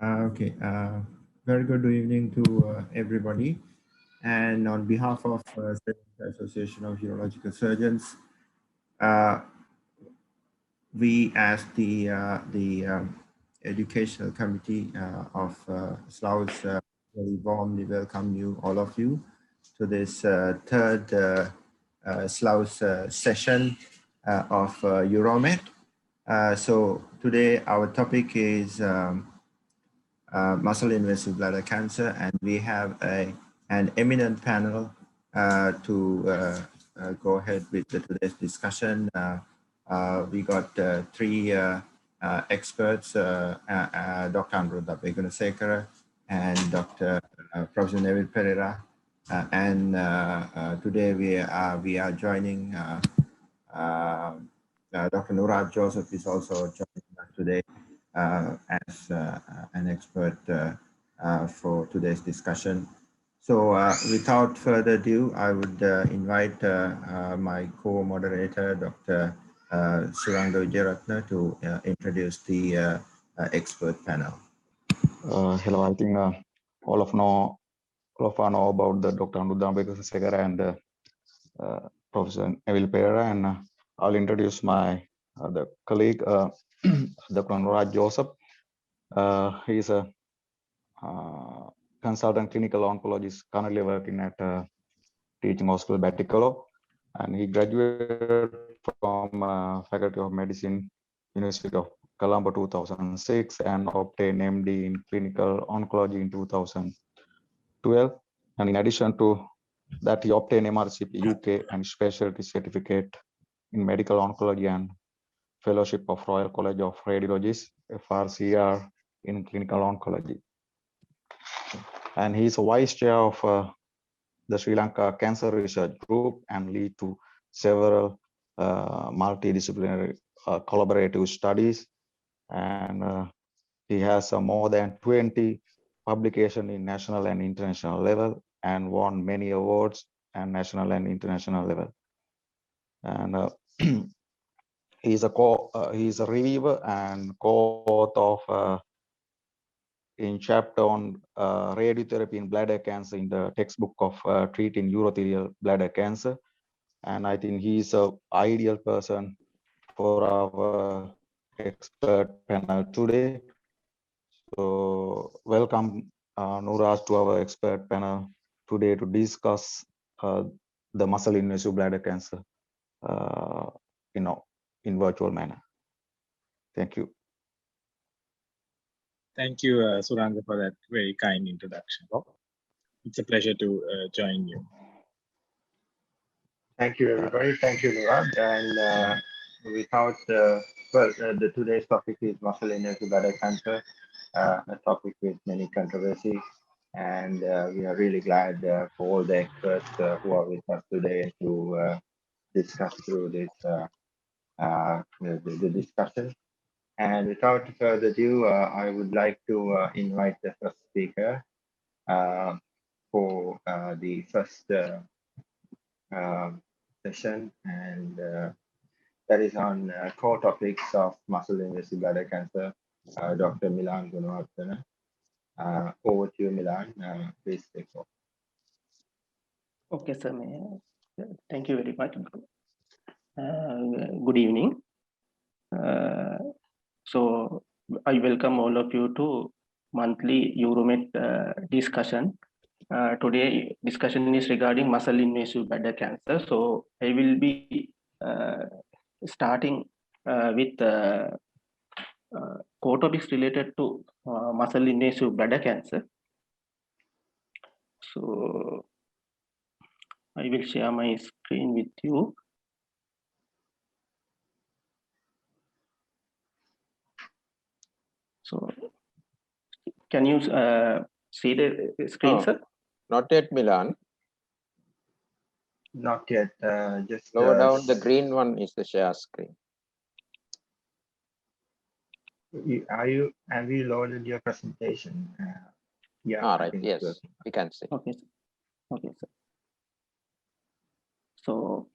Okay. Very good evening to everybody. And on behalf of the Association of Urological Surgeons, uh, we as the educational committee of SLAUS very warmly welcome you, all of you, to this third SLAUS session of Uromet. So today our topic is muscle invasive bladder cancer, and we have an eminent panel to go ahead with today's discussion. We got three experts, Dr. Anuruddha Begunasekara and Dr. Professor Neville Pereira. And today we are joining Dr. Nuraj Joseph is also joining us today as an expert for today's discussion. So without further ado, I would invite my co-moderator, Dr. Suranga Wijeratna, to introduce the expert panel. Hello, I think all of know about the Dr. Anuruddha Begunasekara and Professor Neville Pereira, and I'll introduce my the colleague, Dr. Nuraj Joseph. He is a consultant clinical oncologist currently working at Teaching Hospital Batticaloa, and he graduated from Faculty of Medicine, University of Colombo 2006, and obtained MD in clinical oncology in 2012. And in addition to that, he obtained MRCP UK and specialty certificate in medical oncology and fellowship of Royal College of Radiologists, FRCR, in clinical oncology. And he is a vice chair of the Sri Lanka Cancer Research Group and lead to several multidisciplinary collaborative studies. And he has more than 20 publications in national and international level and won many awards at national and international level. And he's a reviewer and co-author of in chapter on radiotherapy in bladder cancer in the textbook of treating urothelial bladder cancer. And I think he's an ideal person for our expert panel today. So welcome Nuraj to our expert panel today to discuss the muscle invasive bladder cancer in virtual manner. Thank you. Thank you, Suranga, for that very kind introduction. It's a pleasure to join you. Thank you, everybody. Thank you, Nuraj. And without, today's topic is muscle invasive bladder cancer, a topic with many controversies. And we are really glad for all the experts who are with us today to discuss through this the discussion. And without further ado, I would like to invite the first speaker for the first session, and that is on core topics of muscle invasive bladder cancer, Dr. Milan Gunawardena. Over to you, Milan. Please take over. Okay, sir. Thank you very much. Good evening. So I welcome all of you to monthly Uromet discussion. Today discussion is regarding muscle invasive bladder cancer. So I will be starting with core topics related to muscle invasive bladder cancer. So I will share my screen with you. So can you see the screen, sir? Not yet, Milan. Not yet. Just lower down. The green one is the share screen. Have you loaded your presentation? Yeah. All right. Yes, we can see. Okay, sir. Okay, sir. So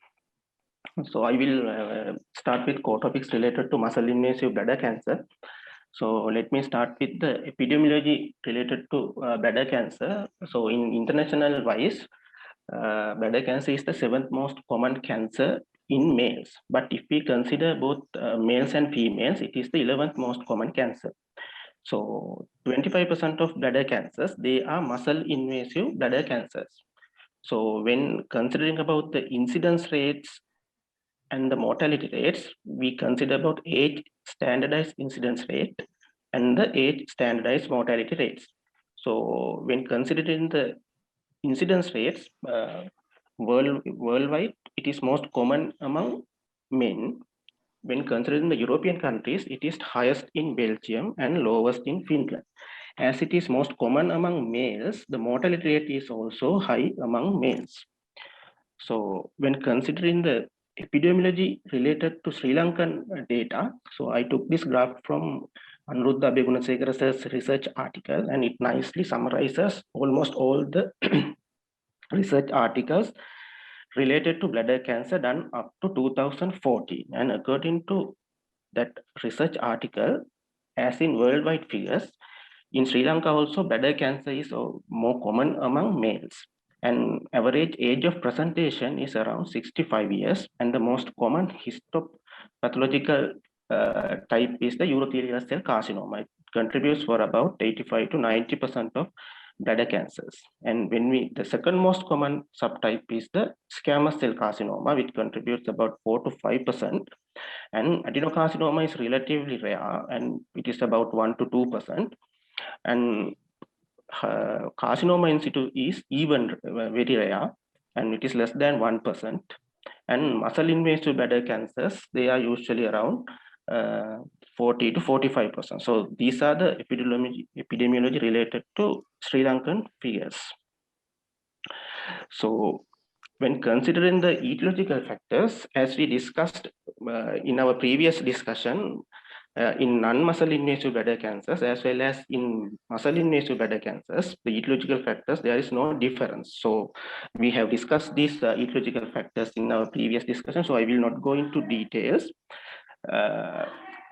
I will start with core topics related to muscle invasive bladder cancer. So let me start with the epidemiology related to bladder cancer. So in international wise, bladder cancer is the 7th most common cancer in males. But if we consider both males and females, it is the 11th most common cancer. So 25% of bladder cancers, they are muscle invasive bladder cancers. So when considering about the incidence rates and the mortality rates, we consider about 8 standardized incidence rate and the 8 standardized mortality rates. So when considering the incidence rates worldwide, it is most common among men. When considering the European countries, it is highest in Belgium and lowest in Finland. As it is most common among males, the mortality rate is also high among males. So when considering the epidemiology related to Sri Lankan data, so I took this graph from Anuruddha Begunasekara's research article, and it nicely summarizes almost all the research articles related to bladder cancer done up to 2014. And according to that research article, as in worldwide figures, in Sri Lanka also bladder cancer is more common among males. And average age of presentation is around 65 years, and the most common histopathological type is the urothelial cell carcinoma. It contributes for about 85 to 90% of bladder cancers. And the second most common subtype is the squamous cell carcinoma, which contributes about 4 to 5%. And adenocarcinoma is relatively rare, and it is about 1 to 2%. And carcinoma in situ is even very rare, and it is less than 1%. And muscle invasive bladder cancers, they are usually around 40 to 45%. So these are the epidemiology related to Sri Lankan figures. So when considering the etiological factors, as we discussed in our previous discussion, in non-muscle invasive bladder cancers as well as in muscle invasive bladder cancers, the etiological factors, there is no difference. So we have discussed these etiological factors in our previous discussion, so I will not go into details.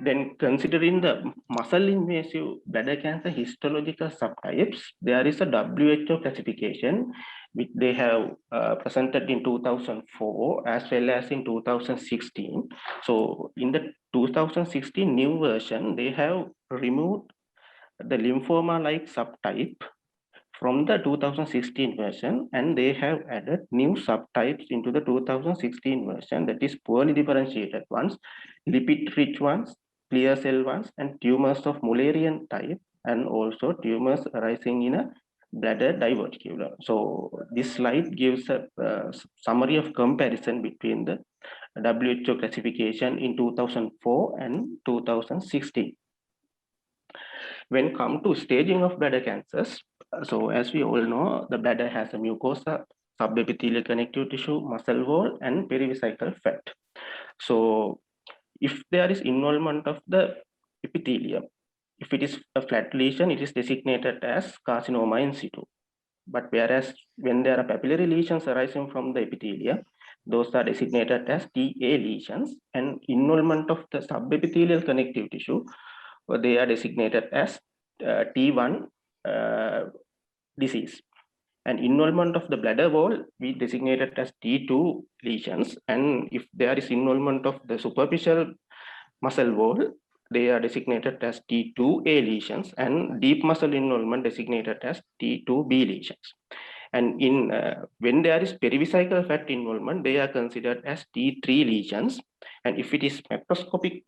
Then considering the muscle invasive bladder cancer histological subtypes, there is a WHO classification which they have presented in 2004 as well as in 2016. So in the 2016 new version, they have removed the lymphoma-like subtype from the 2016 version, and they have added new subtypes into the 2016 version, that is poorly differentiated ones, lipid-rich ones, clear cell ones, and tumors of Mullerian type, and also tumors arising in a bladder diverticulum. So this slide gives a summary of comparison between the WHO classification in 2004 and 2016. When come to staging of bladder cancers, so as we all know, the bladder has a mucosa, subepithelial connective tissue, muscle wall, and perivesical fat. So if there is involvement of the epithelium, if it is a flat lesion, it is designated as carcinoma in situ. But whereas when there are papillary lesions arising from the epithelium, those are designated as TA lesions, and involvement of the subepithelial connective tissue, they are designated as T1 disease. And involvement of the bladder wall, we designated as T2 lesions. And if there is involvement of the superficial muscle wall, they are designated as T2A lesions, and deep muscle involvement designated as T2B lesions. And in when there is perivesical fat involvement, they are considered as T3 lesions. And if it is microscopic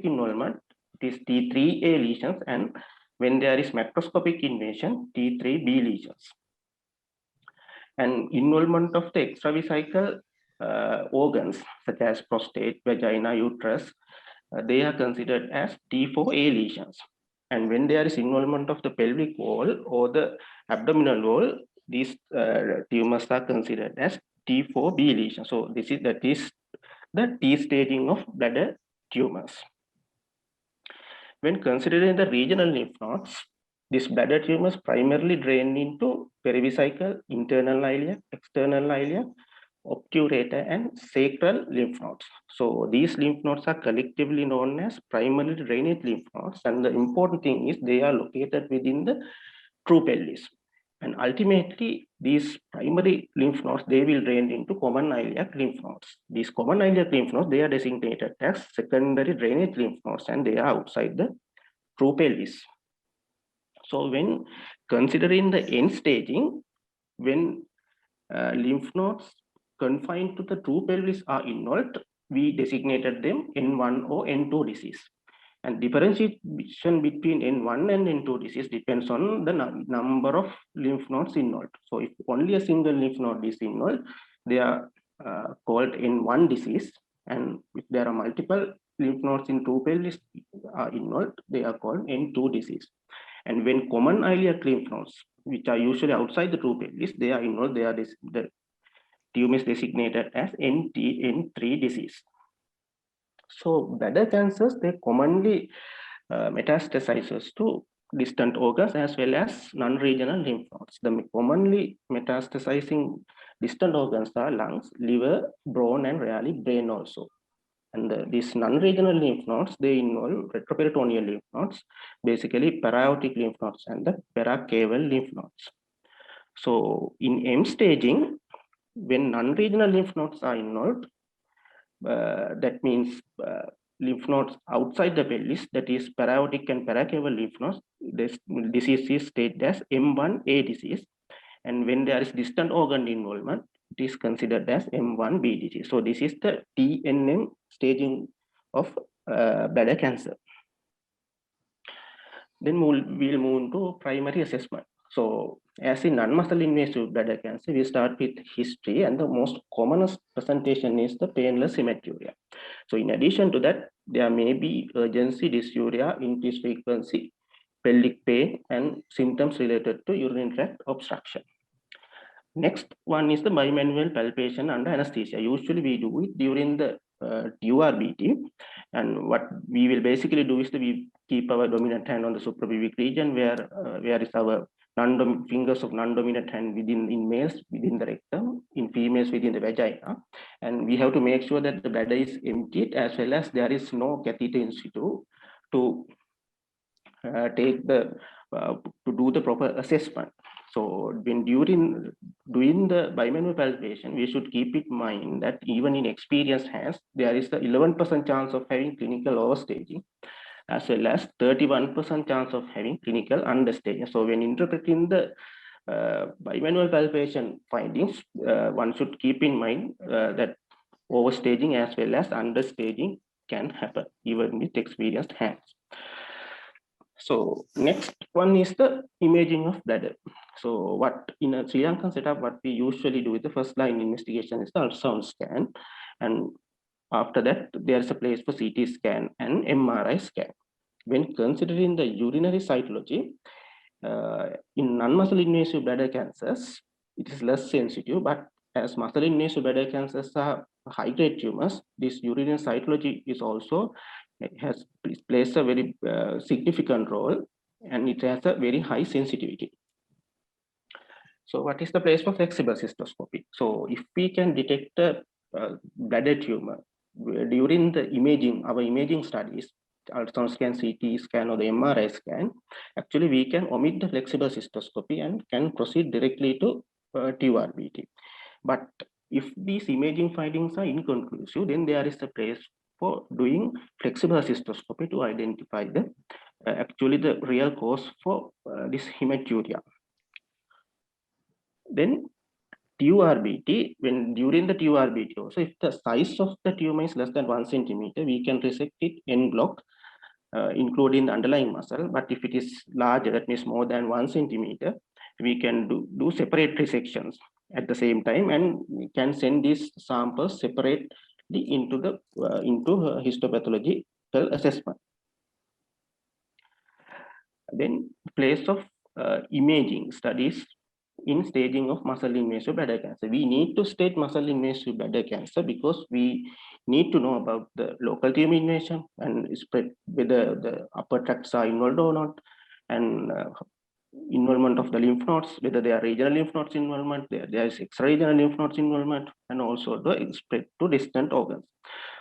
involvement, it is T3A lesions, and when there is macroscopic invasion, T3B lesions. And involvement of the extravesical organs such as prostate, vagina, uterus, they are considered as T4A lesions. And when there is involvement of the pelvic wall or the abdominal wall, these tumors are considered as T4B lesions. So that is the T staging of bladder tumors. When considering the regional lymph nodes, these bladder tumors primarily drain into perivesical, internal ilia, external ilia, obturator, and sacral lymph nodes. So these lymph nodes are collectively known as primary drainage lymph nodes, and the important thing is they are located within the true pelvis. And ultimately, these primary lymph nodes, they will drain into common iliac lymph nodes. These common iliac lymph nodes, they are designated as secondary drainage lymph nodes, and they are outside the true pelvis. So when considering the end staging, when lymph nodes confined to the true pelvis are involved, we designated them N1 or N2 disease. And differentiation between N1 and N2 disease depends on the number of lymph nodes involved. So if only a single lymph node is involved, they are called N1 disease. And if there are multiple lymph nodes in true pelvis are involved, they are called N2 disease. And when common iliac lymph nodes, which are usually outside the true pelvis, they are involved, they are the tumor is designated as N3 disease. So bladder cancers, they commonly metastasizes to distant organs as well as non-regional lymph nodes. The commonly metastasizing distant organs are lungs, liver, bone, and rarely brain also. And these non-regional lymph nodes, they involve retroperitoneal lymph nodes, basically paraortic lymph nodes and the paracaval lymph nodes. So in M staging, when non-regional lymph nodes are involved, that means lymph nodes outside the pelvis, that is paraortic and paracaval lymph nodes, this disease is staged as M1A disease. And when there is distant organ involvement, it is considered as M1B disease. So this is the TNM staging of bladder cancer. Then we'll move to primary assessment. So as in non-muscle invasive bladder cancer, we start with history, and the most commonest presentation is the painless hematuria. So in addition to that, there may be urgency, dysuria, increased frequency, pelvic pain, and symptoms related to urinary tract obstruction. Next one is the bimanual palpation under anesthesia. Usually we do it during the TURBT, and what we will basically do is we keep our dominant hand on the suprapubic region where is our fingers of non-dominant hand in males within the rectum, in females within the vagina, and we have to make sure that the bladder is emptied as well as there is no catheter in situ to take the to do the proper assessment. So when doing the bimanual palpation, we should keep in mind that even in experienced hands, there is the 11% chance of having clinical overstaging, as well as 31% chance of having clinical understaging. So when interpreting the bimanual palpation findings, one should keep in mind that overstaging as well as understaging can happen even with experienced hands. So next one is the imaging of bladder. So what in a Sri Lankan setup, what we usually do with the first line investigation is the ultrasound scan. And after that, there's a place for CT scan and MRI scan. When considering the urinary cytology, in non-muscle invasive bladder cancers, it is less sensitive, but as muscle invasive bladder cancers are high-grade tumors, this urinary cytology is also plays a very significant role, and it has a very high sensitivity. So what is the place for flexible cystoscopy? So if we can detect a bladder tumor during the imaging, our imaging studies, ultrasound scan, CT scan, or the MRI scan, actually we can omit the flexible cystoscopy and can proceed directly to TURBT. But if these imaging findings are inconclusive, then there is a place for doing flexible cystoscopy to identify the actually the real cause for this hematuria. Then TURBT, when during the TURBT also, if the size of the tumor is less than 1 centimeter, we can resect it en bloc, including the underlying muscle. But if it is larger, that means more than 1 centimeter, we can do separate resections at the same time, and we can send these samples separately into the histopathological assessment. Then place of imaging studies in staging of muscle invasive bladder cancer. We need to stage muscle invasive bladder cancer because we need to know about the local tumor invasion and spread, whether the upper tracts are involved or not, and involvement of the lymph nodes, whether they are regional lymph nodes involvement, there is extra-regional lymph nodes involvement, and also the spread to distant organs.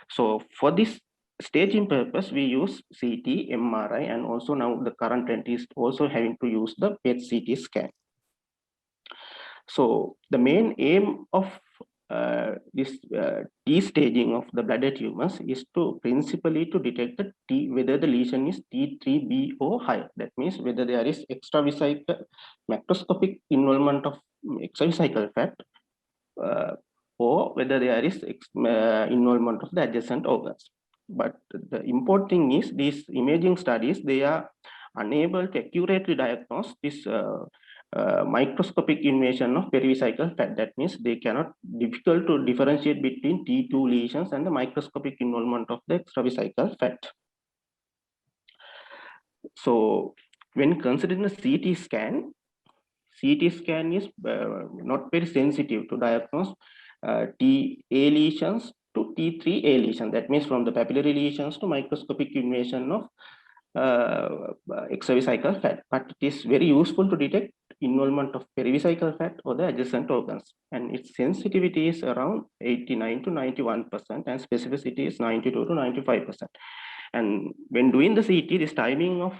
So for this staging purpose, we use CT, MRI, and also now the current trend is also having to use the PET-CT scan. So the main aim of this T-staging of the bladder tumors is to principally to detect the whether the lesion is T3B or higher. That means whether there is extravesical macroscopic involvement of extravesical fat or whether there is involvement of the adjacent organs. But the important thing is these imaging studies, they are unable to accurately diagnose this microscopic invasion of perivesical fat. That means they cannot, difficult to differentiate between T2 lesions and the microscopic involvement of the extravesical fat. So when considering the CT scan is not very sensitive to diagnose TA lesions to T3A lesion. That means from the papillary lesions to microscopic invasion of extravesical fat, but it is very useful to detect involvement of perivesical fat or the adjacent organs, and its sensitivity is around 89 to 91% and specificity is 92 to 95%. And when doing the CT, this timing of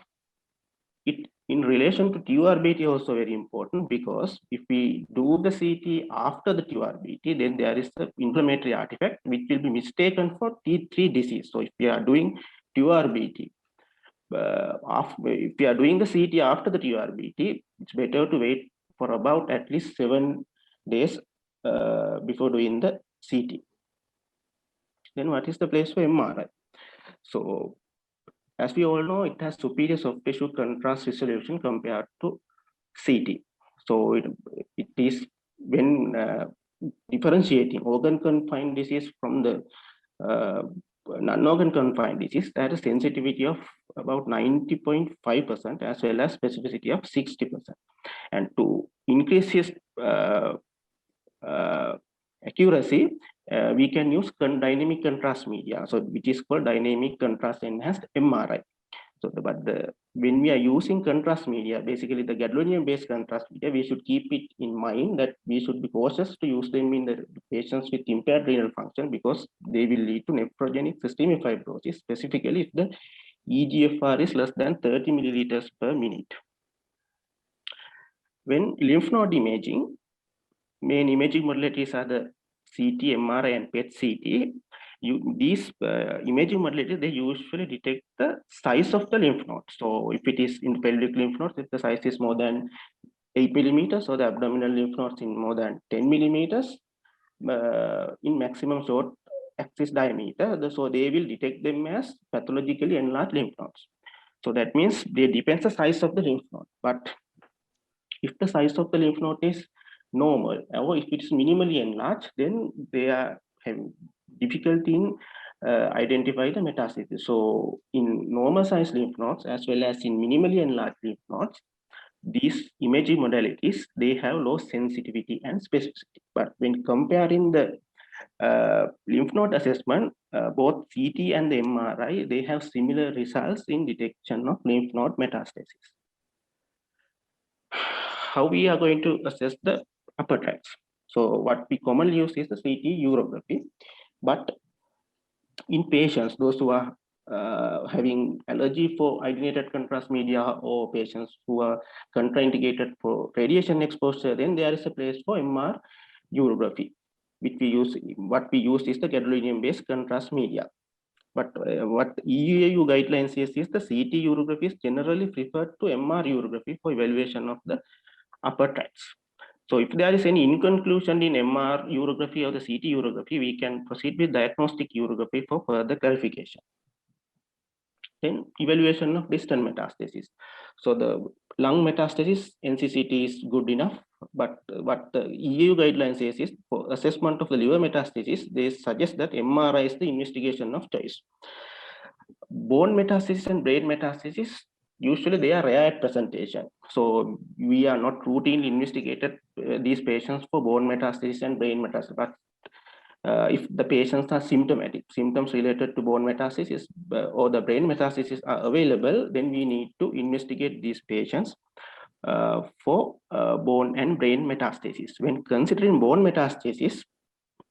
it in relation to TURBT also very important, because if we do the CT after the TURBT, then there is an inflammatory artifact which will be mistaken for T3 disease. So if we are doing TURBT, if we are doing the CT after the TURBT, it's better to wait for about at least 7 days before doing the CT. Then what is the place for MRI? So as we all know, it has superior soft tissue contrast resolution compared to CT. So it is when differentiating organ confined disease from the non-organ confined disease, that is sensitivity of about 90.5% as well as specificity of 60%. And to increase its accuracy, we can use dynamic contrast media, so which is called dynamic contrast enhanced MRI. So when we are using contrast media, basically the gadolinium based contrast media, we should keep it in mind that we should be cautious to use them in the patients with impaired renal function, because they will lead to nephrogenic systemic fibrosis, specifically if the EGFR is less than 30 milliliters per minute. When lymph node imaging, main imaging modalities are the CT, MRI, and PET-CT. These imaging modalities, they usually detect the size of the lymph node. So if it is in pelvic lymph nodes, if the size is more than 8 millimeters, or the abdominal lymph nodes in more than 10 millimeters, in maximum short axis diameter, so they will detect them as pathologically enlarged lymph nodes. So that means they depends the size of the lymph node. But if the size of the lymph node is normal, or if it's minimally enlarged, then they are having difficulty in identify the metastasis. So in normal size lymph nodes as well as in minimally enlarged lymph nodes, these imaging modalities, they have low sensitivity and specificity. But when comparing the lymph node assessment, both CT and the MRI, they have similar results in detection of lymph node metastasis. How we are going to assess the upper tracts? So what we commonly use is the CT urography, but in patients, those who are having allergy for iodinated contrast media, or patients who are contraindicated for radiation exposure, then there is a place for MR urography, which we use. What we use is the gadolinium-based contrast media. But what EUAU guidelines says is the CT urography is generally preferred to MR urography for evaluation of the upper tracts. So if there is any inconclusion in MR urography or the CT urography, we can proceed with diagnostic urography for further clarification. Then evaluation of distant metastasis. So the lung metastasis, NCCT is good enough, but what the EU guidelines says is for assessment of the liver metastasis, they suggest that MRI is the investigation of choice. Bone metastasis and brain metastasis, usually they are rare at presentation. So we are not routinely investigated these patients for bone metastasis and brain metastasis. But if the patients are symptomatic, symptoms related to bone metastasis or the brain metastasis are available, then we need to investigate these patients for bone and brain metastasis. When considering bone metastasis,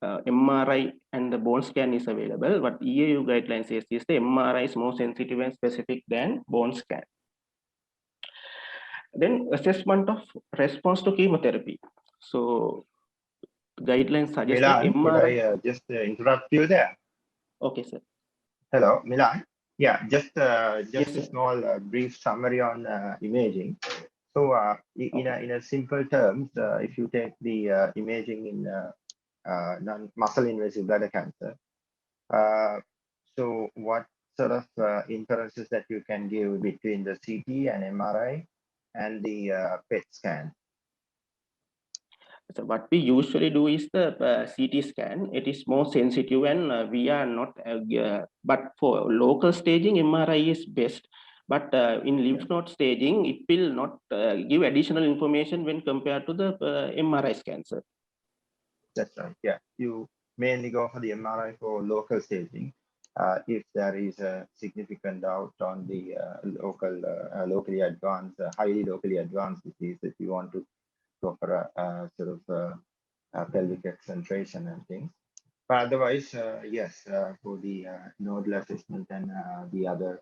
MRI and the bone scan is available. What EAU guidelines says is the MRI is more sensitive and specific than bone scan. Then assessment of response to chemotherapy. So guidelines suggest that Milan, could MRI. I just interrupt you there? Okay, sir. Hello, Milan. Yeah, just Yes, a sir. small brief summary on imaging. So in a simple terms, if you take the imaging in non-muscle invasive bladder cancer, so what sort of inferences that you can give between the CT and MRI and the PET scan? So what we usually do is the CT scan. It is more sensitive and we are not, but for local staging, MRI is best. But in lymph node staging, it will not give additional information when compared to the MRI scanner. That's right. Yeah, you mainly go for the MRI for local staging. If there is a significant doubt on the locally advanced, highly locally advanced disease, if you want to go for a sort of pelvic accentration and things. But otherwise, yes, for the nodal assessment and the other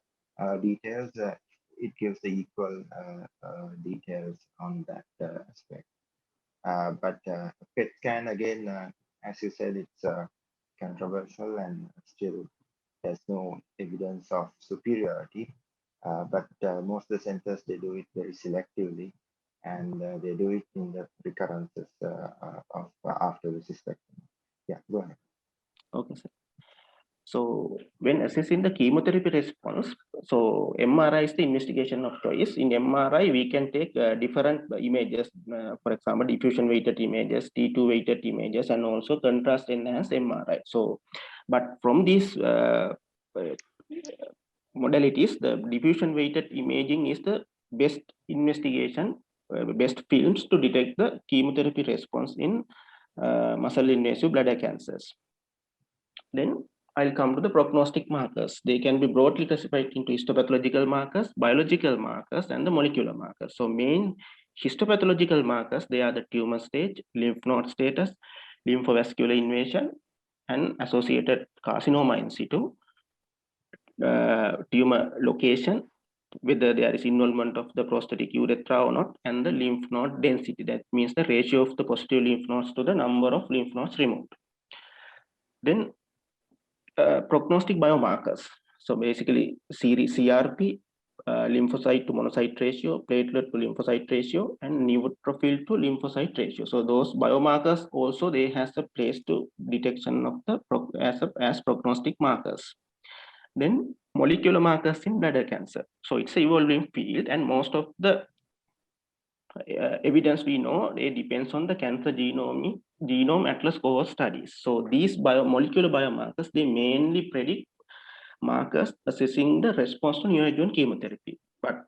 details, it gives the equal details on that aspect. But PET scan, again, as you said, it's controversial and still there's no evidence of superiority. But most of the centers, they do it very selectively, and they do it in the recurrences of after the cystectomy. Yeah, go ahead. Okay, sir. So when assessing the chemotherapy response, so MRI is the investigation of choice. In MRI, we can take different images, for example, diffusion weighted images, T2 weighted images, and also contrast enhanced MRI. So, but from these modalities, the diffusion weighted imaging is the best investigation, best films to detect the chemotherapy response in muscle invasive bladder cancers. Then I'll come to the prognostic markers. They can be broadly classified into histopathological markers, biological markers, and the molecular markers. So main histopathological markers, they are the tumor stage, lymph node status, lymphovascular invasion, and associated carcinoma in situ, tumor location, whether there is involvement of the prostatic urethra or not, and the lymph node density. That means the ratio of the positive lymph nodes to the number of lymph nodes removed. Then prognostic biomarkers. So basically CRP, lymphocyte to monocyte ratio, platelet to lymphocyte ratio, and neutrophil to lymphocyte ratio. So those biomarkers also, they has a place to detection of the as prognostic markers. Then molecular markers in bladder cancer. So it's an evolving field, and most of the evidence we know, it depends on the cancer genome atlas cohort studies. So these molecular biomarkers, they mainly predict markers assessing the response to neoadjuvant chemotherapy. But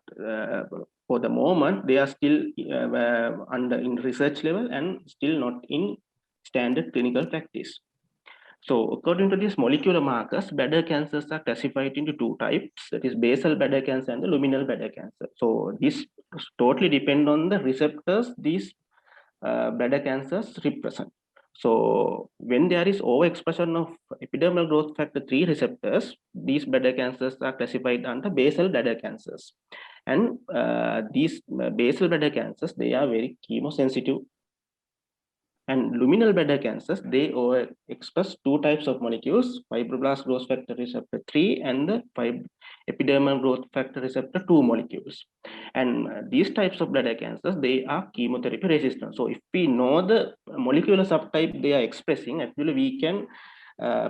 for the moment, they are still in research level and still not in standard clinical practice. So according to these molecular markers, bladder cancers are classified into two types, that is basal bladder cancer and the luminal bladder cancer. So this totally depend on the receptors these bladder cancers represent. So when there is overexpression of epidermal growth factor 3 receptors, these bladder cancers are classified under basal bladder cancers. And these basal bladder cancers, they are very chemosensitive. And luminal bladder cancers, they overexpress two types of molecules, fibroblast growth factor receptor 3 and the epidermal growth factor receptor 2 molecules. And these types of bladder cancers, they are chemotherapy resistant. So if we know the molecular subtype they are expressing, actually we can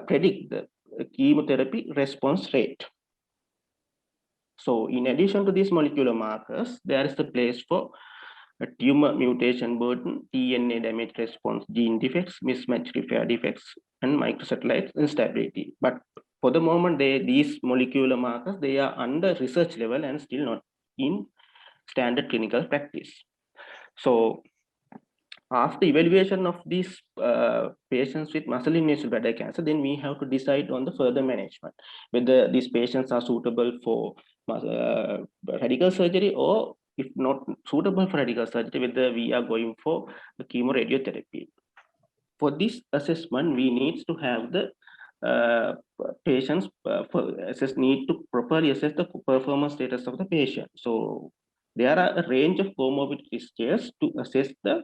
predict the chemotherapy response rate. So in addition to these molecular markers, there is the place for a tumor mutation burden, DNA damage response, gene defects, mismatch repair defects, and microsatellite instability. But for the moment, these molecular markers, they are under research level and still not in standard clinical practice. So after evaluation of these patients with muscle invasive bladder cancer, then we have to decide on the further management, whether these patients are suitable for radical surgery or if not suitable for radical surgery, whether we are going for the chemoradiotherapy. For this assessment, we need to have the patients need to properly assess the performance status of the patient. So there are a range of comorbidity scales to assess the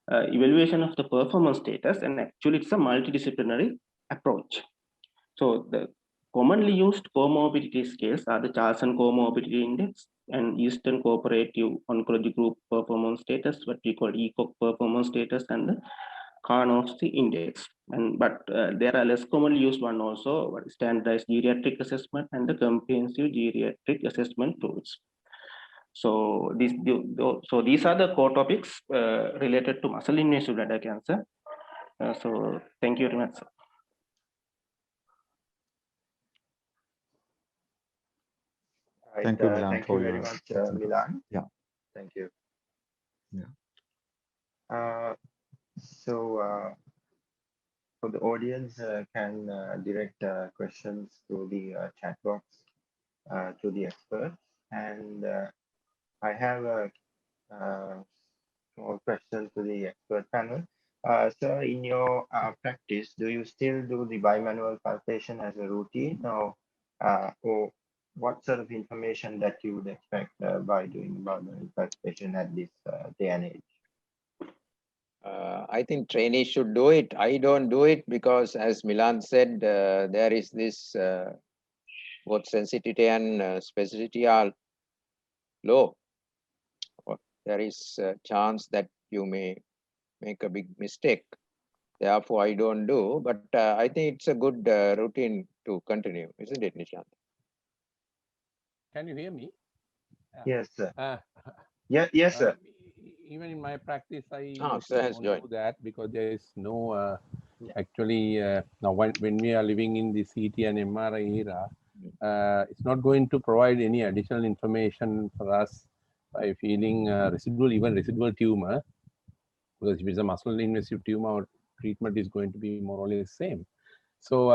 evaluation of the performance status, and actually it's a multidisciplinary approach. So the commonly used comorbidity scales are the Charlson Comorbidity Index and Eastern Cooperative Oncology Group Performance Status, what we call ECOG Performance Status, and the Karnofsky Index. But there are less commonly used one also, standardized geriatric assessment and the comprehensive geriatric assessment tools. So these are the core topics related to muscle invasive bladder cancer. So thank you very much, sir. Right, Thank you, Milan, thank for you very your much, Milan. Yeah. Thank you. Yeah. So the audience can direct questions to the chat box to the experts, and I have a small question to the expert panel. So in your practice, do you still do the bimanual palpation as a routine, or what sort of information that you would expect by doing bimanual palpation at this day and age? I think trainees should do it. I don't do it because, as Milan said, there is this both sensitivity and specificity are low. There is a chance that you may make a big mistake. Therefore, I don't do, but I think it's a good routine to continue, isn't it, Nishant? Can you hear me? Yes, sir. Yes, sir. Even in my practice, I sir has don't joined. do that because there is no Yeah. actually now when we are living in the CT and MRI era, it's not going to provide any additional information for us by feeling even residual tumor, because if it's a muscle invasive tumor, treatment is going to be more or less same. So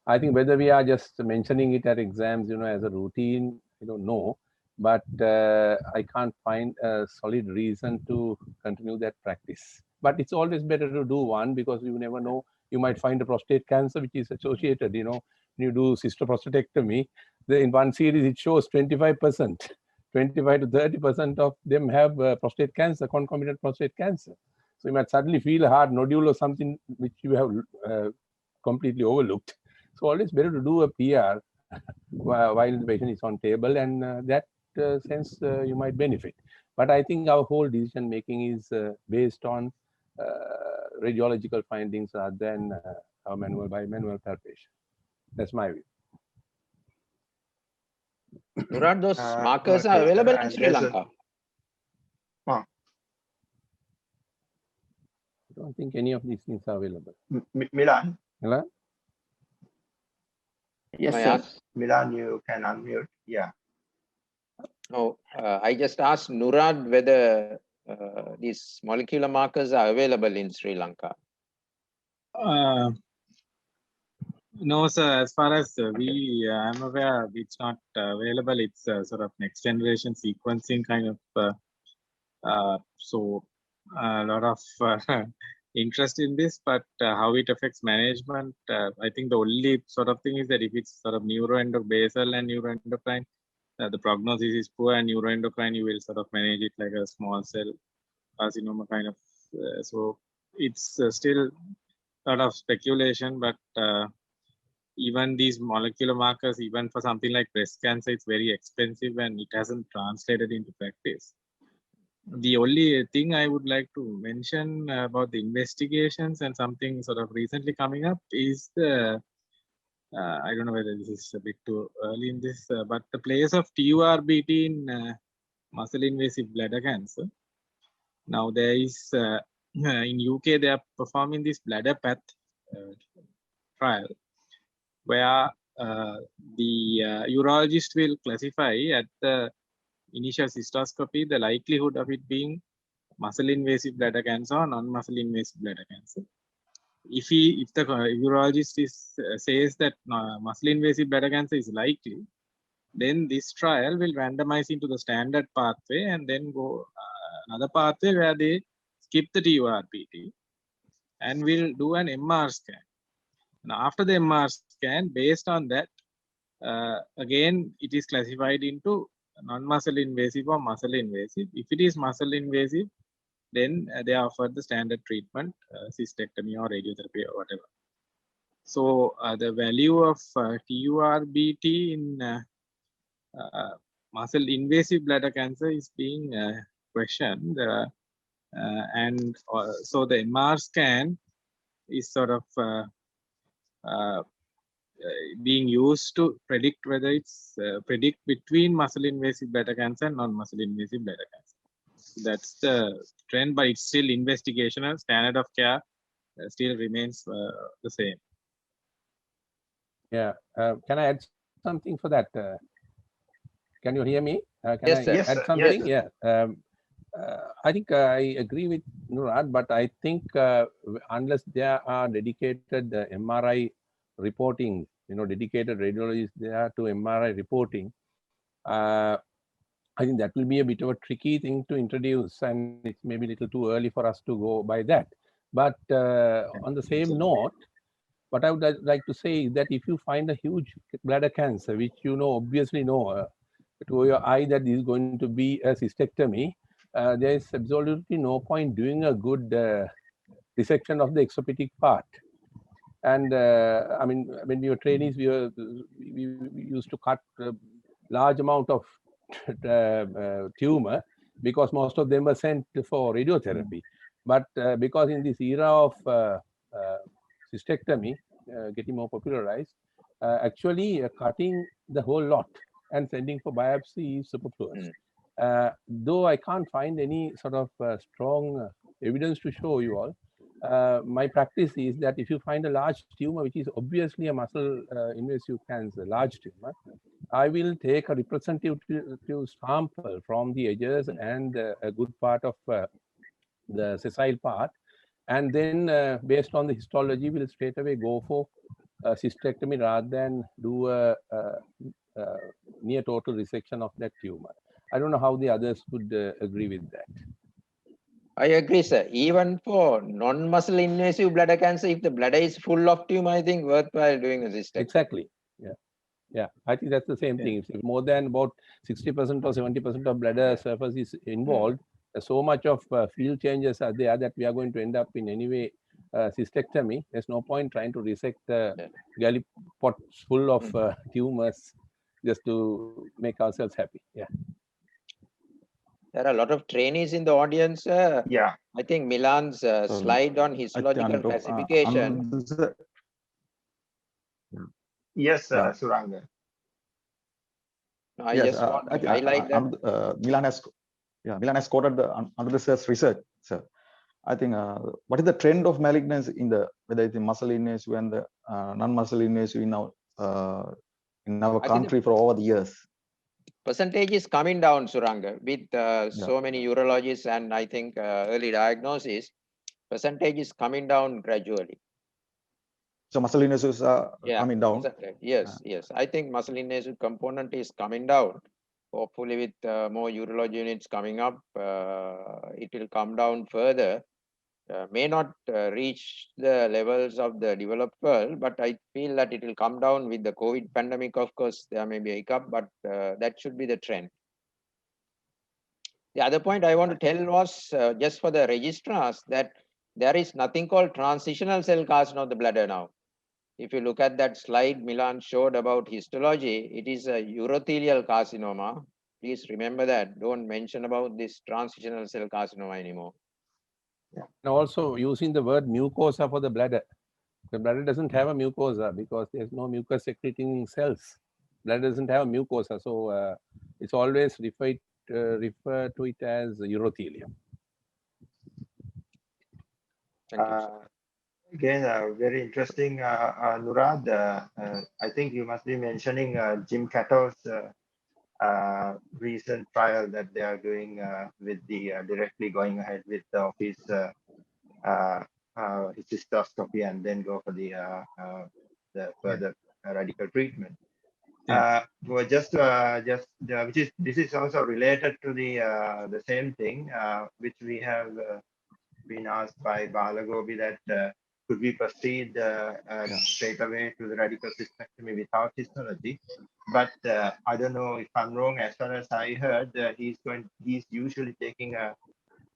I think whether we are just mentioning it at exams, as a routine, I don't know. But I can't find a solid reason to continue that practice. But it's always better to do one, because you never know, you might find a prostate cancer which is associated. When you do cystoprostatectomy, in one series it shows 25%, 25 to 30% of them have prostate cancer, concomitant prostate cancer. So you might suddenly feel a hard nodule or something which you have completely overlooked. So always better to do a PR while the patient is on table, and that sense you might benefit. But I think our whole decision making is based on radiological findings rather than our bimanual palpation. That's my view. Nurad, those markers Okay, are available sir, in and Sri there's Lanka. I don't think any of these things are available. Milan. Hello? Yes, I sir. asked, Milan, you can unmute. Yeah. no, I just asked Nurad whether these molecular markers are available in Sri Lanka. No, sir. As far as I'm aware, it's not available. It's sort of next generation sequencing kind of. So a lot of interest in this, but how it affects management, I think the only sort of thing is that if it's sort of basal and neuroendocrine, the prognosis is poor, and neuroendocrine, you will sort of manage it like a small cell carcinoma kind of. So it's still a lot of speculation, but even these molecular markers, even for something like breast cancer, it's very expensive and it hasn't translated into practice. The only thing I would like to mention about the investigations and something sort of recently coming up is the, I don't know whether this is a bit too early in this, but the place of TURBT in muscle invasive bladder cancer. Now there is, in UK, they are performing this bladder path trial, where the urologist will classify at the initial cystoscopy the likelihood of it being muscle invasive bladder cancer or non-muscle invasive bladder cancer. If the urologist says that muscle invasive bladder cancer is likely, then this trial will randomize into the standard pathway and then go another pathway where they skip the TURBT and will do an MR scan. And after the MR scan, based on that, again, it is classified into non-muscle invasive or muscle invasive. If it is muscle invasive, then they are offered the standard treatment, cystectomy or radiotherapy or whatever. So the value of TURBT in muscle invasive bladder cancer is being questioned. And so the MR scan is sort of being used to predict whether it's predict between muscle invasive bladder cancer and non-muscle invasive bladder cancer. So that's the trend, but it's still investigational. Standard of care still remains the same. Yeah. Can I add something for that? Can you hear me? Can Yes, I sir. Yes, add sir. something? Yes, Yeah. I think I agree with Nurad, but I think unless there are dedicated MRI reporting, dedicated radiologists there to MRI reporting, I think that will be a bit of a tricky thing to introduce, and it's maybe a little too early for us to go by that. But on the same note, what I would like to say is that if you find a huge bladder cancer, which obviously know to your eye that is going to be a cystectomy, there is absolutely no point doing a good dissection of the exopitic part. And I mean, when we were trainees, we used to cut a large amount of tumor because most of them were sent for radiotherapy. But because in this era of cystectomy getting more popularized, actually cutting the whole lot and sending for biopsy is superfluous. Though I can't find any sort of strong evidence to show you all, my practice is that if you find a large tumor, which is obviously a muscle invasive cancer, large tumor, I will take a representative sample from the edges and a good part of the sessile part, and then based on the histology, we'll straight away go for cystectomy rather than do a near total resection of that tumor. I don't know how the others would agree with that. I agree, sir. Even for non-muscle invasive bladder cancer, if the bladder is full of tumor, I think worthwhile doing a cystectomy. Exactly. Yeah. Yeah. I think that's the same thing. If more than about 60% or 70% of bladder surface is involved, so much of field changes are there that we are going to end up in anyway cystectomy. There's no point trying to resect the galley pots full of tumors just to make ourselves happy. Yeah. There are a lot of trainees in the audience. Yeah. I think Milan's slide on histological classification. Yes, Yeah. Suranga. I just want to highlight that. Milan has quoted under the research, sir. I think what is the trend of malignancy in the whether it's the muscle invasive and the non-muscle invasive in our country for over the years? Percentage is coming down, Suranga, with so many urologists and I think early diagnosis. Percentage is coming down gradually. So muscle invasives are coming down. Yes, yes. I think muscle invasive component is coming down. Hopefully, with more urology units coming up, it will come down further. May not reach the levels of the developed world, but I feel that it will come down with the COVID pandemic. Of course, there may be a hiccup, but that should be the trend. The other point I want to tell was just for the registrars that there is nothing called transitional cell carcinoma of the bladder now. If you look at that slide Milan showed about histology, it is a urothelial carcinoma. Please remember that. Don't mention about this transitional cell carcinoma anymore. And also using the word mucosa for the bladder. The bladder doesn't have a mucosa because there's no mucus secreting cells. Bladder doesn't have a mucosa, so it's always referred to it as urothelium. Thank you, sir. Again, very interesting, Nurad. I think you must be mentioning Jim Cato's recent trial that they are doing with the directly going ahead with his cystoscopy and then go for the further radical treatment. Well, this is also related to the same thing, which we have been asked by Balagobi that could we proceed straight away to the radical cystectomy without histology? But I don't know if I'm wrong. As far as I heard, he's usually taking a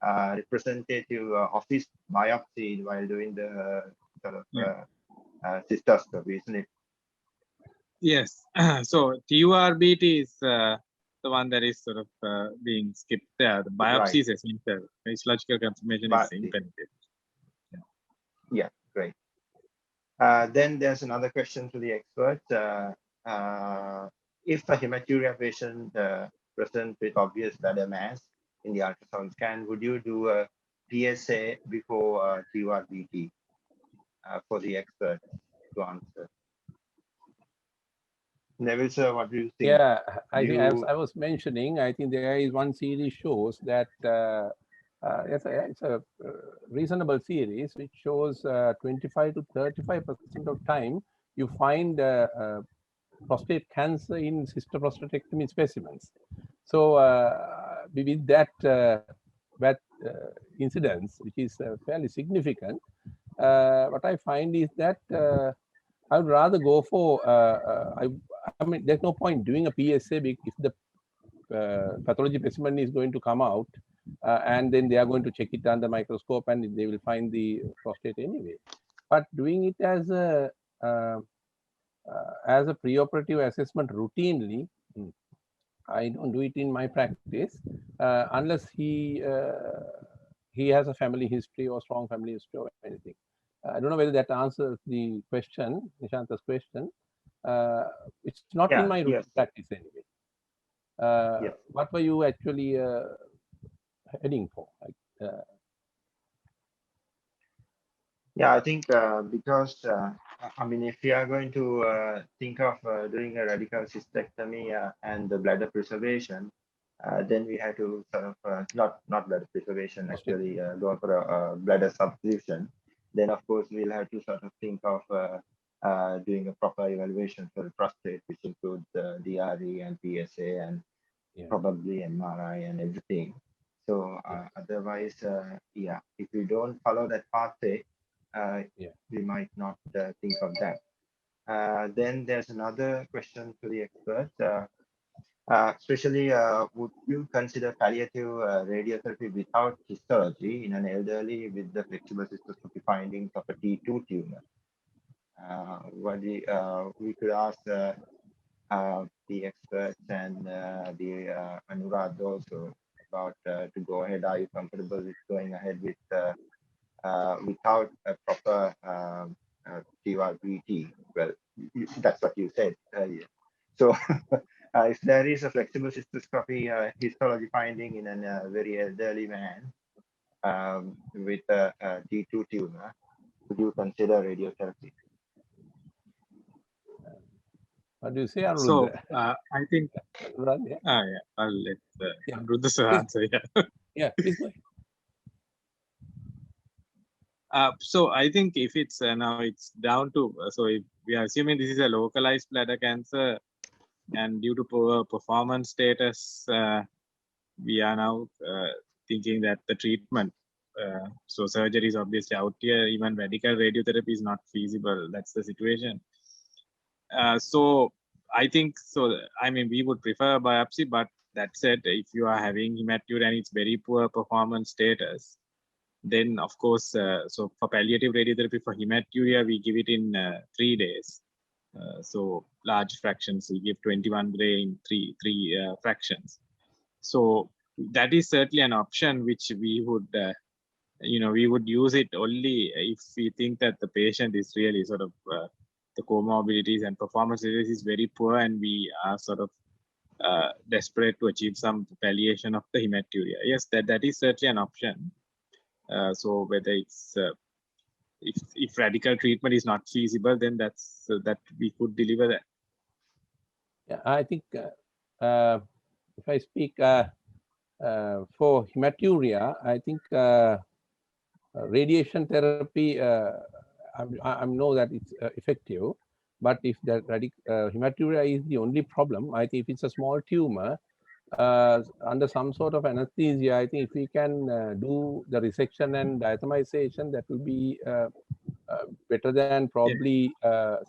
representative office biopsy while doing the sort of cystoscopy, isn't it? Yes. So TURBT is the one that is sort of being skipped there. The biopsy is essential. Histological confirmation is imperative. Yeah, great. Then there's another question to the expert. If a hematuria patient presents with obvious bladder mass in the ultrasound scan, would you do a PSA before TURBT for the expert to answer? Neville, sir, what do you think? Yeah, I think as I was mentioning, I think there is one series shows that it's a reasonable series which shows 25 to 35% of time you find prostate cancer in cystoprostatectomy specimens. So with that incidence, which is fairly significant, what I find is that I would rather go for I mean, there's no point doing a PSA if the pathology specimen is going to come out and then they are going to check it under microscope and they will find the prostate anyway. But doing it as a preoperative assessment routinely, I don't do it in my practice unless he has a family history or strong family history or anything. I don't know whether that answers the question, Nishanta's question. It's not in my practice anyway. What were you actually heading for? Yeah, I think because I mean, if you are going to think of doing a radical cystectomy and the bladder preservation, then we have to sort of not bladder preservation, actually go for a bladder substitution. Then of course we'll have to sort of think of doing a proper evaluation for the prostate, which includes DRE and PSA and probably MRI and everything. So otherwise, yeah, if we don't follow that pathway, we might not think of that. Then there's another question to the expert. Especially, would you consider palliative radiotherapy without histology in an elderly with the flexible cystoscopy findings of a T2 tumor? We could ask the experts and the Anurad also about to go ahead. Are you comfortable with going ahead with without a proper TURBT? Well, that's what you said earlier. So if there is a flexible cystoscopy histology finding in a very elderly man with a T2 tumor, would you consider radiotherapy? What do you say, Arun? So I think, I'll let Arun sir answer. Yeah, please go ahead. So I think if it's now it's down to, so if we are assuming this is a localized bladder cancer and due to poor performance status, we are now thinking that the treatment, so surgery is obviously out here, even radical radiotherapy is not feasible. That's the situation. So I think, so I mean, we would prefer a biopsy, but that said, if you are having hematuria and it's very poor performance status, then of course, so for palliative radiotherapy for hematuria, we give it in 3 days. So large fractions, we give 21 gray in three fractions. So that is certainly an option which we would, we would use it only if we think that the patient is really sort of the comorbidities and performance is very poor, and we are sort of desperate to achieve some palliation of the hematuria. Yes, that is certainly an option. So whether it's if radical treatment is not feasible, then that's that we could deliver that. Yeah, I think if I speak for hematuria, I think radiation therapy, I know that it's effective, But if that hematuria is the only problem, I think if it's a small tumor, under some sort of anesthesia, I think if we can do the resection and diathermization, that will be better than probably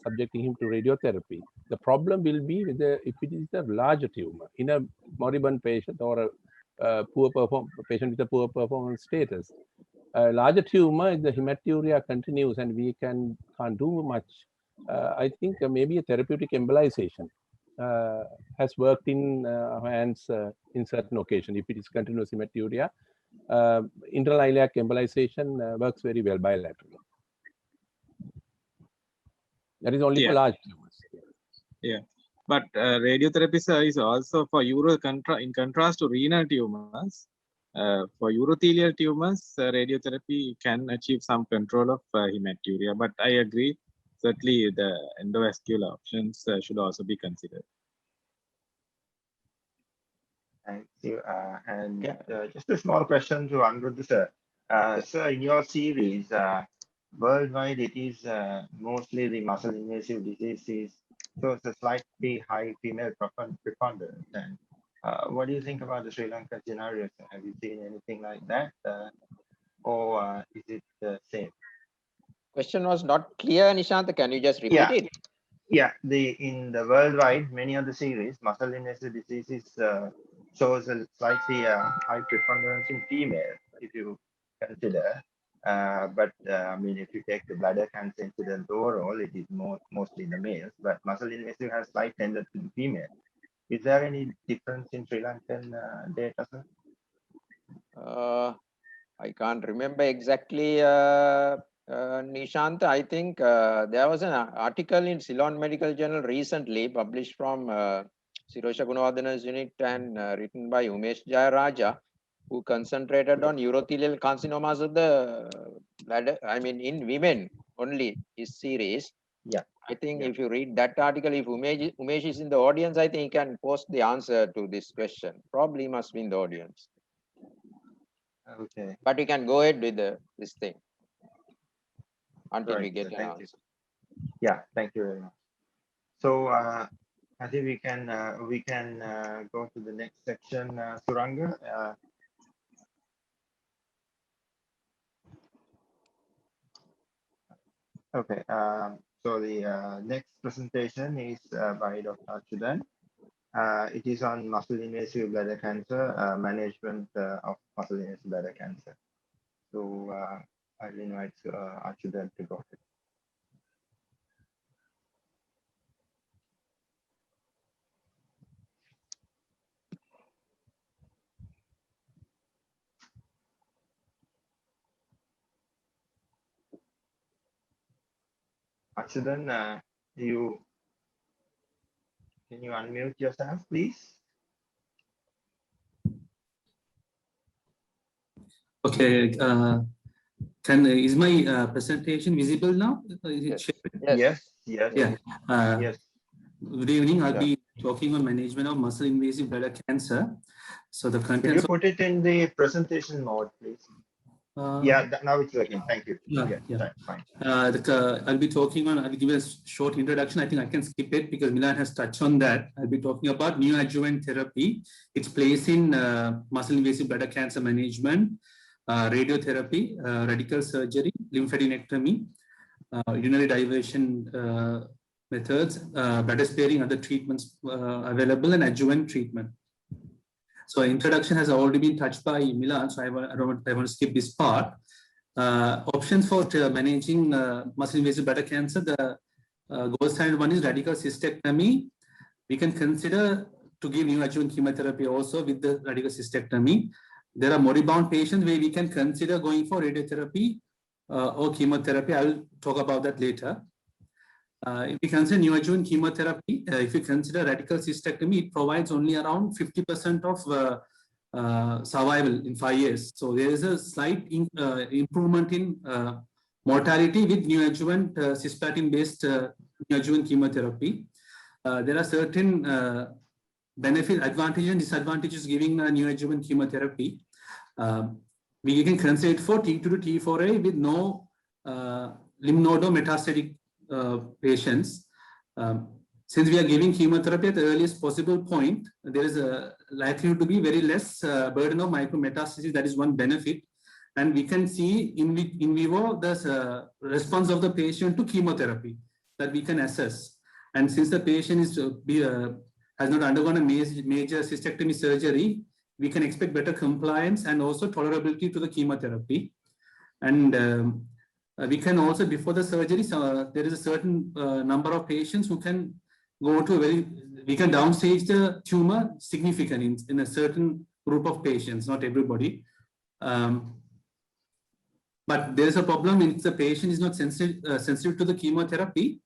subjecting him to radiotherapy. The problem will be with if it is a larger tumor in a moribund patient or a patient with a poor performance status. A larger tumor, the hematuria continues and we can't do much. I think maybe a therapeutic embolization has worked in hands in certain occasions. If it is continuous hematuria, internal iliac embolization works very well bilaterally. That is only for large tumors. Yeah, but radiotherapy is also for in contrast to renal tumors. For urothelial tumors, radiotherapy can achieve some control of hematuria. But I agree, certainly the endovascular options should also be considered. Thank you. Just a small question to Aniruddha sir. Sir, in your series, worldwide, it is mostly the muscle invasive diseases, so it's a slightly high female preponderance. And what do you think about the Sri Lankan scenario? Have you seen anything like that, or is it the same? Question was not clear, Nishant. Can you just repeat it? Yeah, in the worldwide, many of the series, muscle invasive diseases shows a slightly high preponderance in female, if you consider. But I mean, if you take the bladder cancer incidence overall, it is mostly the males, but muscle invasive has slight tendency to the female. Is there any difference in Sri Lankan data, sir? I can't remember exactly, Nishant. I think there was an article in Ceylon Medical Journal recently published from Sirosha Gunawardana's unit and written by Umesh Jayaraja, who concentrated on urothelial carcinomas of the bladder, I mean in women only, his series. Yeah. I think if you read that article, if Umesh is in the audience, I think he can post the answer to this question. Probably must be in the audience. Okay. But you can go ahead with this thing until we get an answer. Yeah, thank you very much. So I think we can go to the next section, Suranga. Okay. So the next presentation is by Dr. Achudan. It is on muscle invasive bladder cancer, management of muscle invasive bladder cancer. So I'll invite Achudan to go ahead. Achudan, can you unmute yourself, please? Okay. Is my presentation visible now? Yes. Yes. Yeah. Yes. Good evening. I'll be talking on management of muscle invasive bladder cancer. So the contents. Could you put it in the presentation mode, please? Yeah, now it's working. Thank you. Yeah. Fine. I'll be talking on, I'll give a short introduction. I think I can skip it because Milan has touched on that. I'll be talking about neoadjuvant therapy, its place in muscle invasive bladder cancer management, radiotherapy, radical surgery, lymphadenectomy, urinary diversion methods, bladder sparing, other treatments available, and adjuvant treatment. So introduction has already been touched by Milan, so I want to skip this part. Options for managing muscle invasive bladder cancer, the gold standard one is radical cystectomy. We can consider to give neoadjuvant chemotherapy also with the radical cystectomy. There are moribund patients where we can consider going for radiotherapy or chemotherapy. I will talk about that later. If we consider neoadjuvant chemotherapy, if you consider radical cystectomy, it provides only around 50% of survival in 5 years. So there is a slight improvement in mortality with neoadjuvant cisplatin-based neoadjuvant chemotherapy. There are certain benefits, advantages, and disadvantages giving neoadjuvant chemotherapy. We can consider it for T2 to T4A with no lymph node or metastatic patients. Since we are giving chemotherapy at the earliest possible point, there is a likelihood to be very less burden of micrometastasis. That is one benefit. And we can see in vivo the response of the patient to chemotherapy that we can assess. And since the patient has not undergone a major cystectomy surgery, we can expect better compliance and also tolerability to the chemotherapy. And we can also, before the surgery, there is a certain number of patients who can go to we can downstage the tumor significantly in a certain group of patients, not everybody. But there is a problem if the patient is not sensitive to the chemotherapy.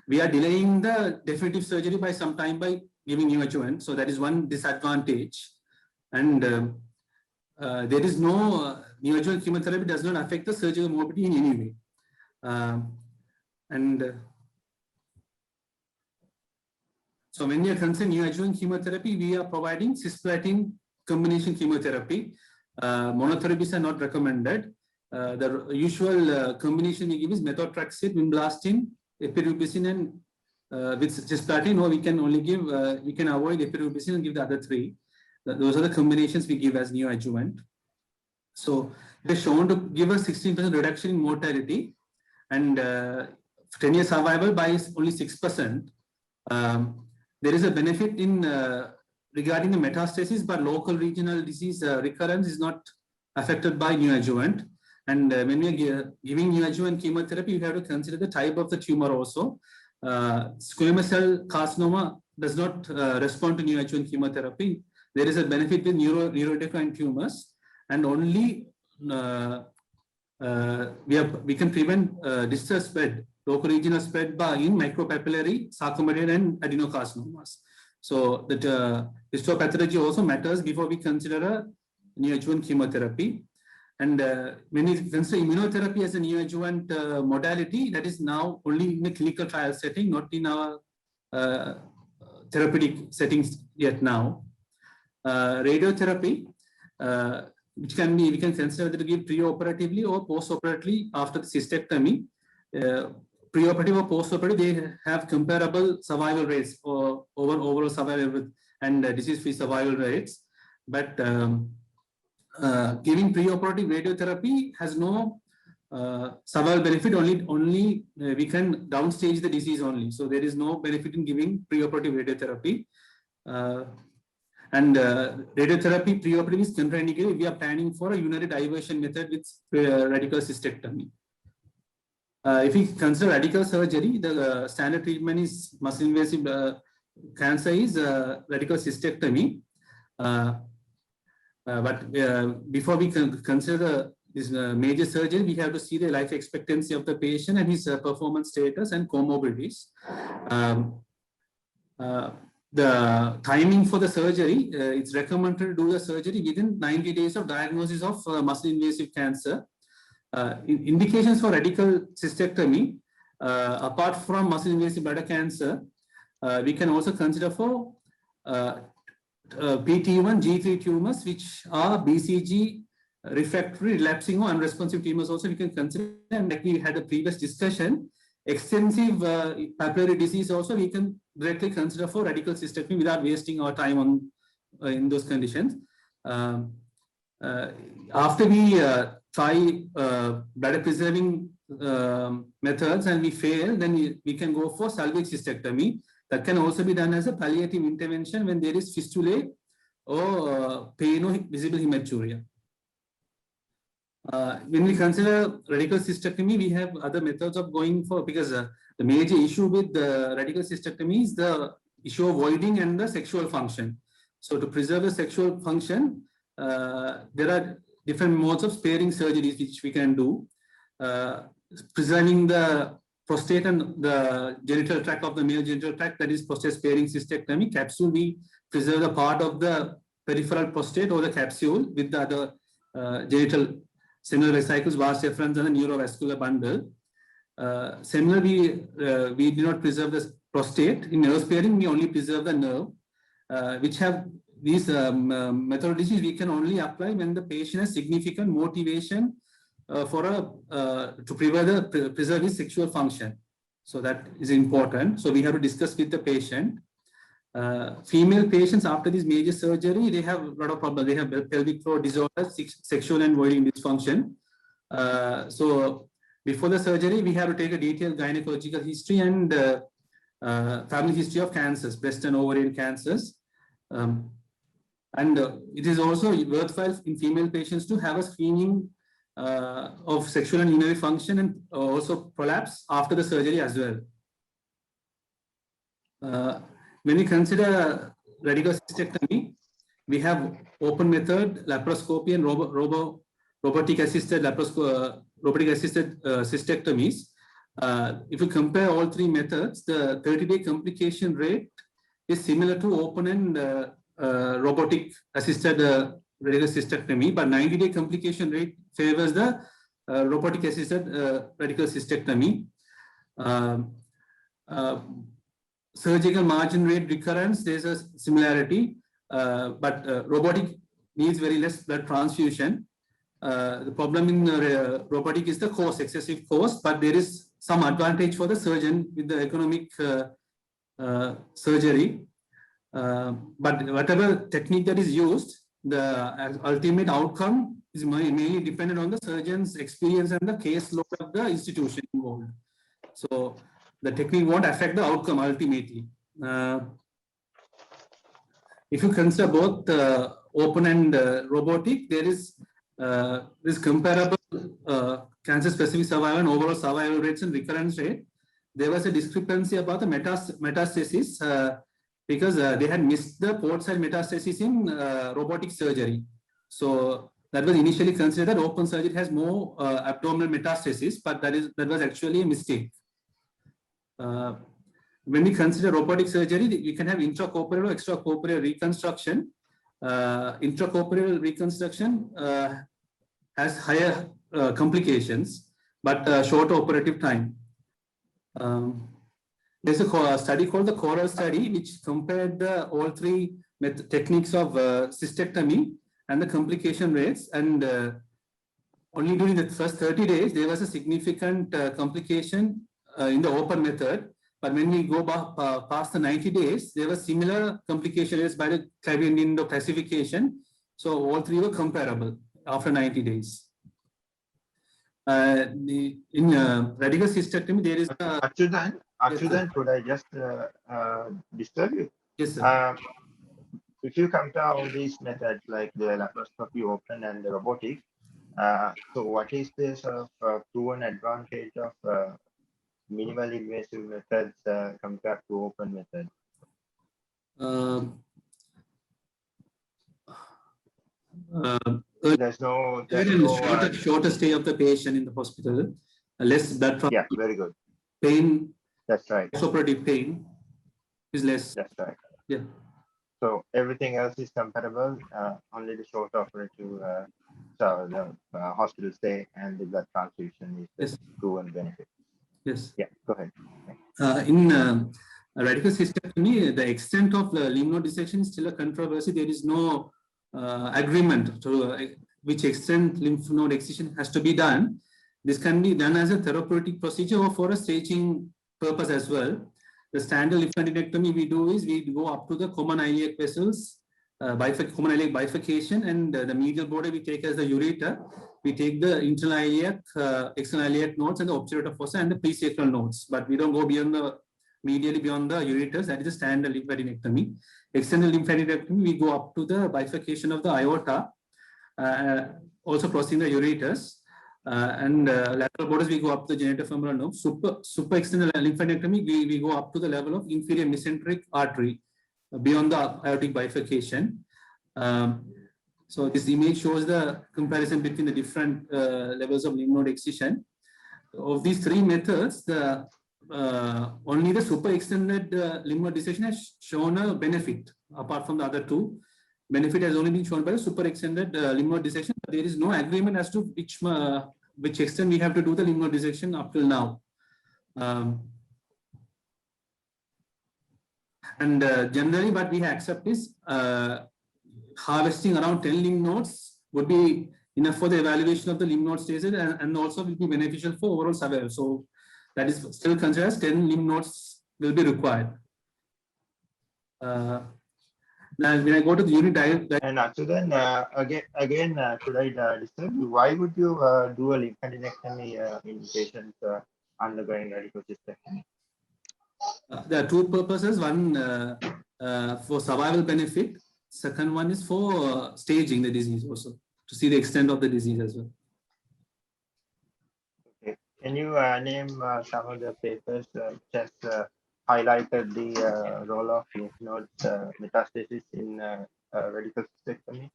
We are delaying the definitive surgery by some time by giving neoadjuvant. So that is one disadvantage. And there is no neoadjuvant chemotherapy does not affect the surgical morbidity in any way. So when we are considering neoadjuvant chemotherapy, we are providing cisplatin combination chemotherapy. Monotherapies are not recommended. The usual combination we give is methotrexate, vinblastine, epirubicin, and with cisplatin, or we can only give, we can avoid epirubicin and give the other three. Those are the combinations we give as neoadjuvant. So it is shown to give a 16% reduction in mortality and 10-year survival by only 6%. There is a benefit in regarding the metastasis, but local regional disease recurrence is not affected by neoadjuvant. And when we are giving neoadjuvant chemotherapy, we have to consider the type of the tumor also. Squamous cell carcinoma does not respond to neoadjuvant chemotherapy. There is a benefit with neuroendocrine tumors, and only we can prevent distal spread, local regional spread by in micropapillary, sarcomedoid, and adenocarcinomas. So that histopathology also matters before we consider a neoadjuvant chemotherapy. And when we consider immunotherapy as a neoadjuvant modality, that is now only in a clinical trial setting, not in our therapeutic settings yet now. Radiotherapy, which can be, we can consider whether to give pre-operatively or post-operatively after the cystectomy. Pre-operative or post-operative, they have comparable survival rates or overall survival and disease-free survival rates. But giving pre-operative radiotherapy has no survival benefit. Only we can downstage the disease only. So there is no benefit in giving pre-operative radiotherapy. And radiotherapy pre-operative is contraindicated. We are planning for a urinary diversion method with radical cystectomy. If we consider radical surgery, the standard treatment is muscle invasive cancer is radical cystectomy. But before we consider this major surgery, we have to see the life expectancy of the patient and his performance status and comorbidities. The timing for the surgery, it's recommended to do the surgery within 90 days of diagnosis of muscle invasive cancer. Indications for radical cystectomy, apart from muscle invasive bladder cancer, we can also consider for PT1, G3 tumors, which are BCG refractory, relapsing, or unresponsive tumors. Also, we can consider, and like we had a previous discussion, extensive papillary disease. Also, we can directly consider for radical cystectomy without wasting our time on in those conditions. After we try bladder preserving methods and we fail, then we can go for salvage cystectomy. That can also be done as a palliative intervention when there is fistulae or pain or visible hematuria. When we consider radical cystectomy, we have other methods of going for, because the major issue with the radical cystectomy is the issue of voiding and the sexual function. So to preserve the sexual function, there are different modes of sparing surgeries which we can do. Preserving the prostate and the genital tract of the male genital tract, that is prostate sparing cystectomy. Capsule, we preserve the part of the peripheral prostate or the capsule with the other genital seminal vesicles, vas efferents, and the neurovascular bundle. Similarly, we do not preserve the prostate. In nerve sparing, we only preserve the nerve, which have these methodologies we can only apply when the patient has significant motivation to preserve his sexual function. So that is important. So we have to discuss with the patient. Female patients after this major surgery, they have a lot of problems. They have pelvic floor disorders, sexual and voiding dysfunction. So before the surgery, we have to take a detailed gynecological history and family history of cancers, breast and ovarian cancers. And it is also worthwhile in female patients to have a screening of sexual and urinary function and also prolapse after the surgery as well. When we consider radical cystectomy, we have open method, laparoscopy, and robotic assisted cystectomies. If you compare all three methods, the 30-day complication rate is similar to open and robotic assisted radical cystectomy, but 90-day complication rate favors the robotic assisted radical cystectomy. Surgical margin rate recurrence, there's a similarity, but robotic needs very less blood transfusion. The problem in robotic is the cost, excessive cost, but there is some advantage for the surgeon with the economic surgery. But whatever technique that is used, the ultimate outcome is mainly dependent on the surgeon's experience and the caseload of the institution involved. So the technique won't affect the outcome ultimately. If you consider both open and robotic, there is comparable cancer-specific survival and overall survival rates and recurrence rate. There was a discrepancy about the metastasis because they had missed the port-side metastasis in robotic surgery. So that was initially considered that open surgery has more abdominal metastasis, but that was actually a mistake. When we consider robotic surgery, we can have intracorporeal or extracorporeal reconstruction. Intracorporeal reconstruction has higher complications, but shorter operative time. There's a study called the CORAL study, which compared all three techniques of cystectomy and the complication rates. And only during the first 30 days, there was a significant complication in the open method. But when we go past the 90 days, there was similar complication rates by the Clavian classification. So all three were comparable after 90 days. In radical cystectomy, there is Achyutan, could I just disturb you? Yes, sir. If you compare all these methods like the laparoscopy, open, and the robotic, so what is the sort of proven advantage of minimal invasive methods compared to open methods? There's no shorter stay of the patient in the hospital, less blood transfusion. Yeah, very good. Pain. That's right. Operative pain is less. That's right. Yeah. So everything else is comparable. Only the short operative, so the hospital stay and the blood transfusion is the proven benefit. Yes. Yeah. Go ahead. In radical cystectomy, the extent of the lymph node dissection is still a controversy. There is no agreement to which extent lymph node excision has to be done. This can be done as a therapeutic procedure or for a staging purpose as well. The standard lymphadenectomy we do is we go up to the common iliac vessels, common iliac bifurcation, and the medial border we take as the ureter. We take the internal iliac, external iliac nodes, and the obturator fossa and the presacral nodes, but we don't go beyond the medially beyond the ureters. That is a standard lymphadenectomy. External lymphadenectomy, we go up to the bifurcation of the aorta, also crossing the ureters. And lateral borders, we go up to the genitofemoral nerve. Super external lymphadenectomy, we go up to the level of inferior mesenteric artery beyond the aortic bifurcation. So this image shows the comparison between the different levels of lymph node excision. Of these three methods, only the super extended lymph node dissection has shown a benefit. Apart from the other two, benefit has only been shown by the super extended lymph node dissection. But there is no agreement as to which extent we have to do the lymph node dissection up till now. Generally, what we accept is harvesting around 10 lymph nodes would be enough for the evaluation of the lymph node stages and also will be beneficial for overall survival. So that is still considered as 10 lymph nodes will be required. Now, when I go to the unit diet, And Achudan, again, should I disturb you? Why would you do a lymphadenectomy in patients undergoing radicocystectomy? there are two purposes. One for survival benefit. Second one is for staging the disease also, to see the extent of the disease as well. Okay. Can you name some of the papers just highlighted the role of lymph node metastasis in radicocystectomy?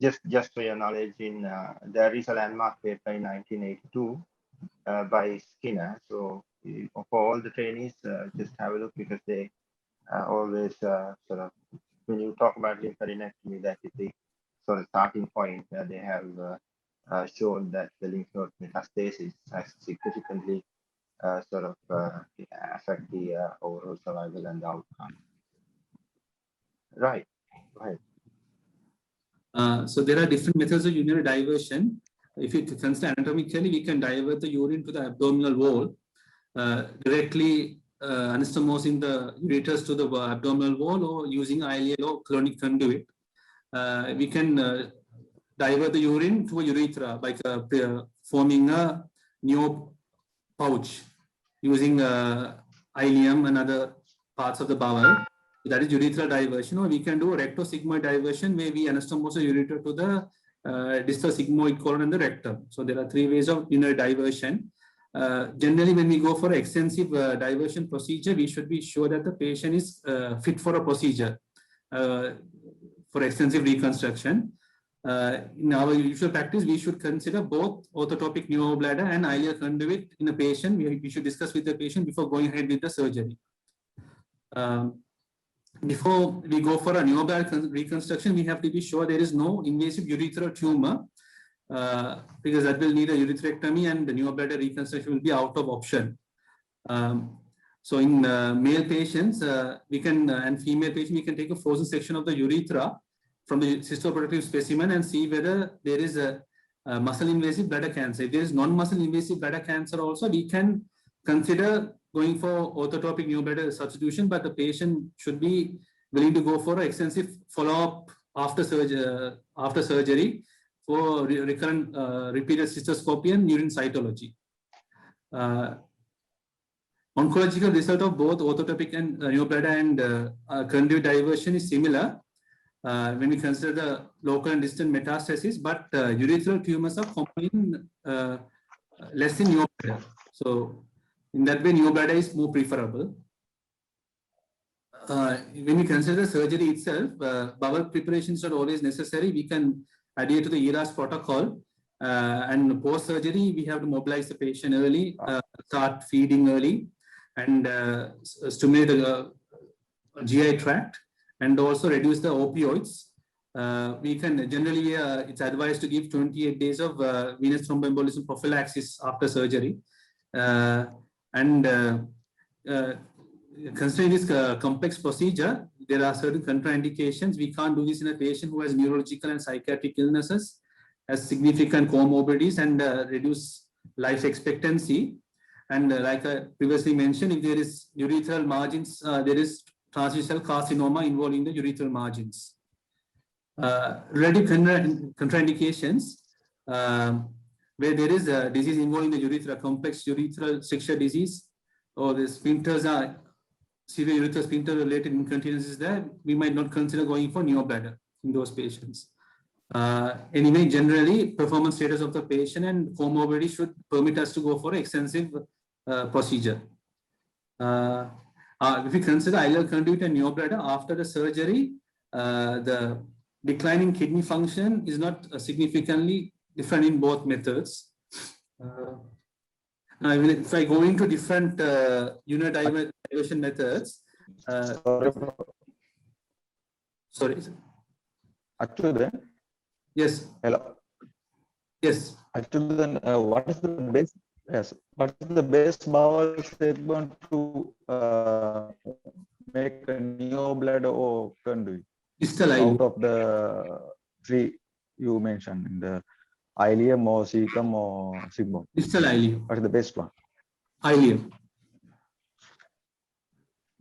Just for your knowledge, there is a landmark paper in 1982 by Skinner. So for all the trainees, just have a look, because they always sort of, when you talk about lymphadenectomy, that is the sort of starting point where they have shown that the lymph node metastasis has significantly sort of affect the overall survival and the outcome. Right. So there are different methods of urinary diversion. If you consider anatomically, we can divert the urine to the abdominal wall, directly anastomosing the ureters to the abdominal wall, or using ileal or colonic conduit. We can divert the urine to a urethra by forming a neo pouch using ileum and other parts of the bowel. That is urethral diversion. Or we can do a rectosigmoid diversion, where we anastomose the ureter to the distal sigmoid colon and the rectum. So there are three ways of urinary diversion. Generally, when we go for extensive diversion procedure, we should be sure that the patient is fit for a procedure for extensive reconstruction. In our usual practice, we should consider both orthotopic neobladder and ileal conduit in a patient. We should discuss with the patient before going ahead with the surgery. Before we go for a neobladder reconstruction, we have to be sure there is no invasive urethral tumor, because that will need a urethrectomy, and the neobladder reconstruction will be out of option. So in male patients, we can and female patients, we can take a frozen section of the urethra from the cystoprotective specimen and see whether there is a muscle invasive bladder cancer. If there is non-muscle invasive bladder cancer also, we can consider going for orthotopic neobladder substitution, but the patient should be willing to go for an extensive follow-up after surgery for recurrent repeated cystoscopy and urine cytology. Oncological result of both orthotopic and neobladder and conduit diversion is similar when we consider the local and distant metastasis, but urethral tumors are common less in neobladder. So in that way, neobladder is more preferable. When we consider the surgery itself, bowel preparations are always necessary. We can adhere to the ERAS protocol, and post-surgery, we have to mobilize the patient early, start feeding early, and stimulate the GI tract, and also reduce the opioids. We can generally, it's advised to give 28 days of venous thromboembolism prophylaxis after surgery. Considering this complex procedure, there are certain contraindications. We can't do this in a patient who has neurological and psychiatric illnesses, has significant comorbidities, and reduce life expectancy. And like I previously mentioned, if there is urethral margins, there is translucent carcinoma involving the urethral margins. Relative contraindications, where there is a disease involving the urethra, complex urethral stricture disease, or the sphincters are severe urethral sphincter related incontinences there, we might not consider going for neobladder in those patients. Anyway, generally, performance status of the patient and comorbidity should permit us to go for extensive procedure. If we consider ileal conduit and neobladder after the surgery, the decline in kidney function is not significantly different in both methods. If I go into different urinary diversion methods, sorry. Actually, Yes. hello. Yes. Actually, then what is the best? Yes, what is the best bowel segment to make a neobladder or conduit? Distal Out of the three you mentioned in the ileum or cecum or sigmoid? Distal ileum. What is the best one? Ileum.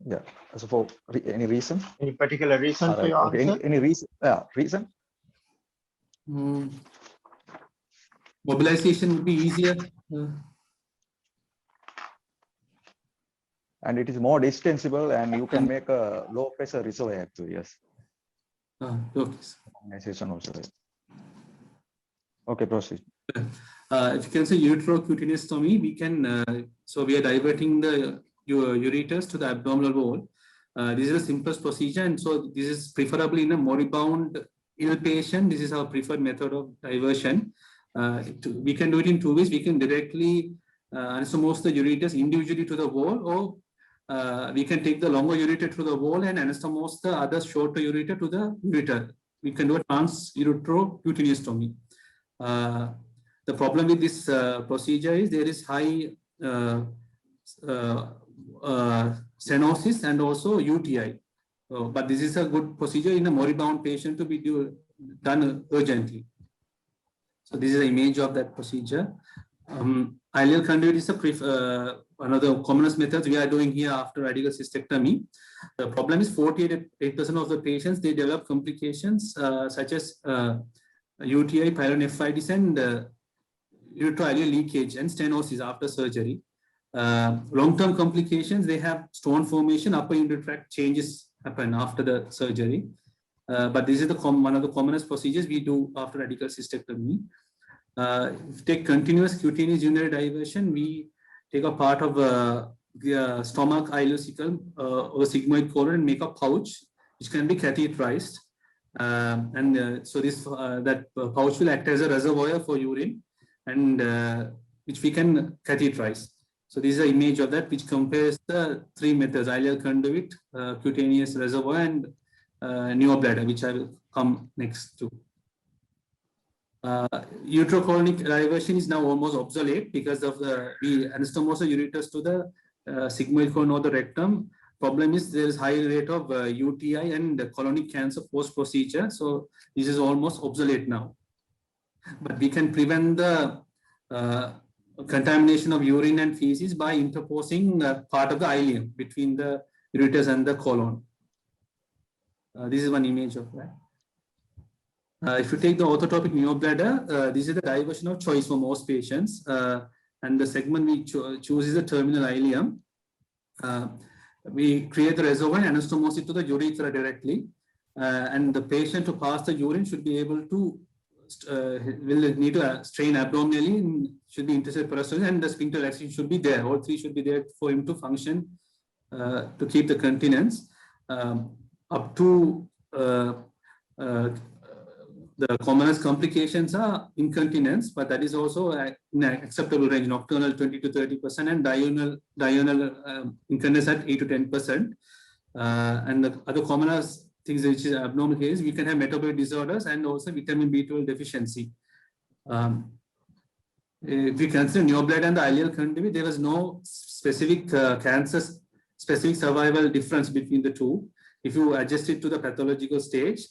Yeah. So for any reason? Any particular reason All for right. your Okay. answer? Any reason? Yeah. Reason? Mobilization would be easier. And it is more distensible, and you can make a low pressure reservoir actually. Yes. Okay. Organization also. Right. Okay, proceed. If you can say ureterocutaneous stomy, we can, so we are diverting the ureters to the abdominal wall. This is the simplest procedure, and so this is preferably in a moribund ill patient. This is our preferred method of diversion. We can do it in 2 ways. We can directly anastomose the ureters individually to the wall, or we can take the longer ureter to the wall and anastomose the other shorter ureter to the ureter. We can do a transureterocutaneous stomy. The problem with this procedure is there is high stenosis and also UTI. But this is a good procedure in a moribund patient to be done urgently. So this is an image of that procedure. Ileal conduit is one of the commonest methods we are doing here after radical cystectomy. The problem is 48% of the patients, they develop complications such as UTI, pyelonephritis, and ureteroileal leakage and stenosis after surgery. Long-term complications, they have stone formation, upper urinary tract changes happen after the surgery. But this is one of the commonest procedures we do after radical cystectomy. If you take continuous cutaneous urinary diversion, we take a part of the stomach, ileocecal, or sigmoid colon and make a pouch, which can be catheterized. So this that pouch will act as a reservoir for urine, and which we can catheterize. So this is an image of that, which compares the 3 methods: ileal conduit, cutaneous reservoir, and neobladder, which I will come next to. Uterocolonic diversion is now almost obsolete because of we anastomose the ureters to the sigmoid colon or the rectum. Problem is there is high rate of UTI and colonic cancer post-procedure. So this is almost obsolete now. But we can prevent the contamination of urine and feces by interposing part of the ileum between the ureters and the colon. This is one image of that. If you take the orthotopic neobladder, this is the diversion of choice for most patients. And the segment we choose is the terminal ileum. We create the reservoir and anastomose it to the urethra directly. And the patient to pass the urine should be able to, will need to strain abdominally, and should be intercept peristalsis, and the sphincter relaxation should be there. All 3 should be there for him to function, to keep the continence. Up to the commonest complications are incontinence, but that is also in an acceptable range, nocturnal 20 to 30%, and diurnal incontinence at 8 to 10%. And the other commonest things which is abnormal here is we can have metabolic disorders and also vitamin B12 deficiency. If we consider neobladder and the ileal conduit, there was no specific specific survival difference between the 2. If you adjust it to the pathological stage,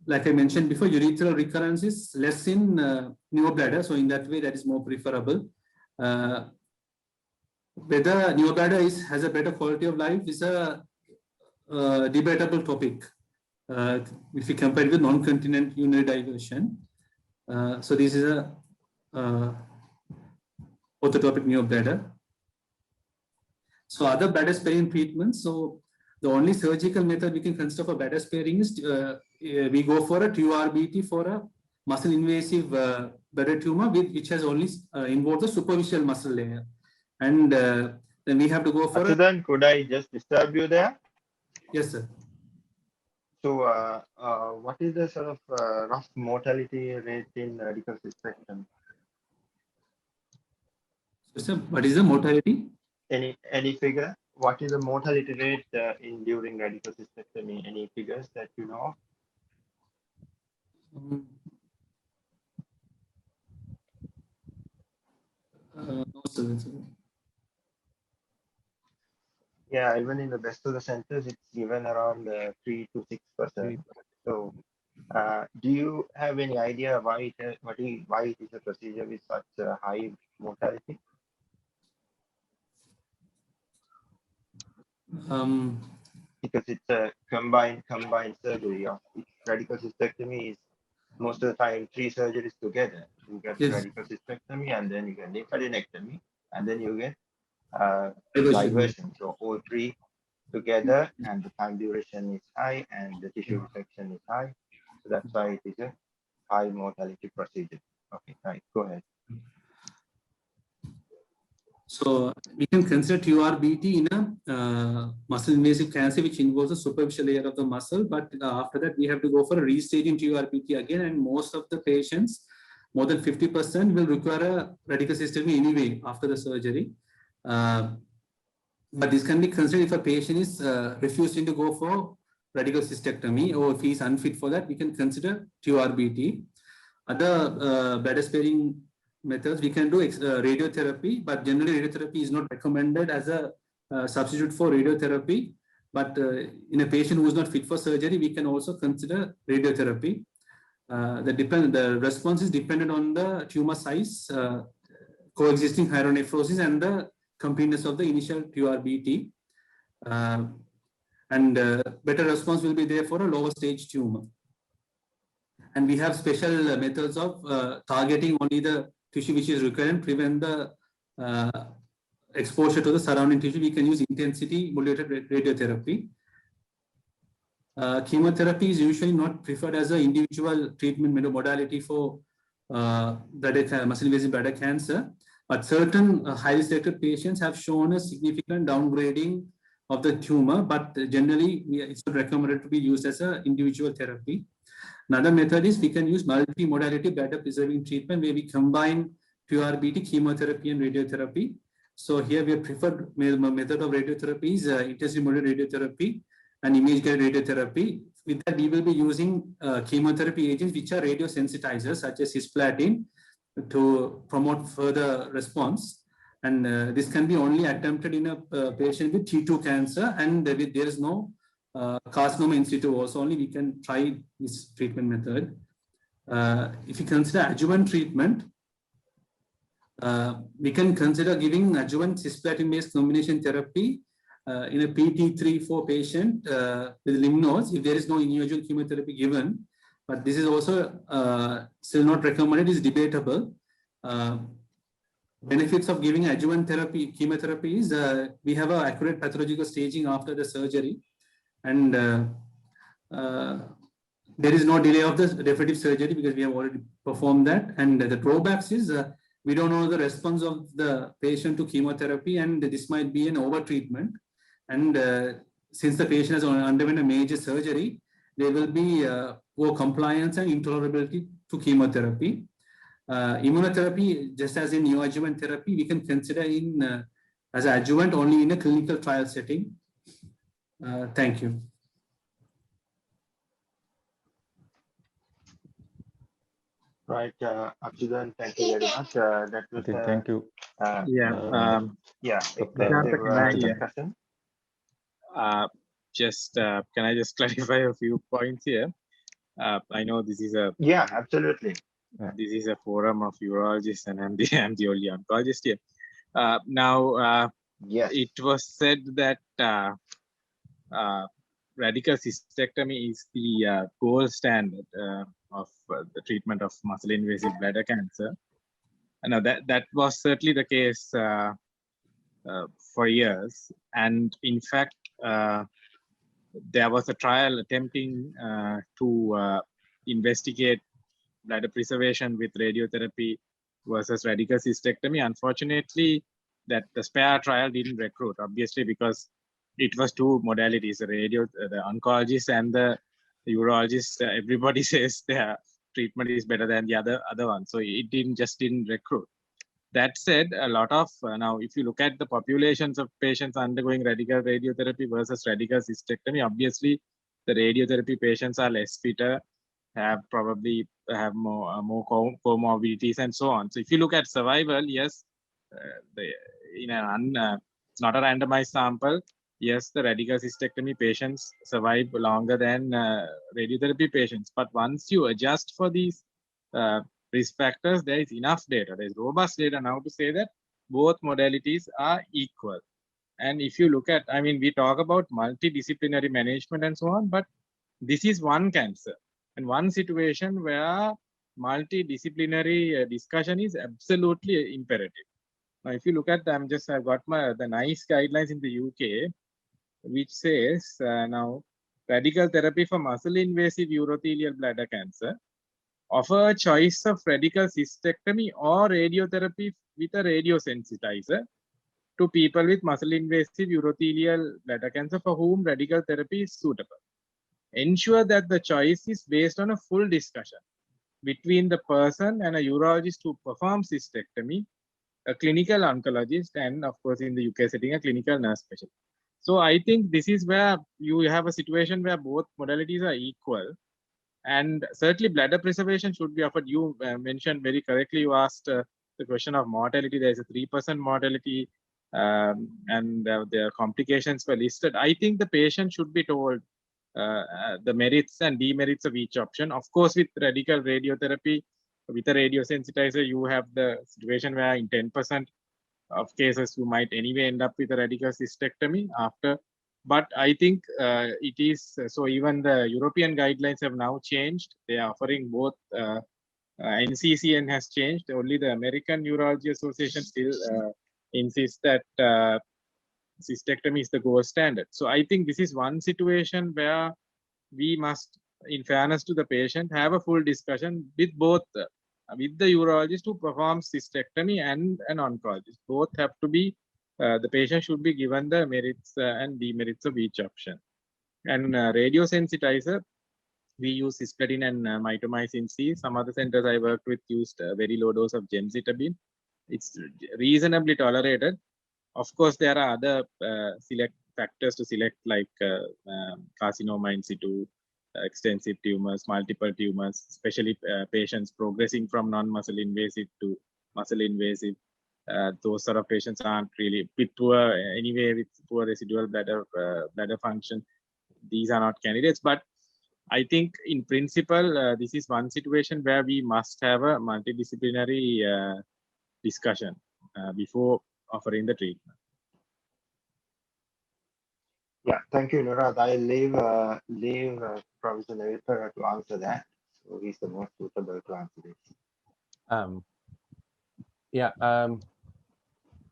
like I mentioned before, urethral recurrence is less in neobladder. So in that way, that is more preferable. Whether neobladder has a better quality of life is a debatable topic if we compare it with non-continent urinary diversion. So this is a orthotopic neobladder. So other bladder sparing treatments. So the only surgical method we can consider for bladder sparing is we go for a TURBT for a muscle invasive bladder tumor which has only involved the superficial muscle layer, and then we have to go for. Then could I just disturb you there? Yes, sir. So, what is the sort of rough mortality rate in radical cystectomy? So, sir, what is the mortality? Any figure? What is the mortality rate during radical cystectomy? Any figures that you know? No, sir. Yeah, even in the best of the centers, it's given around 3 to 6%. So Do you have any idea why why it is a procedure with such a high mortality? Because it's a combined surgery of radical cystectomy is most of the time 3 surgeries together. You get Yes. radical cystectomy and then you get lymphadenectomy and then you get Diversion. diversion. So all 3 together and the time duration is high and the tissue resection is high. So that's why it is a high mortality procedure. Okay, right, go ahead. So we can consider TURBT in a muscle invasive cancer, which involves a superficial layer of the muscle. But after that, we have to go for a restaging TURBT again. And most of the patients, more than 50%, will require a radical cystectomy anyway after the surgery. But this can be considered if a patient is refusing to go for radical cystectomy, or if he is unfit for that, we can consider TURBT. Other bladder sparing methods, we can do radiotherapy, but generally radiotherapy is not recommended as a substitute for radiotherapy. But in a patient who is not fit for surgery, we can also consider radiotherapy. The response is dependent on the tumor size, coexisting hydronephrosis, and the completeness of the initial TURBT. And better response will be there for a lower stage tumor. And we have special methods of targeting only the tissue which is recurrent, prevent the exposure to the surrounding tissue. We can use intensity modulated radiotherapy. Chemotherapy is usually not preferred as an individual treatment modality for muscle invasive bladder cancer, but certain highly selected patients have shown a significant downgrading of the tumor, but generally it's not recommended to be used as an individual therapy. Another method is we can use multi-modality bladder preserving treatment where we combine TURBT, chemotherapy, and radiotherapy. So here we have preferred method of radiotherapy is intensity modulated radiotherapy and image-guided radiotherapy. With that, we will be using chemotherapy agents which are radiosensitizers such as cisplatin to promote further response. And this can be only attempted in a patient with T2 cancer, and there is no carcinoma in situ. Also, only we can try this treatment method. If you consider adjuvant treatment, we can consider giving adjuvant cisplatin-based combination therapy in a PT3-4 patient with lymph nodes if there is no individual chemotherapy given. But this is also still not recommended, is debatable. Benefits of giving adjuvant therapy, chemotherapy is we have an accurate pathological staging after the surgery, and there is no delay of the definitive surgery because we have already performed that. And the drawbacks is we don't know the response of the patient to chemotherapy, and this might be an over treatment. And since the patient has undergone a major surgery, there will be poor compliance and intolerability to chemotherapy. Immunotherapy, just as in neoadjuvant therapy, we can consider in as adjuvant only in a clinical trial setting. Thank you. Right, Absudan, thank you very much. That was Okay, thank you. extensive discussion. Can I just clarify a few points here? I know this is a absolutely. This is a forum of urologists, and I'm the only oncologist here. Yes, it was said that radical cystectomy is the gold standard of the treatment of muscle invasive bladder cancer. Now that was certainly the case for years, and in fact there was a trial attempting to investigate bladder preservation with radiotherapy versus radical cystectomy. Unfortunately, that the SPARE trial didn't recruit, obviously, because it was two modalities, the oncologist and the urologist. Everybody says their treatment is better than the other one. So it didn't recruit. That said, a lot of, now if you look at the populations of patients undergoing radical radiotherapy versus radical cystectomy, obviously the radiotherapy patients are less fitter, probably have more comorbidities and so on. So if you look at survival, yes, it's not a randomized sample, yes, the radical cystectomy patients survive longer than radiotherapy patients. But once you adjust for these risk factors, there is enough data. There is robust data now to say that both modalities are equal. And if you look at, I mean, we talk about multidisciplinary management and so on, but this is one cancer and one situation where multidisciplinary discussion is absolutely imperative. Now, if you look at, I've got the NICE guidelines in the UK, which says now radical therapy for muscle invasive urothelial bladder cancer offer a choice of radical cystectomy or radiotherapy with a radiosensitizer to people with muscle invasive urothelial bladder cancer for whom radical therapy is suitable. Ensure that the choice is based on a full discussion between the person and a urologist who performs cystectomy, a clinical oncologist, and of course in the UK setting, a clinical nurse specialist. So I think this is where you have a situation where both modalities are equal, and certainly bladder preservation should be offered. You mentioned very correctly, you asked the question of mortality. There is a 3% mortality, and their complications were listed. I think the patient should be told the merits and demerits of each option. Of course, with radical radiotherapy, with a radiosensitizer, you have the situation where in 10% of cases you might anyway end up with a radical cystectomy after. But I think it is, so even the European guidelines have now changed. They are offering both, NCCN has changed. Only the American Urology Association still insists that cystectomy is the gold standard. So I think this is one situation where we must, in fairness to the patient, have a full discussion with both, with the urologist who performs cystectomy and an oncologist. Both have to be, the patient should be given the merits and demerits of each option. And radiosensitizer, we use cisplatin and mitomycin C. Some other centers I worked with used a very low dose of gemcitabine. It's reasonably tolerated. Of course, there are other select factors to select, like carcinoma in situ, extensive tumors, multiple tumors, especially patients progressing from non-muscle invasive to muscle invasive. Those sort of patients aren't really with poor, anyway, with poor residual bladder function. These are not candidates, but I think in principle, this is one situation where we must have a multidisciplinary discussion before offering the treatment. Yeah, thank you, Nurad. I'll leave Professor Nevitara to answer that. So he's the most suitable to answer this. Yes,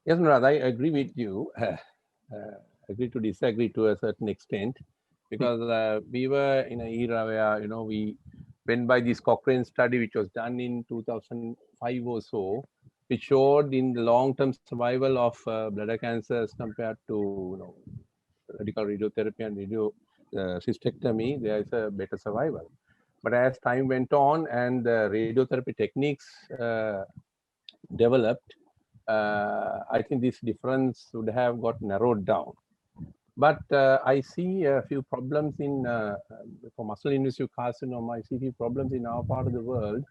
Nurad, I agree with you. Agree to disagree to a certain extent, because we were in an era where we went by this Cochrane study, which was done in 2005 or so, which showed in the long-term survival of bladder cancers compared to radical radiotherapy and cystectomy, there is a better survival. But as time went on and the radiotherapy techniques developed, I think this difference would have got narrowed down. But I see a few problems in for muscle invasive carcinoma. I see a few problems in our part of the world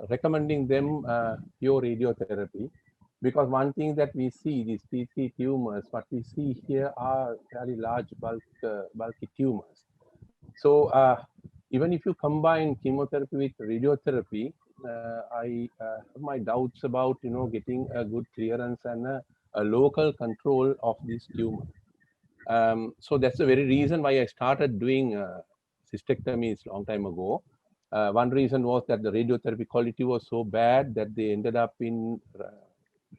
recommending them pure radiotherapy, because one thing that we see, these T3 tumors, what we see here are very large bulky tumors. So even if you combine chemotherapy with radiotherapy, I have my doubts about getting a good clearance and a local control of this tumor. So that's the very reason why I started doing cystectomies a long time ago. One reason was that the radiotherapy quality was so bad that they ended up in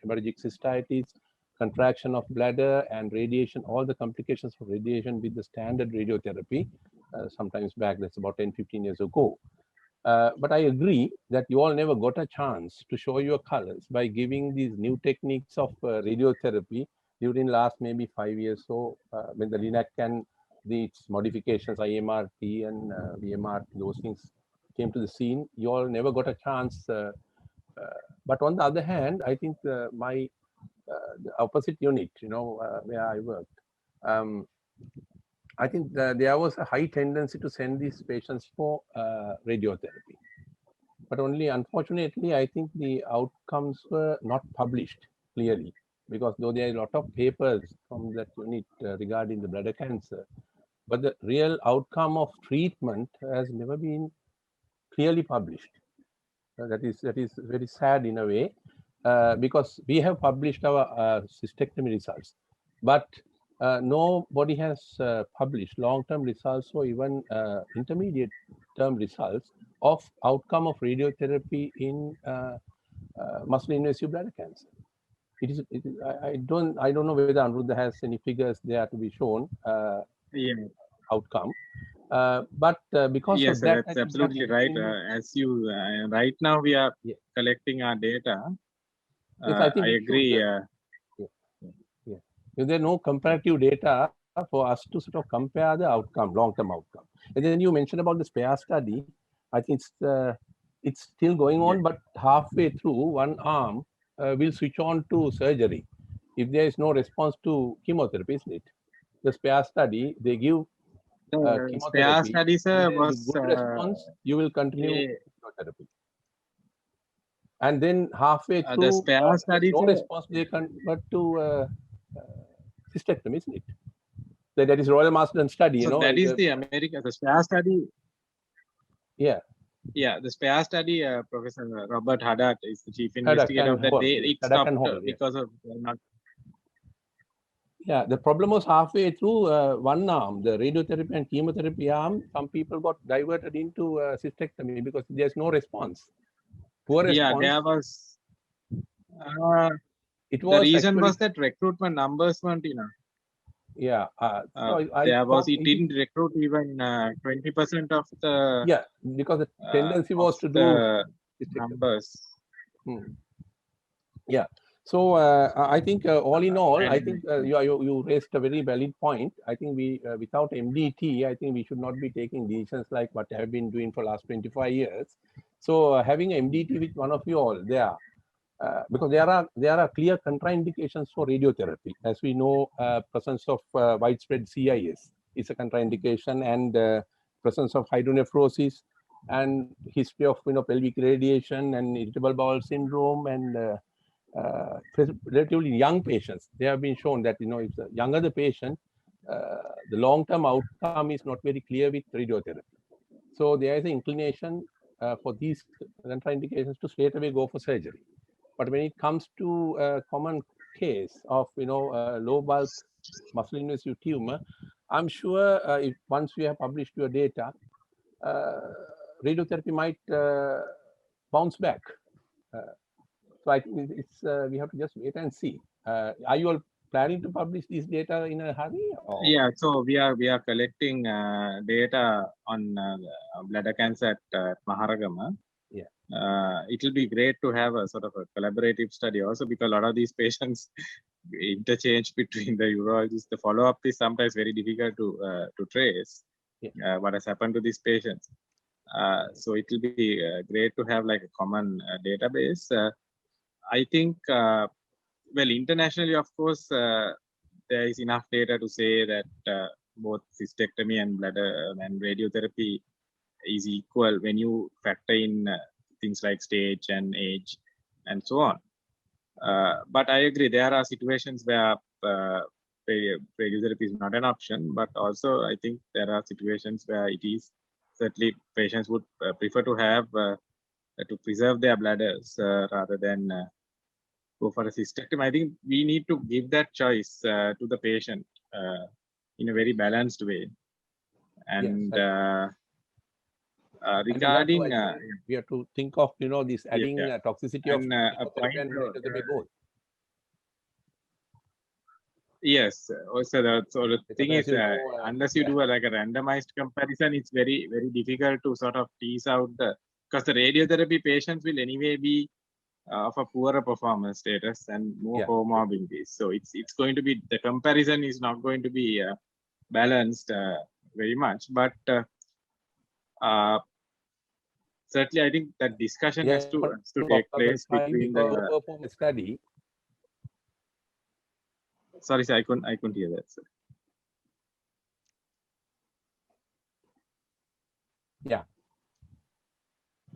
hemorrhagic cystitis, contraction of bladder, and radiation, all the complications of radiation with the standard radiotherapy, sometimes back, that's about 10, 15 years ago. But I agree that you all never got a chance to show your colors by giving these new techniques of radiotherapy during last maybe 5 years. So when the LINAC and its modifications, IMRT and VMRT, those things came to the scene, you all never got a chance. But on the other hand, I think my the opposite unit, where I worked, I think there was a high tendency to send these patients for radiotherapy. But only unfortunately, I think the outcomes were not published clearly. because though there are a lot of papers from that unit regarding the bladder cancer, but the real outcome of treatment has never been clearly published. That is very sad in a way, because we have published our cystectomy results, but nobody has published long-term results or even intermediate-term results of outcome of radiotherapy in muscle-invasive bladder cancer. I don't know whether Anuruddha has any figures there to be shown. Yeah. Outcome. But because Yes, of that, that's absolutely right. As you right now we are collecting our data. Yes, I think I agree. If there are no comparative data for us to sort of compare the outcome, long-term outcome. And then you mentioned about the SPARE study. I think it's still going on, but halfway through, one arm will switch on to surgery if there is no response to chemotherapy, isn't it? The SPARE study, they give The SPARE study, sir, was good response, you will continue chemotherapy. And then halfway through, the SPARE study, no response, they convert to cystectomy, isn't it? That is Royal Marsden study, so that is the American, the SPARE study. Yeah. Yeah, the SPARE study, Professor Robert Haddad is the chief investigator of that. It stopped because of not. Yeah, the problem was halfway through one arm, the radiotherapy and chemotherapy arm, some people got diverted into cystectomy because there's no response. Poor response. Yeah, there was. It was the reason actually, was that recruitment numbers weren't enough. Yeah. So it didn't recruit even 20% of the. Yeah, because the tendency was to do numbers. Yeah. So I think all in all, I think you raised a very valid point. I think we without MDT, I think we should not be taking decisions like what I have been doing for last 25 years. So having MDT with one of you all there, because there are clear contraindications for radiotherapy. As we know, presence of widespread CIS is a contraindication, and presence of hydronephrosis and history of pelvic radiation and irritable bowel syndrome and relatively young patients. They have been shown that if the younger the patient, the long-term outcome is not very clear with radiotherapy. So there is an inclination for these contraindications to straight away go for surgery. But when it comes to a common case of low bulk muscle invasive tumor, I'm sure if once we have published your data, radiotherapy might bounce back. So I think it's we have to just wait and see. Are you all planning to publish this data in a hurry? Or? Yeah, so we are collecting data on bladder cancer at Maharagama. Yeah. It will be great to have a sort of a collaborative study also, because a lot of these patients interchange between the urologists. The follow-up is sometimes very difficult to trace what has happened to these patients. So it will be great to have like a common database. I think, well, internationally, of course, there is enough data to say that both cystectomy and bladder and radiotherapy is equal when you factor in things like stage and age and so on. But I agree, there are situations where radiotherapy is not an option, but also I think there are situations where it is. Certainly patients would prefer to have to preserve their bladders rather than go for a cystectomy. I think we need to give that choice to the patient in a very balanced way. And yes, regarding we have to think of this adding toxicity of chemotherapy and radiotherapy both. Yes, also the thing is, unless you do like a randomized comparison, it's very difficult to sort of tease out because the radiotherapy patients will anyway be of a poorer performance status and more comorbidities. So it's going to be, the comparison is not going to be balanced very much, but certainly I think that discussion has to take place between the performance study. Sorry, sir, I couldn't hear that, sir. Yeah.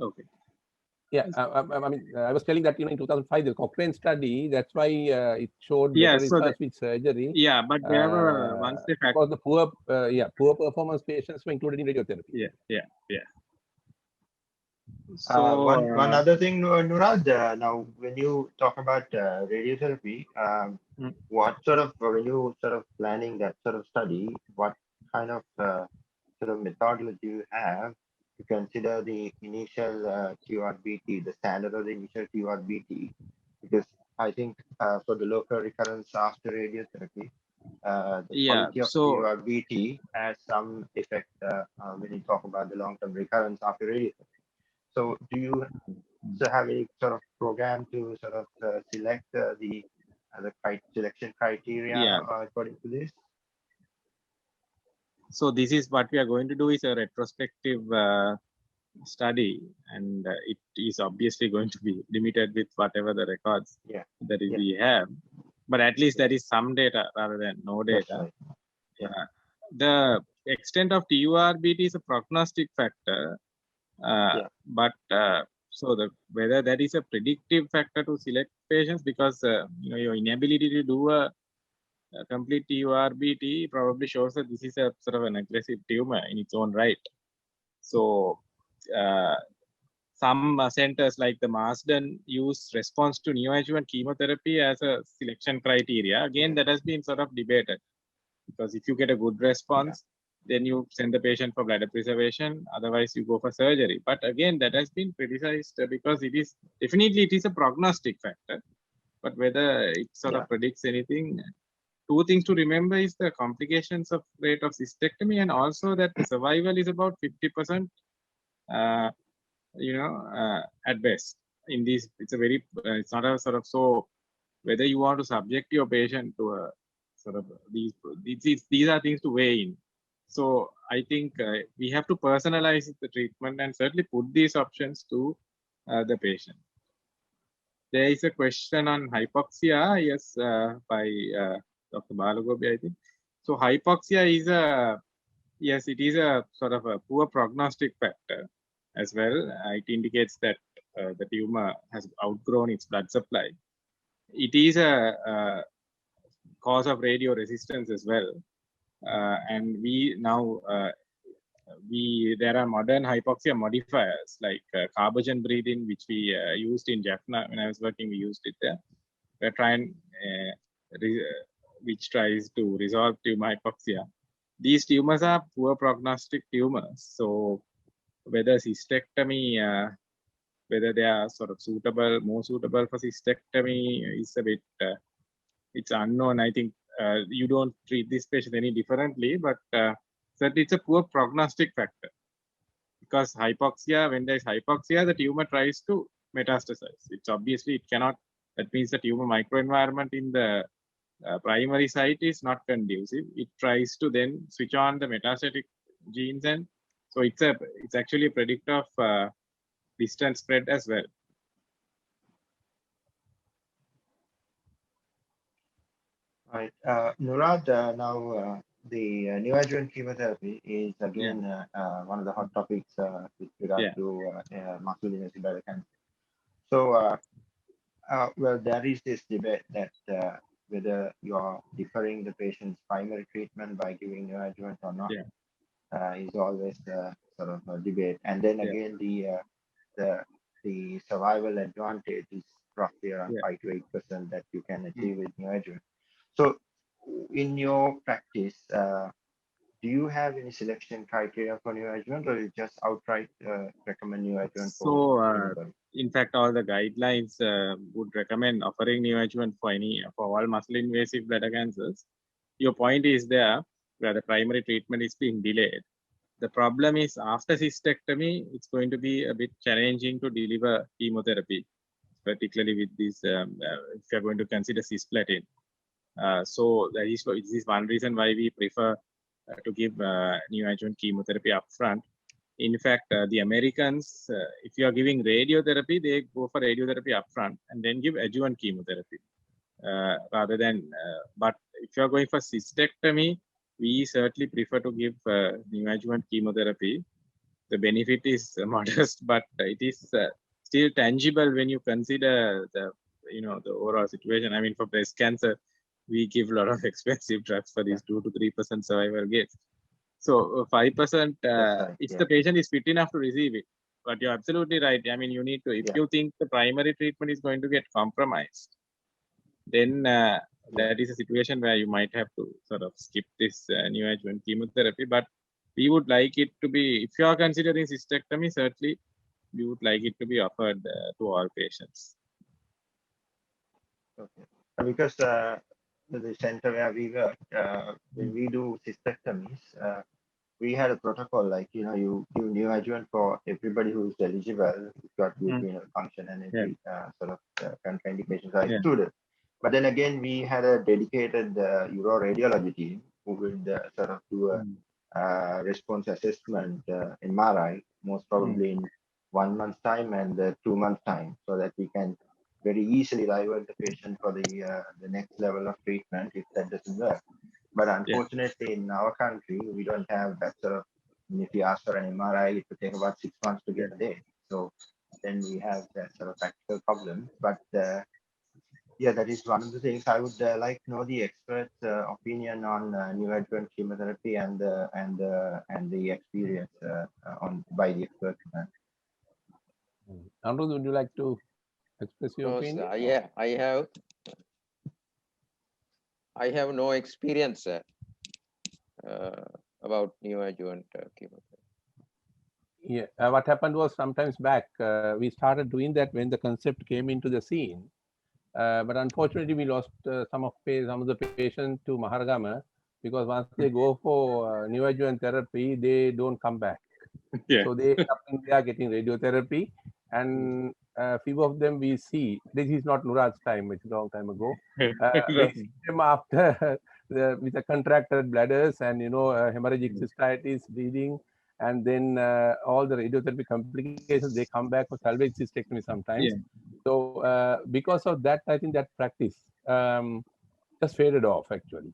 Okay. Yeah, I mean, I was telling that, in 2005, the Cochrane study, that's why it showed Yeah, better so results with surgery. yeah, but there were once the fact. Because the poor performance patients were included in radiotherapy. Yeah. So one other thing, Nurad, now when you talk about radiotherapy, what sort of, when you sort of planning that sort of study, what kind of sort of methodology you have to consider the initial QRBT, the standard of the initial QRBT? Because I think for the local recurrence after radiotherapy, the quality of QRBT has some effect when you talk about the long-term recurrence after radiotherapy. So do you have any sort of program to sort of select the selection criteria according to this? So this is what we are going to do, is a retrospective study, and it is obviously going to be limited with whatever the records that we have, but at least there is some data rather than no data. Right. The extent of TURBT is a prognostic factor, but so whether that is a predictive factor to select patients, because your inability to do a complete TURBT probably shows that this is a sort of an aggressive tumor in its own right. So some centers like the Marsden use response to neoadjuvant chemotherapy as a selection criteria. Again, that has been sort of debated, because if you get a good response, then you send the patient for bladder preservation, otherwise you go for surgery. But again, that has been criticized because it is definitely a prognostic factor, but whether it sort of predicts anything. Two things to remember is the complications of rate of cystectomy, and also that the survival is about 50%, at best. In these, it's a very, it's not a sort of, so whether you want to subject your patient to a sort of these are things to weigh in. So I think we have to personalize the treatment and certainly put these options to the patient. There is a question on hypoxia, yes, by Dr. Balagobi, I think. So hypoxia is yes, it is a sort of a poor prognostic factor as well. It indicates that the tumor has outgrown its blood supply. It is a cause of radio resistance as well. And we now, there are modern hypoxia modifiers like carbogen breathing, which we used in Jaffna. When I was working, we used it there. We're trying, which tries to resolve tumor hypoxia. These tumors are poor prognostic tumors. So whether cystectomy, whether they are sort of suitable, more suitable for cystectomy is a bit, it's unknown. I think you don't treat this patient any differently, but certainly it's a poor prognostic factor, because hypoxia, when there's hypoxia, the tumor tries to metastasize. It's obviously, it cannot, that means the tumor microenvironment in the primary site is not conducive. It tries to then switch on the metastatic genes, and so it's actually a predictor of distant spread as well. Right. Nurad, now the neoadjuvant chemotherapy is again one of the hot topics with regard to muscle-invasive bladder cancer. So, well, there is this debate that whether you are deferring the patient's primary treatment by giving neoadjuvant or not is always sort of a debate. And then again, the survival advantage is roughly around 5 to 8% that you can achieve with neoadjuvant. So in your practice, do you have any selection criteria for neoadjuvant, or you just outright recommend neoadjuvant? So in fact, all the guidelines would recommend offering neoadjuvant for all muscle invasive bladder cancers. Your point is there, where the primary treatment is being delayed. The problem is after cystectomy, it's going to be a bit challenging to deliver chemotherapy, particularly with this, if you're going to consider cisplatin. So this is one reason why we prefer to give neoadjuvant chemotherapy upfront. In fact, the Americans, if you are giving radiotherapy, they go for radiotherapy upfront and then give adjuvant chemotherapy rather than. But if you are going for cystectomy, we certainly prefer to give neoadjuvant chemotherapy. The benefit is modest, but it is still tangible when you consider the the overall situation. I mean, for breast cancer, we give a lot of expensive drugs for these 2 to 3% survival rates. So 5%, right, if yeah. the patient is fit enough to receive it. But you're absolutely right. I mean, you need to, if you think the primary treatment is going to get compromised, then that is a situation where you might have to sort of skip this neoadjuvant chemotherapy. But we would like it to be, if you are considering cystectomy, certainly we would like it to be offered to all patients. Okay. Because the center where we work, when we do cystectomies, we had a protocol like, you give neoadjuvant for everybody who's eligible, who's got good renal function, and every sort of contraindications are excluded. But then again, we had a dedicated uroradiology team who would sort of do a response assessment MRI, most probably in 1 month's time and 2 months' time, so that we can very easily divert the patient for the next level of treatment if that doesn't work. But unfortunately, in our country, we don't have that sort of. If you ask for an MRI, it would take about 6 months to get a date. So then we have that sort of practical problem. But yeah, that is one of the things I would like to know the expert's opinion on neoadjuvant chemotherapy and the experience by the expert. Amrut, would you like to express your opinion? Yeah, I have no experience about neoadjuvant chemotherapy. Yeah, what happened was sometimes back, we started doing that when the concept came into the scene. But unfortunately, we lost some of the patients to Maharagama, because once they go for neoadjuvant therapy, they don't come back. So they end up in there getting radiotherapy, and few of them we see. This is not Nurad's time; it's a long time ago. We see them after with the contracted bladders and hemorrhagic cystitis, bleeding, and then all the radiotherapy complications. They come back for salvage cystectomy sometimes. So because of that, I think that practice just faded off actually.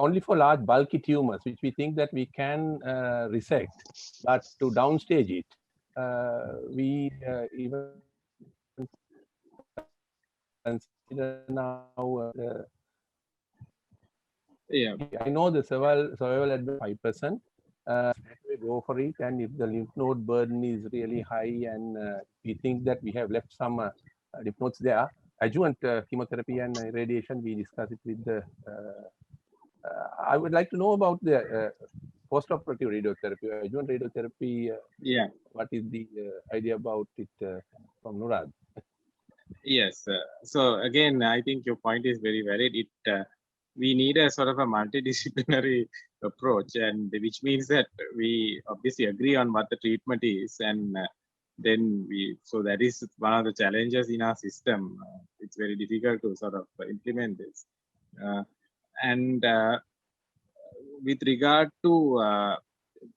Only for large bulky tumors, which we think that we can resect, but to downstage it, we even consider now. I know the survival at 5%. We go for it, and if the lymph node burden is really high, and we think that we have left some lymph nodes there, adjuvant chemotherapy and radiation, we discuss it with the. I would like to know about the post-operative radiotherapy, adjuvant radiotherapy. What is the idea about it from Nurad? Yes. So again, I think your point is very valid. We need a sort of a multidisciplinary approach, and which means that we obviously agree on what the treatment is, and then so that is one of the challenges in our system. It's very difficult to sort of implement this. And with regard to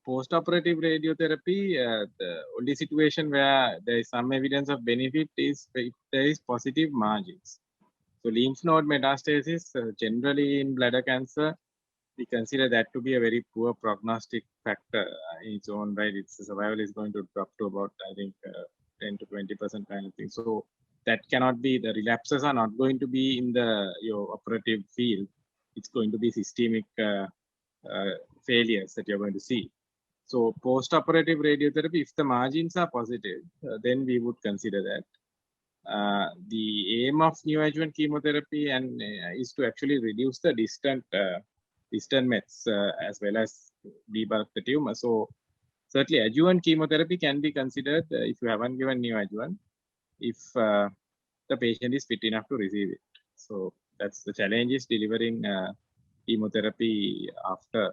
post-operative radiotherapy, the only situation where there is some evidence of benefit is if there is positive margins. So lymph node metastasis, generally in bladder cancer, we consider that to be a very poor prognostic factor in its own right. Its survival is going to drop to about, I think, 10 to 20% kind of thing. So that cannot be, the relapses are not going to be in your operative field. It's going to be systemic failures that you're going to see. So post-operative radiotherapy, if the margins are positive, then we would consider that. The aim of neoadjuvant chemotherapy is to actually reduce the distant mets as well as debulk the tumor. So certainly adjuvant chemotherapy can be considered if you haven't given neoadjuvant, if the patient is fit enough to receive it. So that's the challenge, is delivering chemotherapy after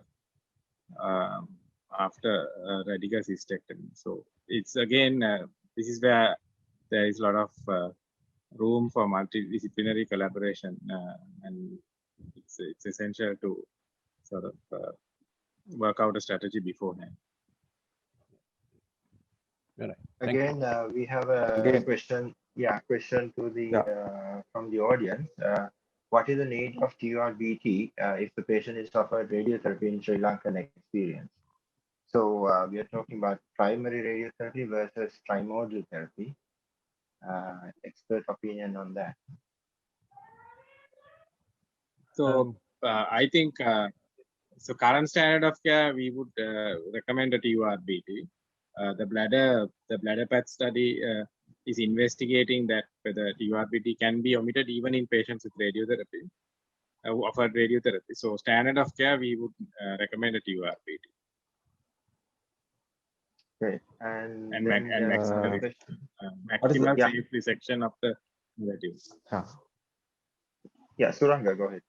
radical cystectomy. So it's again, this is where there is a lot of room for multidisciplinary collaboration, and it's essential to sort of work out a strategy beforehand. Again, we have a question. Yeah, question to the from the audience. What is the need of TURBT if the patient is offered radiotherapy in Sri Lankan experience? So we are talking about primary radiotherapy versus trimodal therapy. Expert opinion on that. So I think so. Current standard of care, we would recommend a TURBT. The bladder path study is investigating that whether TURBT can be omitted even in patients with radiotherapy, offered radiotherapy. So standard of care, we would recommend a TURBT. Great. And And then maximal yeah. safe resection of the negative. Yeah, Suranga, go ahead.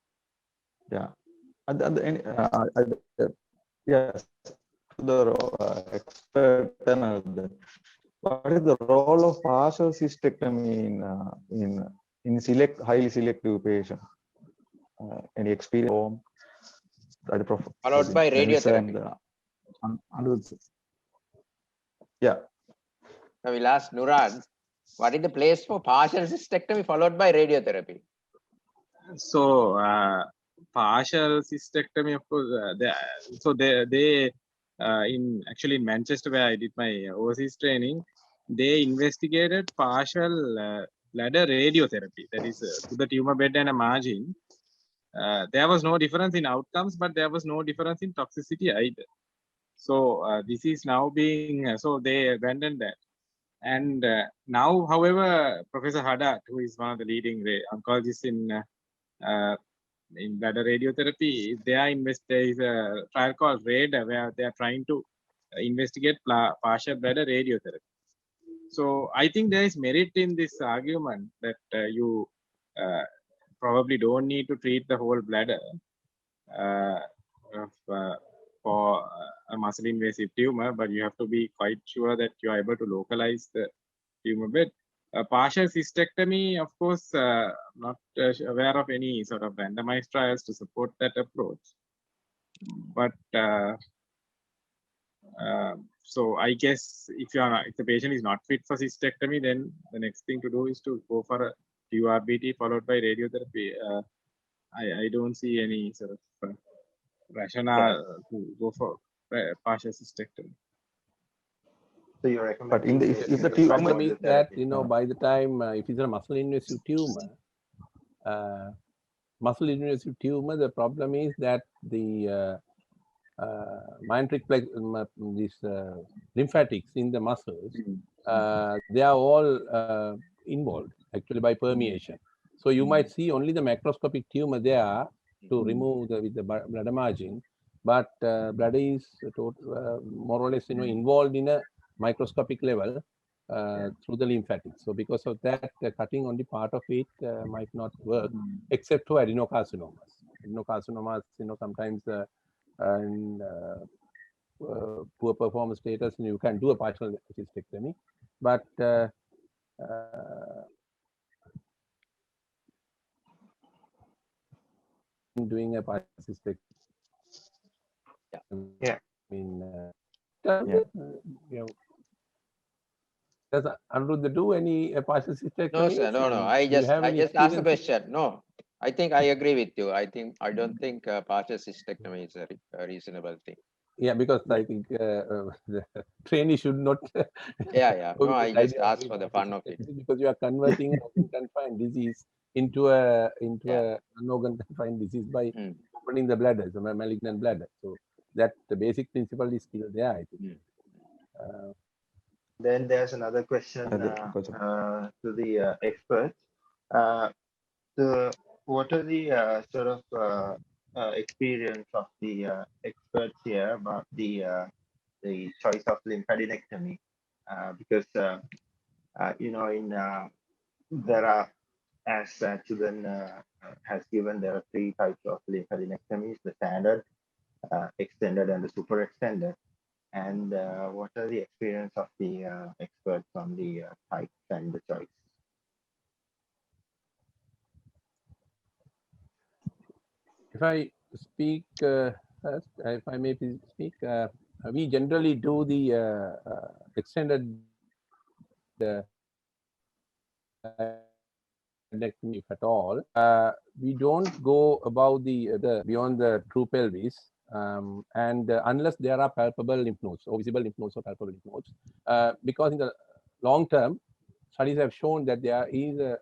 Yeah. Yes. The expert panel. What is the role of partial cystectomy in highly selective patient? Any experience? Followed by radiotherapy. Yeah. Now we'll ask Nurad, what is the place for partial cystectomy followed by radiotherapy? So partial cystectomy, of course. They in actually in Manchester, where I did my overseas training, they investigated partial bladder radiotherapy. That is to the tumor bed and a margin. There was no difference in outcomes, but there was no difference in toxicity either. So this is now being so they abandoned that. And now, however, Professor Haddad, who is one of the leading oncologists in bladder radiotherapy, there is a trial called RADA where they are trying to investigate partial bladder radiotherapy. So I think there is merit in this argument that you probably don't need to treat the whole bladder for a muscle invasive tumor, but you have to be quite sure that you are able to localize the tumor bed. Partial cystectomy, of course, not aware of any sort of randomized trials to support that approach. But so I guess if the patient is not fit for cystectomy, then the next thing to do is to go for a TURBT followed by radiotherapy. I don't see any sort of rationale to go for partial cystectomy. So you recommend. But if the problem is that by the time if it's a muscle invasive tumor, the problem is that the mesenteric these lymphatics in the muscles, they are all involved actually by permeation. So you might see only the macroscopic tumor there to remove with the bladder margin, but bladder is more or less involved in a microscopic level through the lymphatics. So because of that, cutting only part of it might not work, except for adenocarcinomas. Adenocarcinomas, sometimes poor performance status, you can do a partial cystectomy, but doing a partial cystectomy. Yeah. I mean, does Anuruddha do any partial cystectomy? No, sir. No. I just asked the question. No, I think I agree with you. I don't think partial cystectomy is a reasonable thing. Yeah, because I think the trainee should not. Yeah. No, I just asked for the fun of it. Because you are converting an organ confined disease into an organ confined disease by opening the bladder, the malignant bladder. So that the basic principle is still there, I think. Then there's another question to the experts. What are the sort of experience of the experts here about the choice of lymphadenectomy? Because there are, as Chudan has given, there are 3 types of lymphadenectomies: the standard, extended, and the super extended. And what are the experience of the experts on the types and the choice? If I speak first, if I may please speak, we generally do the extended if at all. We don't go above beyond the true pelvis And unless there are palpable lymph nodes or visible lymph nodes or palpable lymph nodes, because in the long term, studies have shown that there is an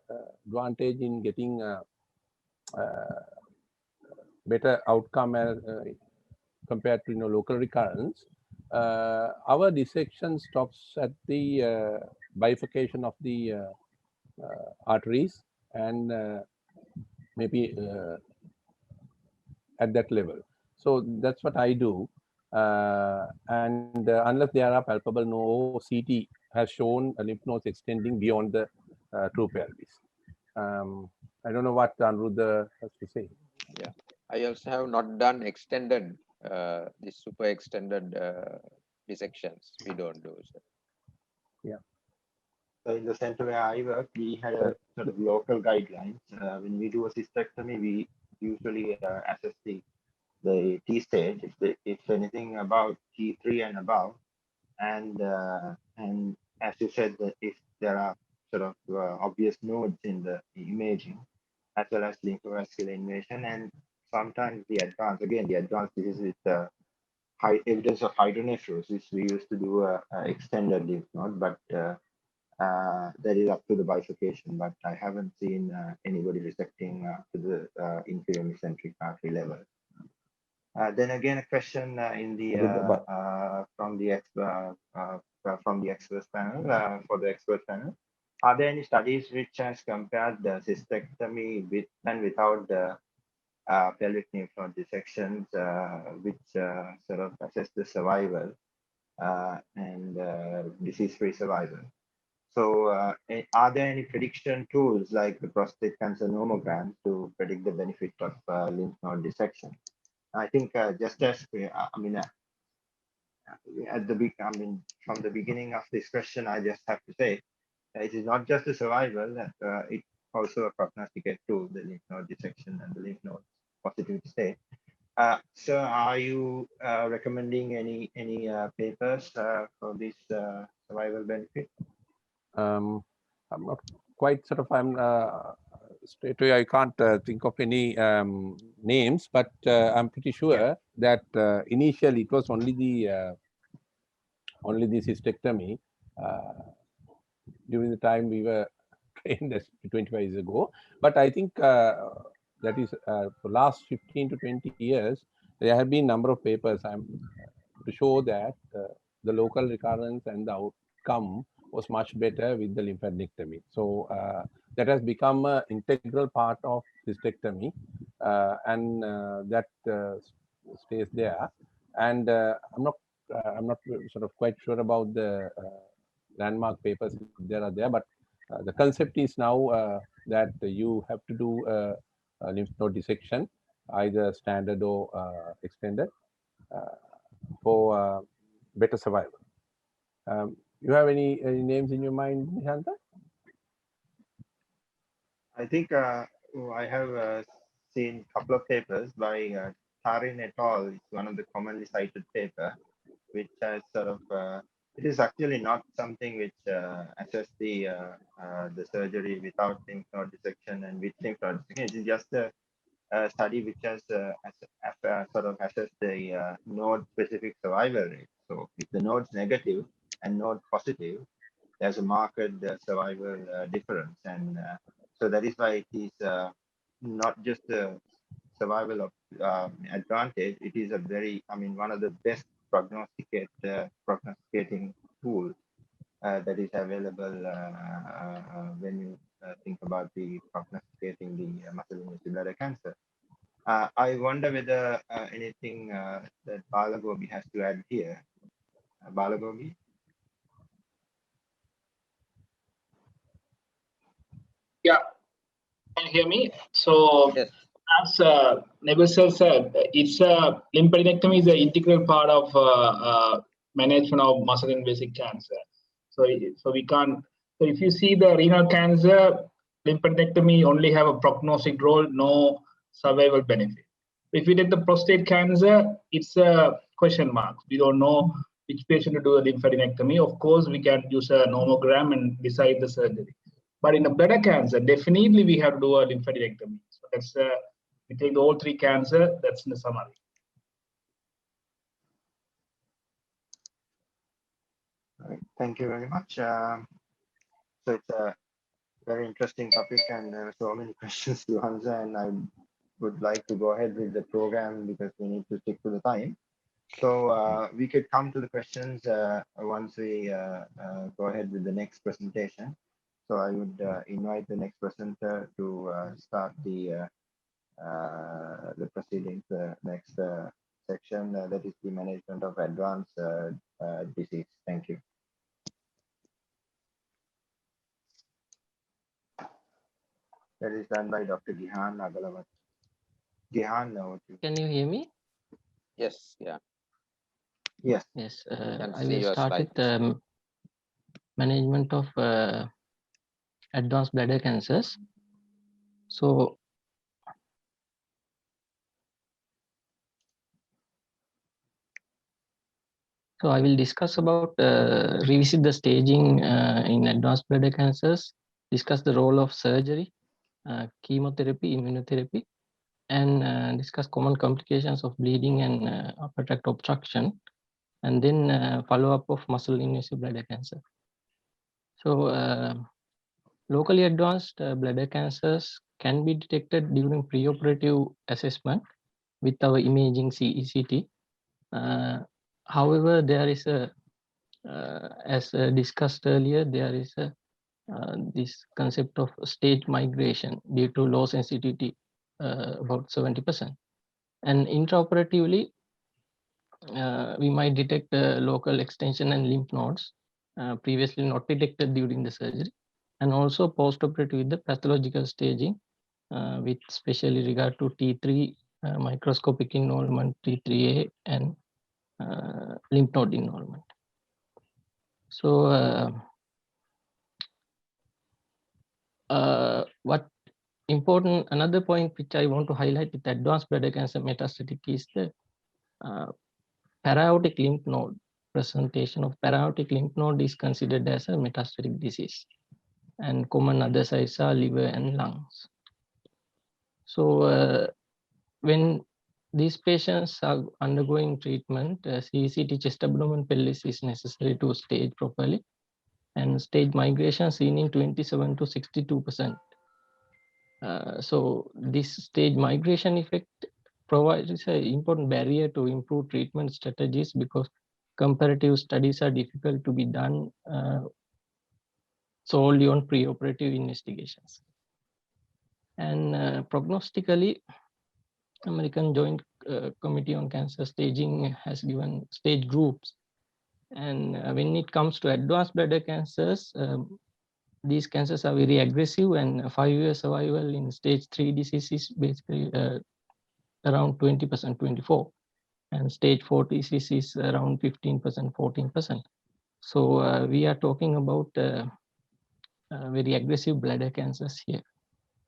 advantage in getting better outcome compared to local recurrence. Our dissection stops at the bifurcation of the arteries and maybe at that level. So that's what I do. And unless there are palpable, no CT has shown lymph nodes extending beyond the true pelvis. I don't know what Anuruddha has to say. Yeah, I also have not done extended, this super extended dissections. We don't do so. Yeah. So in the center where I work, we had a sort of local guidelines. When we do a cystectomy, we usually assess the T stage, if anything about T3 and above, and as you said, that if there are sort of obvious nodes in the imaging, as well as lymphovascular invasion, and sometimes the advanced, again, the advanced disease with high evidence of hydronephrosis, we used to do a extended lymph node, but that is up to the bifurcation, but I haven't seen anybody resecting to the inferior mesenteric artery level. Then again, a question in the from the experts panel for the expert panel. Are there any studies which has compared the cystectomy with and without the pelvic lymph node dissections, which sort of assess the survival and disease-free survival? So, are there any prediction tools like the prostate cancer nomogram to predict the benefit of lymph node dissection? I think just as I mean, at the from the beginning of this question, I just have to say it is not just the survival, that it's also a prognosticate tool, the lymph node dissection and the lymph node positivity state. So, are you recommending any papers for this survival benefit? I'm not quite sort of, I'm straight away, I can't think of any names, but I'm pretty sure that initially it was only the cystectomy during the time we were trained as 25 years ago. But I think that is for last 15 to 20 years, there have been a number of papers to show that the local recurrence and the outcome was much better with the lymphadenectomy. So that has become an integral part of cystectomy, and that stays there. And I'm not sort of quite sure about the landmark papers if there are there, but the concept is now that you have to do a lymph node dissection, either standard or extended, for better survival. You have any names in your mind, Nishanta? I think I have seen a couple of papers by Tarin et al. It's one of the commonly cited paper, which has sort of it is actually not something which assess the surgery without lymph node dissection and with lymph node dissection. It is just a study which has sort of assessed the node specific survival rate. So if the node's negative and node positive, there's a marked survival difference, and so that is why it is not just the survival of advantage. It is a very, one of the best prognosticating tools that is available when you think about the prognosticating the muscle-invasive bladder cancer. I wonder whether anything that Balagobi has to add here. Balagobi? Yeah, can you hear me? So, Yes. as Nebel said, it's lymphadenectomy is an integral part of management of muscle-invasive cancer. So we can't. So if you see the renal cancer, lymphadenectomy only have a prognostic role, no survival benefit. If you take the prostate cancer, it's a question mark. We don't know which patient to do a lymphadenectomy. Of course, we can use a nomogram and decide the surgery. But in the bladder cancer, definitely we have to do a lymphadenectomy. So that's we take all three cancer. That's in the summary. Thank you very much. So it's a very interesting topic, and there are so many questions to answer, and I would like to go ahead with the program because we need to stick to the time. So we could come to the questions once we go ahead with the next presentation. So I would invite the next presenter to start the proceedings, next section, that is the management of advanced disease. Thank you. That is done by Dr. Gihan Agalawat. Gihan, over to you. Can you hear me? Yes, yeah. Yes. Yes, Can I see will your start slide. with management of advanced bladder cancers. So I will discuss about revisit the staging in advanced bladder cancers, discuss the role of surgery, chemotherapy, immunotherapy, and discuss common complications of bleeding and upper tract obstruction, and then follow-up of muscle invasive bladder cancer. So locally advanced bladder cancers can be detected during preoperative assessment with our imaging CECT. However, there is a, as discussed earlier, there is a this concept of stage migration due to low sensitivity, about 70%. And intraoperatively, we might detect local extension and lymph nodes previously not detected during the surgery, and also postoperative with the pathological staging with especially regard to T3 microscopic involvement, T3A, and lymph node involvement. So what important, another point which I want to highlight with advanced bladder cancer metastatic is the paraortic lymph node. Presentation of paraortic lymph node is considered as a metastatic disease, and common other sites are liver and lungs. So when these patients are undergoing treatment, CECT chest abdomen pelvis is necessary to stage properly, and stage migration seen in 27 to 62%. So this stage migration effect provides an important barrier to improve treatment strategies because comparative studies are difficult to be done solely on preoperative investigations. And prognostically, American Joint Committee on Cancer Staging has given stage groups. And when it comes to advanced bladder cancers, these cancers are very aggressive, and 5-year survival in stage 3 disease is basically around 20%, 24%, and stage 4 disease is around 15%, 14%. So we are talking about very aggressive bladder cancers here.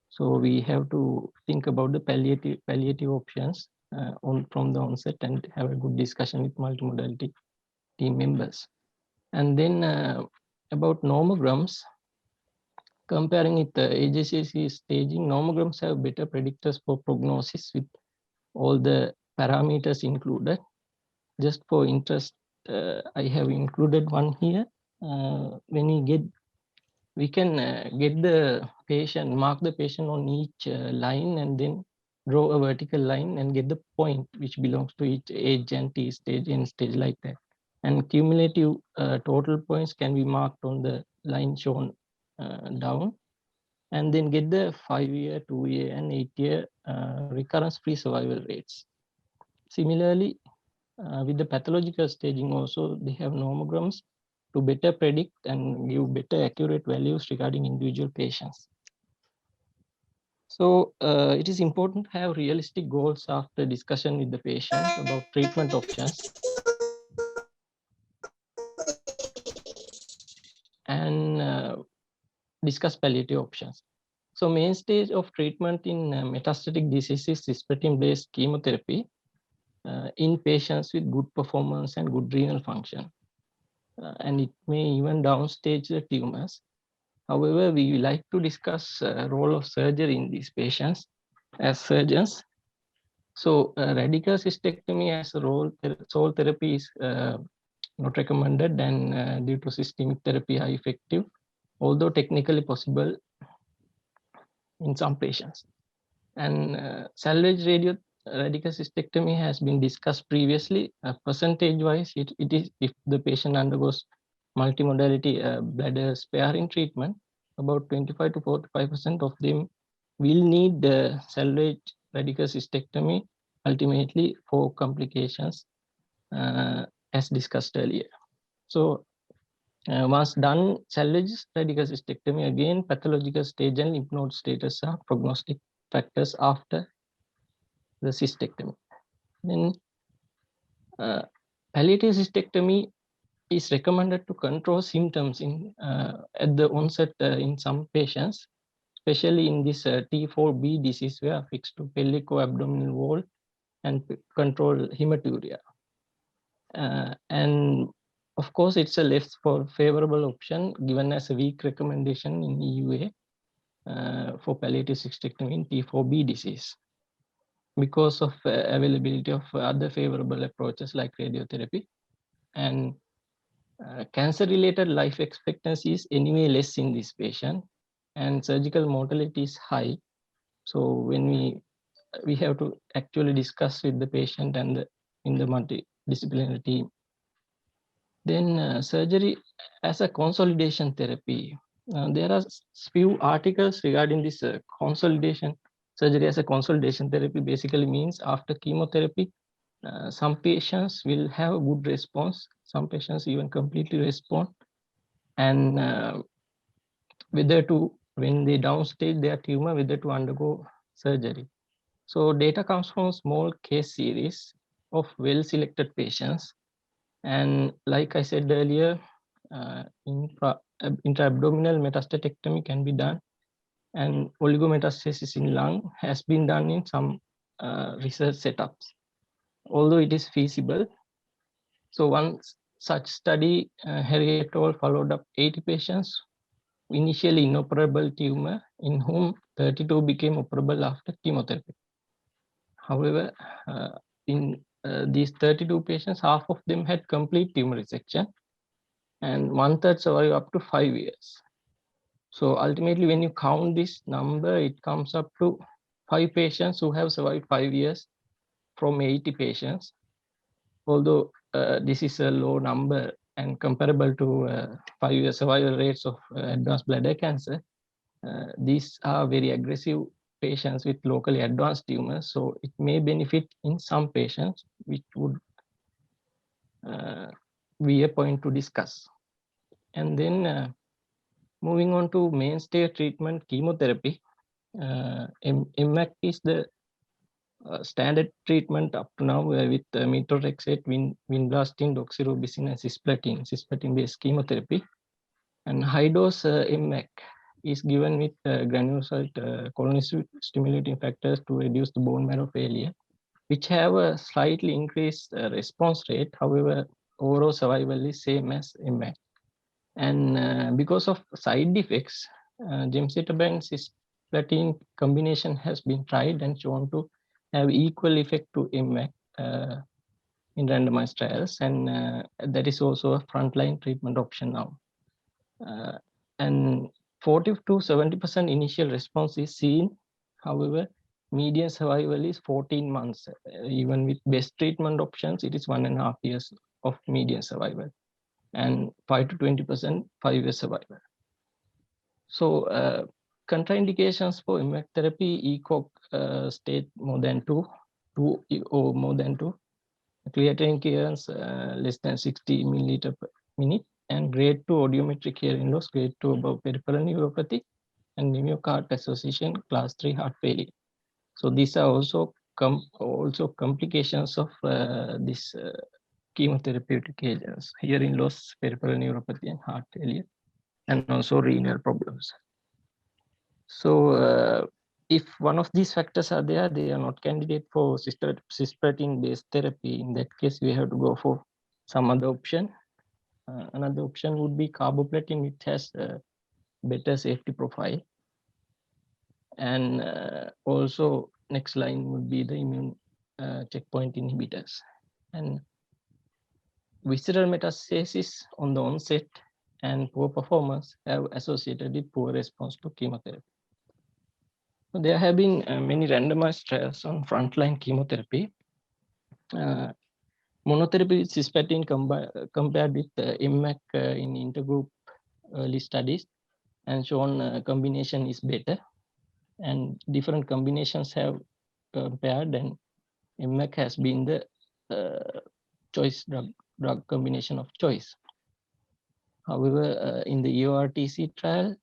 So we have to think about the palliative options from the onset and have a good discussion with multimodality team members. And then about nomograms, comparing with the AJCC staging, nomograms have better predictors for prognosis with all the parameters included. Just for interest, I have included one here. When we can get the patient, mark the patient on each line, and then draw a vertical line and get the point which belongs to each age and T stage, N stage, like that. And cumulative total points can be marked on the line shown down, and then get the 5-year, 2-year, and 8-year recurrence-free survival rates. Similarly, with the pathological staging also, they have nomograms to better predict and give better accurate values regarding individual patients. So it is important to have realistic goals after discussion with the patient about treatment options, and discuss palliative options. So mainstay of treatment in metastatic diseases is cisplatin-based chemotherapy in patients with good performance and good renal function. And it may even downstage the tumors. However, we like to discuss role of surgery in these patients as surgeons. So radical cystectomy as a sole therapy is not recommended, and due to systemic therapy are effective, although technically possible in some patients. And salvage radical cystectomy has been discussed previously. Percentage-wise, it is if the patient undergoes multimodality bladder sparing treatment, about 25 to 45% of them will need salvage radical cystectomy ultimately for complications, as discussed earlier. So once done salvage radical cystectomy, again pathological stage and lymph node status are prognostic factors after the cystectomy. Then palliative cystectomy is recommended to control symptoms in at the onset in some patients, especially in this T4B disease where affixed to pelvico-abdominal wall and control hematuria. And of course, it's a less favorable option given as a weak recommendation in EUA for palliative cystectomy in T4B disease because of availability of other favorable approaches like radiotherapy. And cancer-related life expectancy is anyway less in this patient, and surgical mortality is high. So when we have to actually discuss with the patient and in the multidisciplinary team. Then surgery as a consolidation therapy. There are few articles regarding this consolidation. Surgery as a consolidation therapy basically means after chemotherapy, some patients will have a good response. Some patients even completely respond. And whether to, when they downstage their tumor, whether to undergo surgery. So data comes from a small case series of well-selected patients. And like I said earlier, intra-abdominal metastatectomy can be done, and oligometastasis in lung has been done in some research setups, although it is feasible. So one such study, Harry et al. Followed up 80 patients, initially inoperable tumor, in whom 32 became operable after chemotherapy. However, in these 32 patients, half of them had complete tumor resection, and 1/3 survived up to 5 years. So ultimately, when you count this number, it comes up to 5 patients who have survived 5 years from 80 patients. Although this is a low number and comparable to 5-year survival rates of advanced bladder cancer, these are very aggressive patients with locally advanced tumors. So it may benefit in some patients, which would be a point to discuss. And then moving on to mainstay treatment, chemotherapy. MMAC is the standard treatment up to now with methotrexate, vinblastine, doxorubicin, and cisplatin, cisplatin-based chemotherapy. And high-dose MMAC is given with granulocyte colony stimulating factors to reduce the bone marrow failure, which have a slightly increased response rate. However, overall survival is same as MMAC. And because of side effects, gemcitabine cisplatin combination has been tried and shown to have equal effect to MMAC in randomized trials, and that is also a frontline treatment option now. And 40 to 70% initial response is seen. However, median survival is 14 months. Even with best treatment options, it is 1.5 years of median survival, and 5 to 20% 5-year survival. So contraindications for MMAC therapy: ECOG state more than 2 or more than 2, creatinine clearance less than 60 milliliter per minute, and grade 2 audiometric hearing loss, grade 2 above peripheral neuropathy, and myocardial association class 3 heart failure. So these are also complications of this chemotherapeutic agents: hearing loss, peripheral neuropathy, and heart failure, and also renal problems. So if one of these factors are there, they are not candidate for cisplatin-based therapy. In that case, we have to go for some other option. Another option would be carboplatin, which has a better safety profile. And also next line would be the immune checkpoint inhibitors. And visceral metastasis on the onset and poor performance have associated with poor response to chemotherapy. So there have been many randomized trials on frontline chemotherapy. Monotherapy with cisplatin compared with MMAC in intergroup early studies and shown combination is better, and different combinations have compared, and MMAC has been the choice drug combination of choice. However, in the EORTC trial,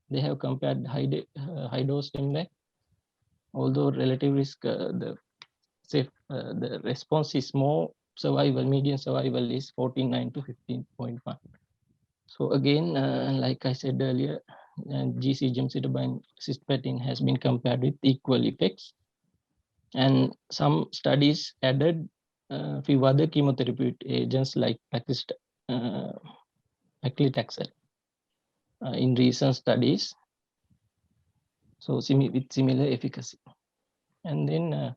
they have compared high dose MMAC, although relative risk, the response is more. Median survival is 14.9 to 15.1. So again, like I said earlier, GC gemcitabine cisplatin has been compared with equal effects, and some studies added a few other chemotherapeutic agents like paclitaxel in recent studies, so with similar efficacy. And then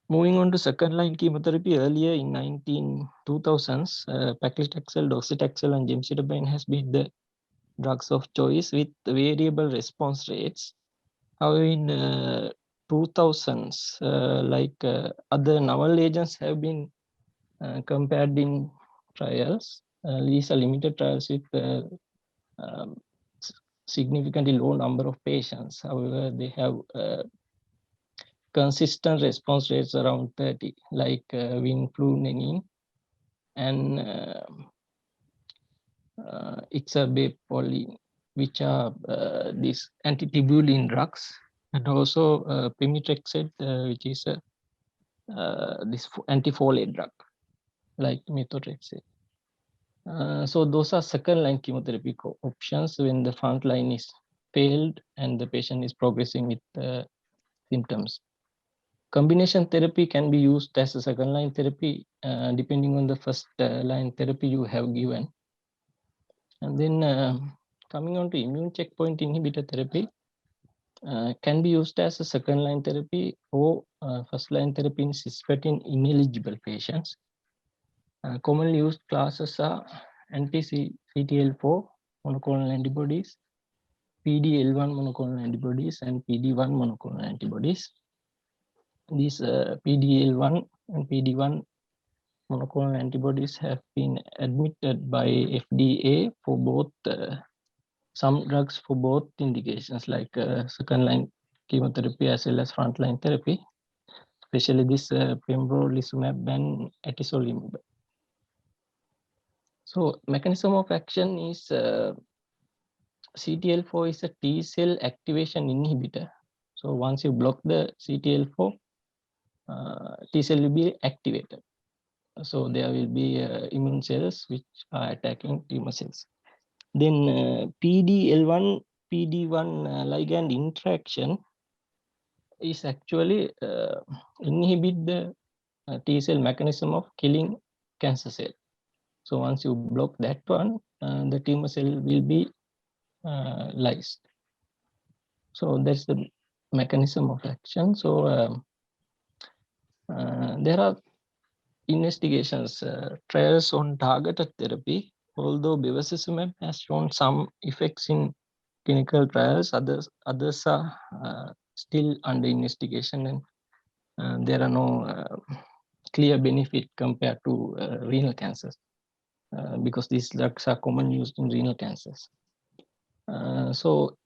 moving on to second line chemotherapy, earlier in 2000s, paclitaxel, docetaxel, and gemcitabine has been the drugs of choice with variable response rates. However, in 2000s, other novel agents have been compared in trials. These are limited trials with significantly low number of patients. However, they have consistent response rates around 30, like vinflunenine and ixabepoline, which are these antitubulin drugs, and also pemetrexed, which is this antifolate drug, like methotrexate. So those are second line chemotherapy options when the front line is failed and the patient is progressing with symptoms. Combination therapy can be used as a second line therapy depending on the first line therapy you have given. And then coming on to immune checkpoint inhibitor therapy can be used as a second line therapy or first line therapy in cisplatin ineligible patients. Commonly used classes are anti-CTL4 monoclonal antibodies, PD-L1 monoclonal antibodies, and PD-1 monoclonal antibodies. These PD-L1 and PD-1 monoclonal antibodies have been admitted by FDA for both some drugs for both indications, like second line chemotherapy as well as frontline therapy, especially this pembrolizumab and atezolizumab. So mechanism of action is CTL4 is a T cell activation inhibitor. So once you block the CTL4, T cell will be activated. So there will be immune cells which are attacking tumor cells. Then PD-L1, PD-1 ligand interaction is actually inhibit the T cell mechanism of killing cancer cell. So once you block that one, the tumor cell will be lysed. So that's the mechanism of action. So there are investigations, trials on targeted therapy. Although bevacizumab has shown some effects in clinical trials, others are still under investigation, and there are no clear benefit compared to renal cancers because these drugs are commonly used in renal cancers. So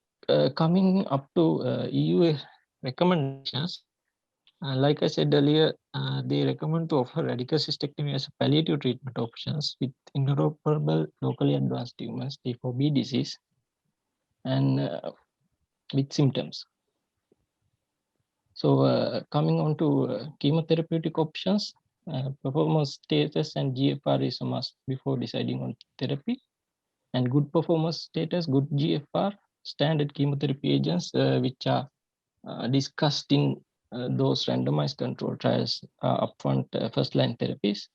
coming up to EU recommendations, like I said earlier, they recommend to offer radical cystectomy as a palliative treatment options with inoperable locally advanced tumors, T4B disease, and with symptoms. So coming on to chemotherapeutic options, performance status and GFR is a must before deciding on therapy. And good performance status, good GFR, standard chemotherapy agents which are discussed in those randomized control trials are upfront first-line therapies.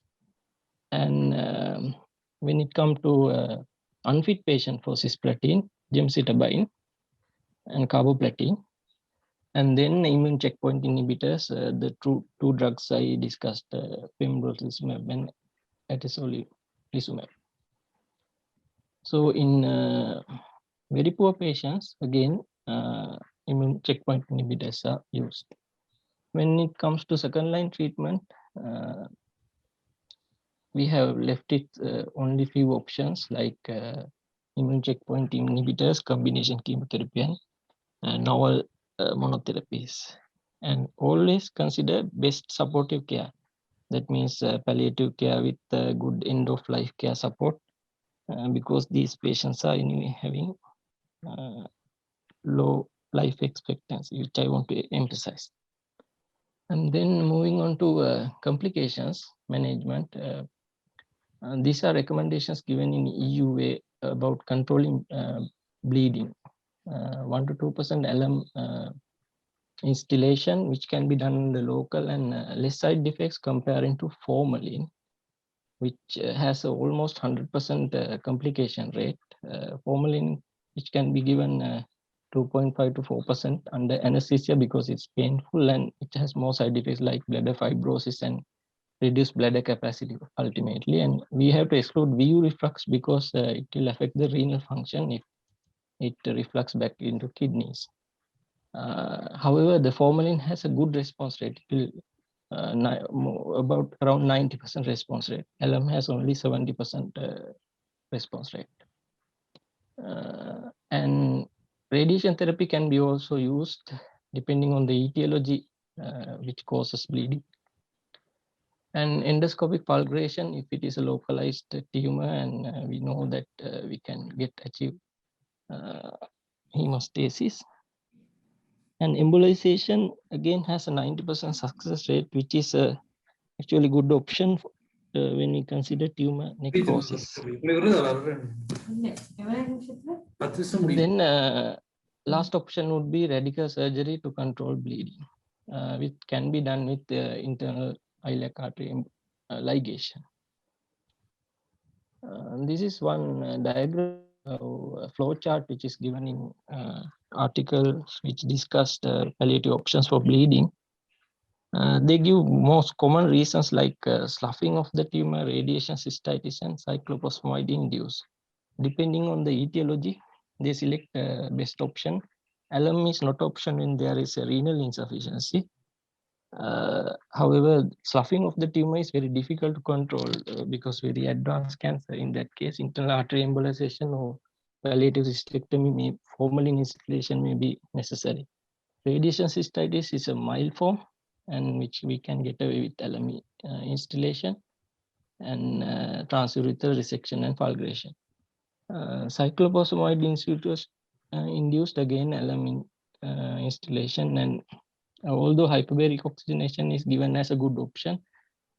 And when it comes to unfit patient for cisplatin, gemcitabine, and carboplatin, and then immune checkpoint inhibitors, the two drugs I discussed, pembrolizumab and atezolizumab. Rituximab. So in very poor patients, again, immune checkpoint inhibitors are used. When it comes to second line treatment, we have left it only few options like immune checkpoint inhibitors, combination chemotherapy, and novel monotherapies. And always consider best supportive care. That means palliative care with good end of life care support, because these patients are anyway having low life expectancy, which I want to emphasize. And then moving on to complications management. These are recommendations given in EUA about controlling bleeding. 1 to 2% alum instillation, which can be done in the local, and less side effects comparing to formalin, which has almost 100% complication rate. Formalin, which can be given 2.5 to 4% under anesthesia because it's painful and it has more side effects like bladder fibrosis and reduced bladder capacity ultimately. And we have to exclude VU reflux because it will affect the renal function if it reflux back into kidneys. However, the formalin has a good response rate. It will about around 90% response rate. Alum has only 70% response rate. And radiation therapy can be also used depending on the etiology which causes bleeding. And endoscopic fulguration, if it is a localized tumor, and we know that we can achieve hemostasis. And embolization again has a 90% success rate, which is actually a good option when we consider tumor necrosis. Then last option would be radical surgery to control bleeding, which can be done with internal iliac artery ligation. This is one diagram, a flow chart which is given in articles which discussed palliative options for bleeding. They give most common reasons like sloughing of the tumor, radiation, cystitis, and cyclophosphamide induced. Depending on the etiology, they select best option. Alum is not option when there is a renal insufficiency. However, sloughing of the tumor is very difficult to control because very advanced cancer. In that case, internal artery embolization or palliative cystectomy, formalin instillation may be necessary. Radiation cystitis is a mild form, and which we can get away with alum instillation and transurethral resection and fulguration. Cyclophosphamide induced again alum instillation, and although hyperbaric oxygenation is given as a good option,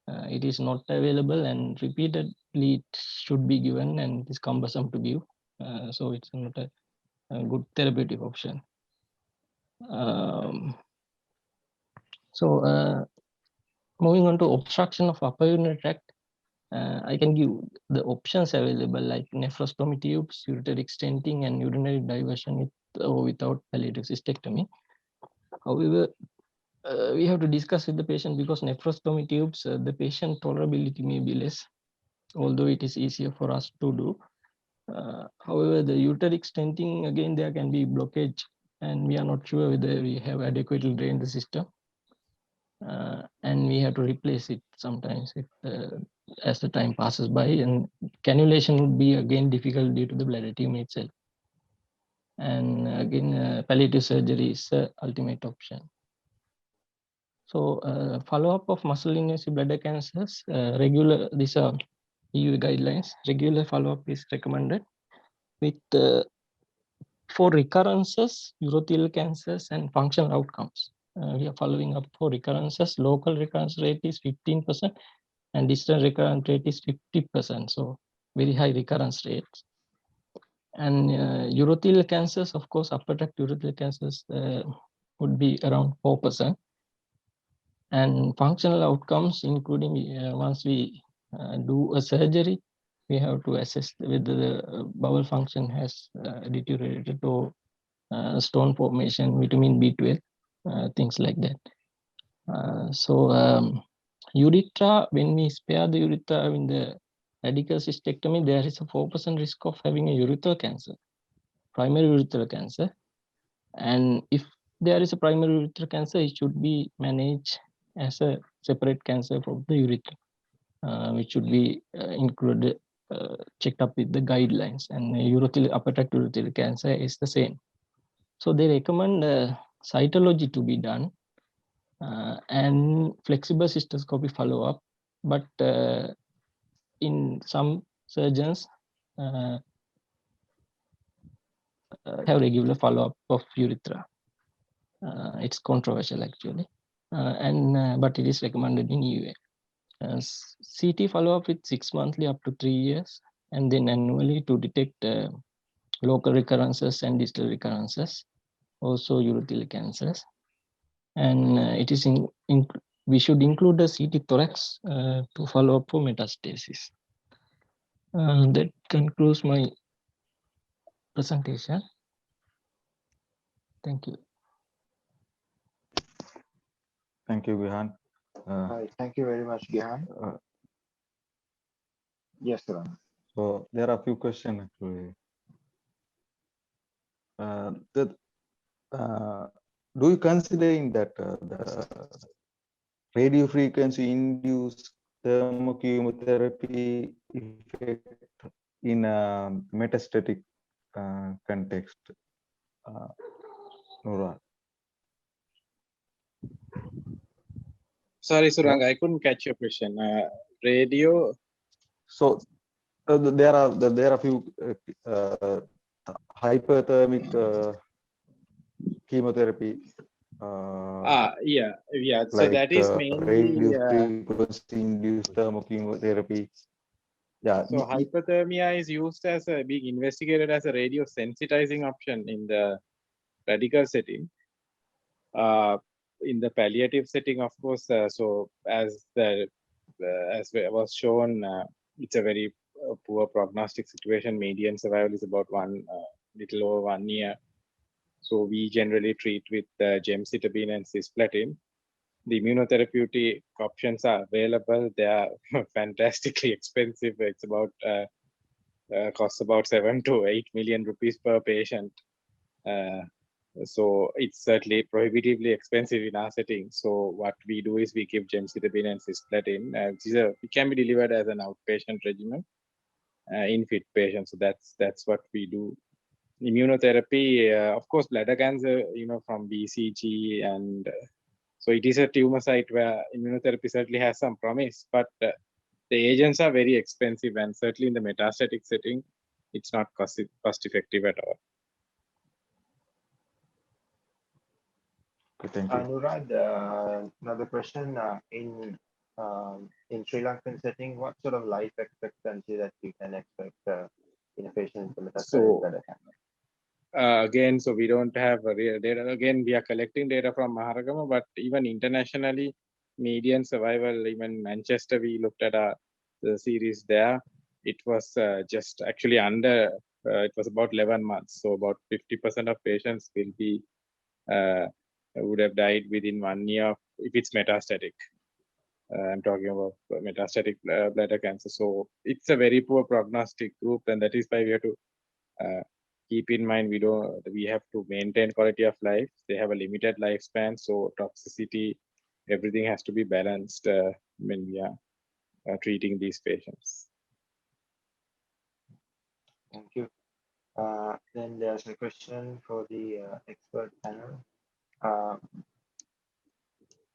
it is not available, and repeatedly it should be given, and it is cumbersome to give. So it's not a good therapeutic option. Moving on to obstruction of upper urinary tract, I can give the options available like nephrostomy tubes, ureteric stenting, and urinary diversion with or without palliative cystectomy. However, we have to discuss with the patient because nephrostomy tubes, the patient tolerability may be less, although it is easier for us to do. However, the ureteric stenting, again, there can be blockage, and we are not sure whether we have adequately drained the system. And we have to replace it sometimes as the time passes by, and cannulation would be again difficult due to the bladder tumor itself. And again, palliative surgery is the ultimate option. So follow-up of muscle invasive bladder cancers, these are EU guidelines, regular follow-up is recommended with for recurrences, urothelial cancers, and functional outcomes. We are following up for recurrences. Local recurrence rate is 15% and distant recurrence rate is 50%. So very high recurrence rates. And urothelial cancers, of course, upper tract urothelial cancers would be around 4%. And functional outcomes, including once we do a surgery, we have to assess whether the bowel function has deteriorated or stone formation, vitamin B12, things like that. Urethra, when we spare the urethra in the radical cystectomy, there is a 4% risk of having a urethral cancer, primary urethral cancer. And if there is a primary urethral cancer, it should be managed as a separate cancer from the urethra, which should be included, checked up with the guidelines. And upper tract urothelial cancer is the same. So they recommend cytology to be done and flexible cystoscopy follow-up. But in some surgeons have regular follow-up of urethra. It's controversial actually, but it is recommended in EUA. CT follow-up with 6 monthly up to 3 years, and then annually to detect local recurrences and distal recurrences, also urothelial cancers. And it is we should include the CT thorax to follow up for metastasis. That concludes my presentation. Thank you. Thank you, Gihan. Right, thank you very much, Gihan. Yes, sir. So there are a few questions actually. Do you consider in that the radio frequency induced thermochemotherapy effect in a metastatic context? Nora. Sorry, Surang, I couldn't catch your question. Radio. So there are few hyperthermic chemotherapy. Yeah. So Like that is mainly radio frequency induced thermochemotherapy. Yeah. So hypothermia is used as being investigated as a radio sensitizing option in the radical setting. In the palliative setting, of course, so as was shown, it's a very poor prognostic situation. Median survival is about little over 1 year. So we generally treat with gemcitabine and cisplatin. The immunotherapeutic options are available. They are fantastically expensive. It's about costs about 7 to 8 million rupees per patient. So it's certainly prohibitively expensive in our setting. So what we do is we give gemcitabine and cisplatin. It can be delivered as an outpatient regimen in fit patients. So that's what we do. Immunotherapy, of course, bladder cancer, from BCG, and so it is a tumor site where immunotherapy certainly has some promise, but the agents are very expensive, and certainly in the metastatic setting, it's not cost effective at all. Okay, thank you. Anurad, another question. In Sri Lankan setting, what sort of life expectancy that you can expect in a patient with metastatic bladder cancer? Again, so we don't have real data. Again, we are collecting data from Maharagama, but even internationally, median survival, even Manchester, we looked at the series there. It was just actually under, it was about 11 months. So about 50% of patients will be, would have died within 1 year if it's metastatic. I'm talking about metastatic bladder cancer. So it's a very poor prognostic group, and that is why we have to keep in mind we have to maintain quality of life. They have a limited lifespan, so toxicity, everything has to be balanced when we are treating these patients. Thank you. Then there's a question for the expert panel.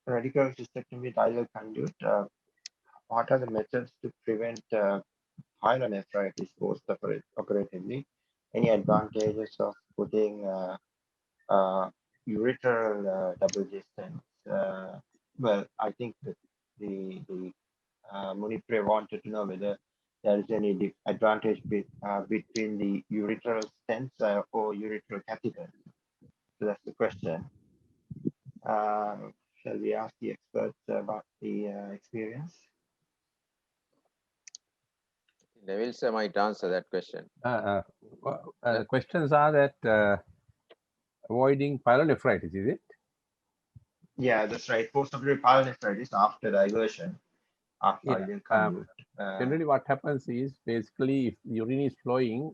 Radical cystectomy dilated conduit. What are the methods to prevent pyelonephritis post-operatively? Any advantages of putting urethral double distance? Well, I think that the Munipre wanted to know whether there is any advantage between the urethral stents or urethral catheters. So that's the question. Shall we ask the experts about the experience? Neville sir might answer that question. Questions are that avoiding pyelonephritis, is it? Yeah, that's right. Post-operative pyelonephritis after diversion. after ileal conduit. Generally, what happens is basically if urine is flowing,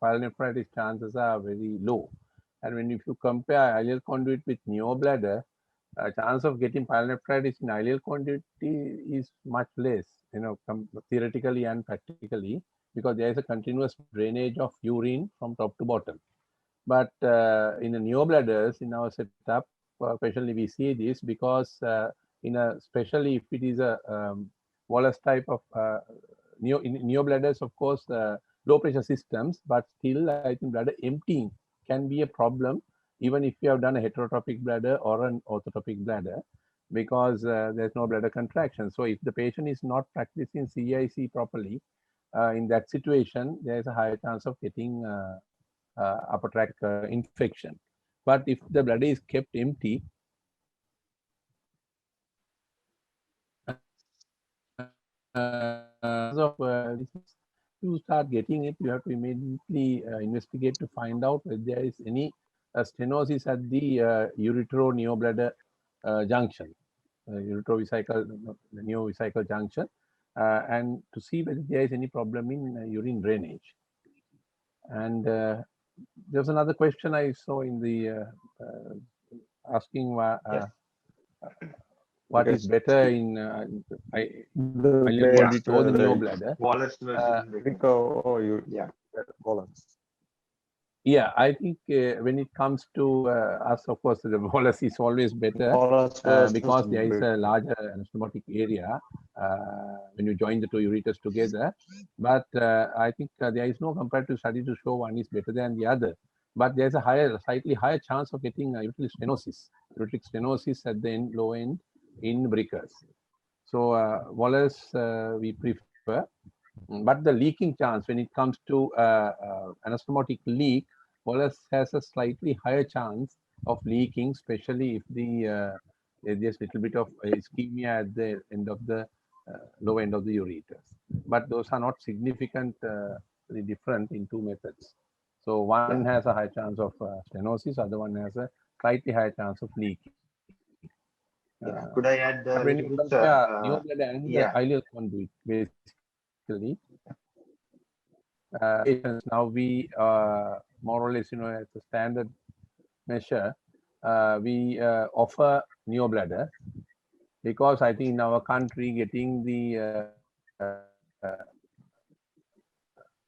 pyelonephritis chances are very low. And when if you compare ileal conduit with neobladder, chance of getting pyelonephritis in ileal conduit is much less, you know, theoretically and practically, because there is a continuous drainage of urine from top to bottom. But in the neobladders, in our setup, especially we see this because especially if it is a Wallace type of neobladders, of course, low pressure systems, but still I think bladder emptying can be a problem even if you have done a heterotropic bladder or an orthotropic bladder, because there's no bladder contraction. So if the patient is not practicing CIC properly, in that situation, there is a higher chance of getting upper tract infection. But if the bladder is kept empty, you start getting it, you have to immediately investigate to find out whether there is any stenosis at the uretero-neobladder junction, uretero-neovesical junction, and to see whether there is any problem in urine drainage. And there's another question I saw in the asking what is better in ileal conduit or the neobladder. Wallace versus yeah, Wallace. Yeah, I think when it comes to us, of course, the Wallace is always better because there is a larger anastomotic area when you join the two ureters together. But I think there is no comparative study to show one is better than the other. But there's a slightly higher chance of getting ureteric stenosis at the end, low end in breakers. So Wallace we prefer. But the leaking chance when it comes to anastomotic leak, Wallace has a slightly higher chance of leaking, especially if there's a little bit of ischemia at the end of the low end of the ureters. But those are not significantly different in two methods. So one has a high chance of stenosis, other one has a slightly higher chance of leaking. Could I add a when little you bit? compare neobladder and the ileal conduit, basically, patients now we more or less, as a standard measure, we offer neobladder because I think in our country getting the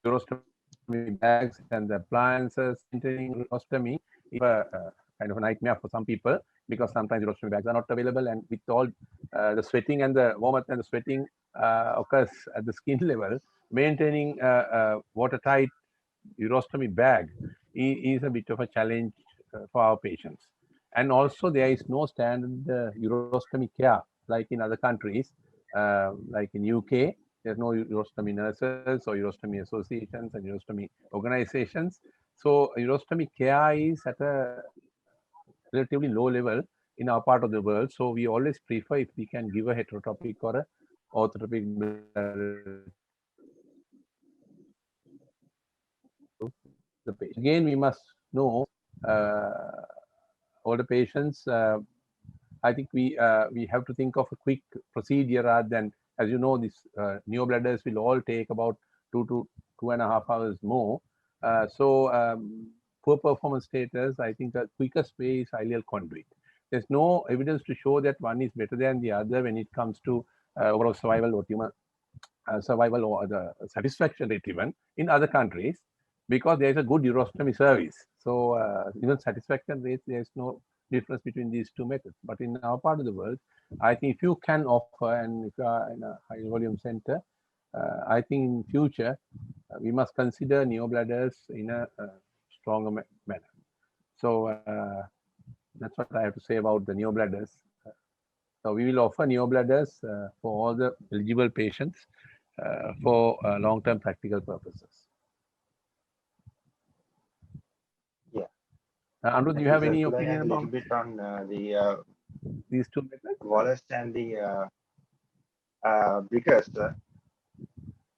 urostomy bags and the appliances maintaining urostomy is kind of a nightmare for some people, because sometimes urostomy bags are not available, and with all the sweating and the warmth and the sweating occurs at the skin level, maintaining watertight urostomy bag is a bit of a challenge for our patients. And also there is no standard urostomy care like in other countries, like in UK. There's no urostomy nurses or urostomy associations and urostomy organizations. So urostomy care is at a relatively low level in our part of the world. So we always prefer if we can give a heterotropic or a orthotropic the patient. Again, we must know all the patients. I think we have to think of a quick procedure rather than, as you know, these neobladders will all take about 2 to 2.5 hours more. Poor performance status, I think the quickest way is ileal conduit. There's no evidence to show that one is better than the other when it comes to overall survival or tumor survival or the satisfaction rate even in other countries, because there is a good urostomy service. So even satisfaction rate, there is no difference between these two methods. But in our part of the world, I think if you can offer, and if you are in a high volume center, I think in future we must consider neobladders in a stronger manner. So that's what I have to say about the neobladders. So we will offer neobladders for all the eligible patients for long-term practical purposes. Yeah. Andrew, do you have any Could opinion I add a about little bit on these two methods? Wallace and the Brickers?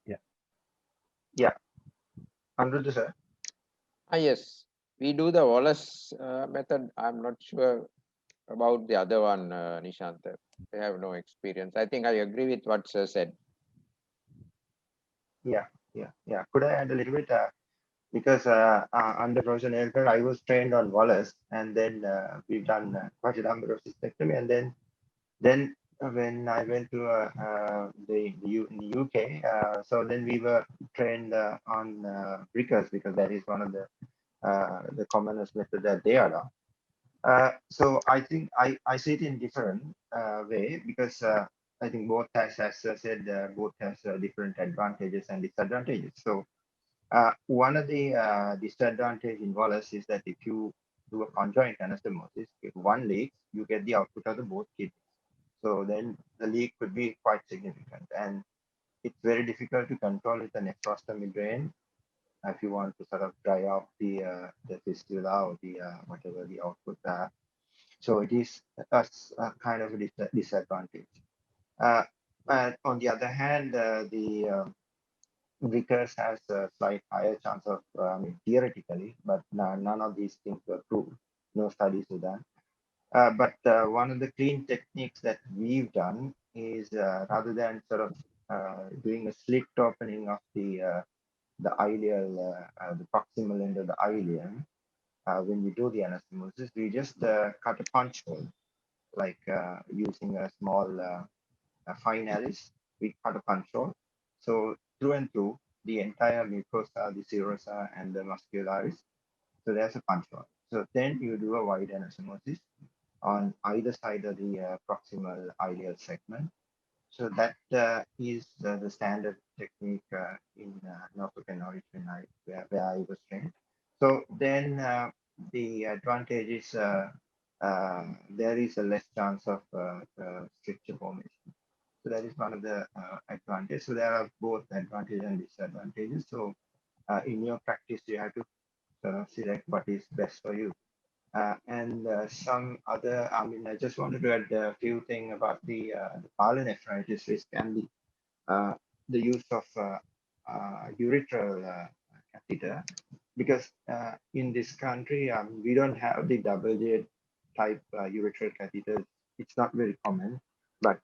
Yeah. Yeah. Andrew, sir. Yes, we do the Wallace method. I'm not sure about the other one, Nishant. I have no experience. I think I agree with what Sir said. Yeah, yeah. Could I add a little bit? Because under Professor Nelker, I was trained on Wallace, and then we've done quite a number of cystectomy, and then when I went to in the UK, so then we were trained on Brickers because that is one of the commonest method that they allow. So I think I see it in different way because I think both has, as I said, both has different advantages and disadvantages. So one of the disadvantage in Wallace is that if you do a conjoint anastomosis, if one leaks, you get the output of the both kidneys. So then the leak could be quite significant, and it's very difficult to control with an nephrostomy drain if you want to sort of dry out the fistula or the whatever the output. So it is a kind of a disadvantage. But on the other hand, the Vickers has a slight higher chance of, theoretically, but none of these things were proved. No studies were done. But one of the clean techniques that we've done is rather than sort of doing a slit opening of the ileal, the proximal end of the ileum, when we do the anastomosis, we just cut a punch hole, like using a small fine Alice, we cut a punch hole. So through and through, the entire mucosa, the serosa, and the muscularis. So there's a punch hole. So then you do a wide anastomosis on either side of the proximal ileal segment. So that is the standard technique in Norfolk and Norwich where I was trained. So then the advantage is there is a less chance of stricture formation. So that is one of the advantages. So there are both advantages and disadvantages. So in your practice, you have to select what is best for you. And some other, I just wanted to add a few things about the pyelonephritis risk and the use of urethral catheter, because in this country, we don't have the double J type urethral catheters. It's not very common, but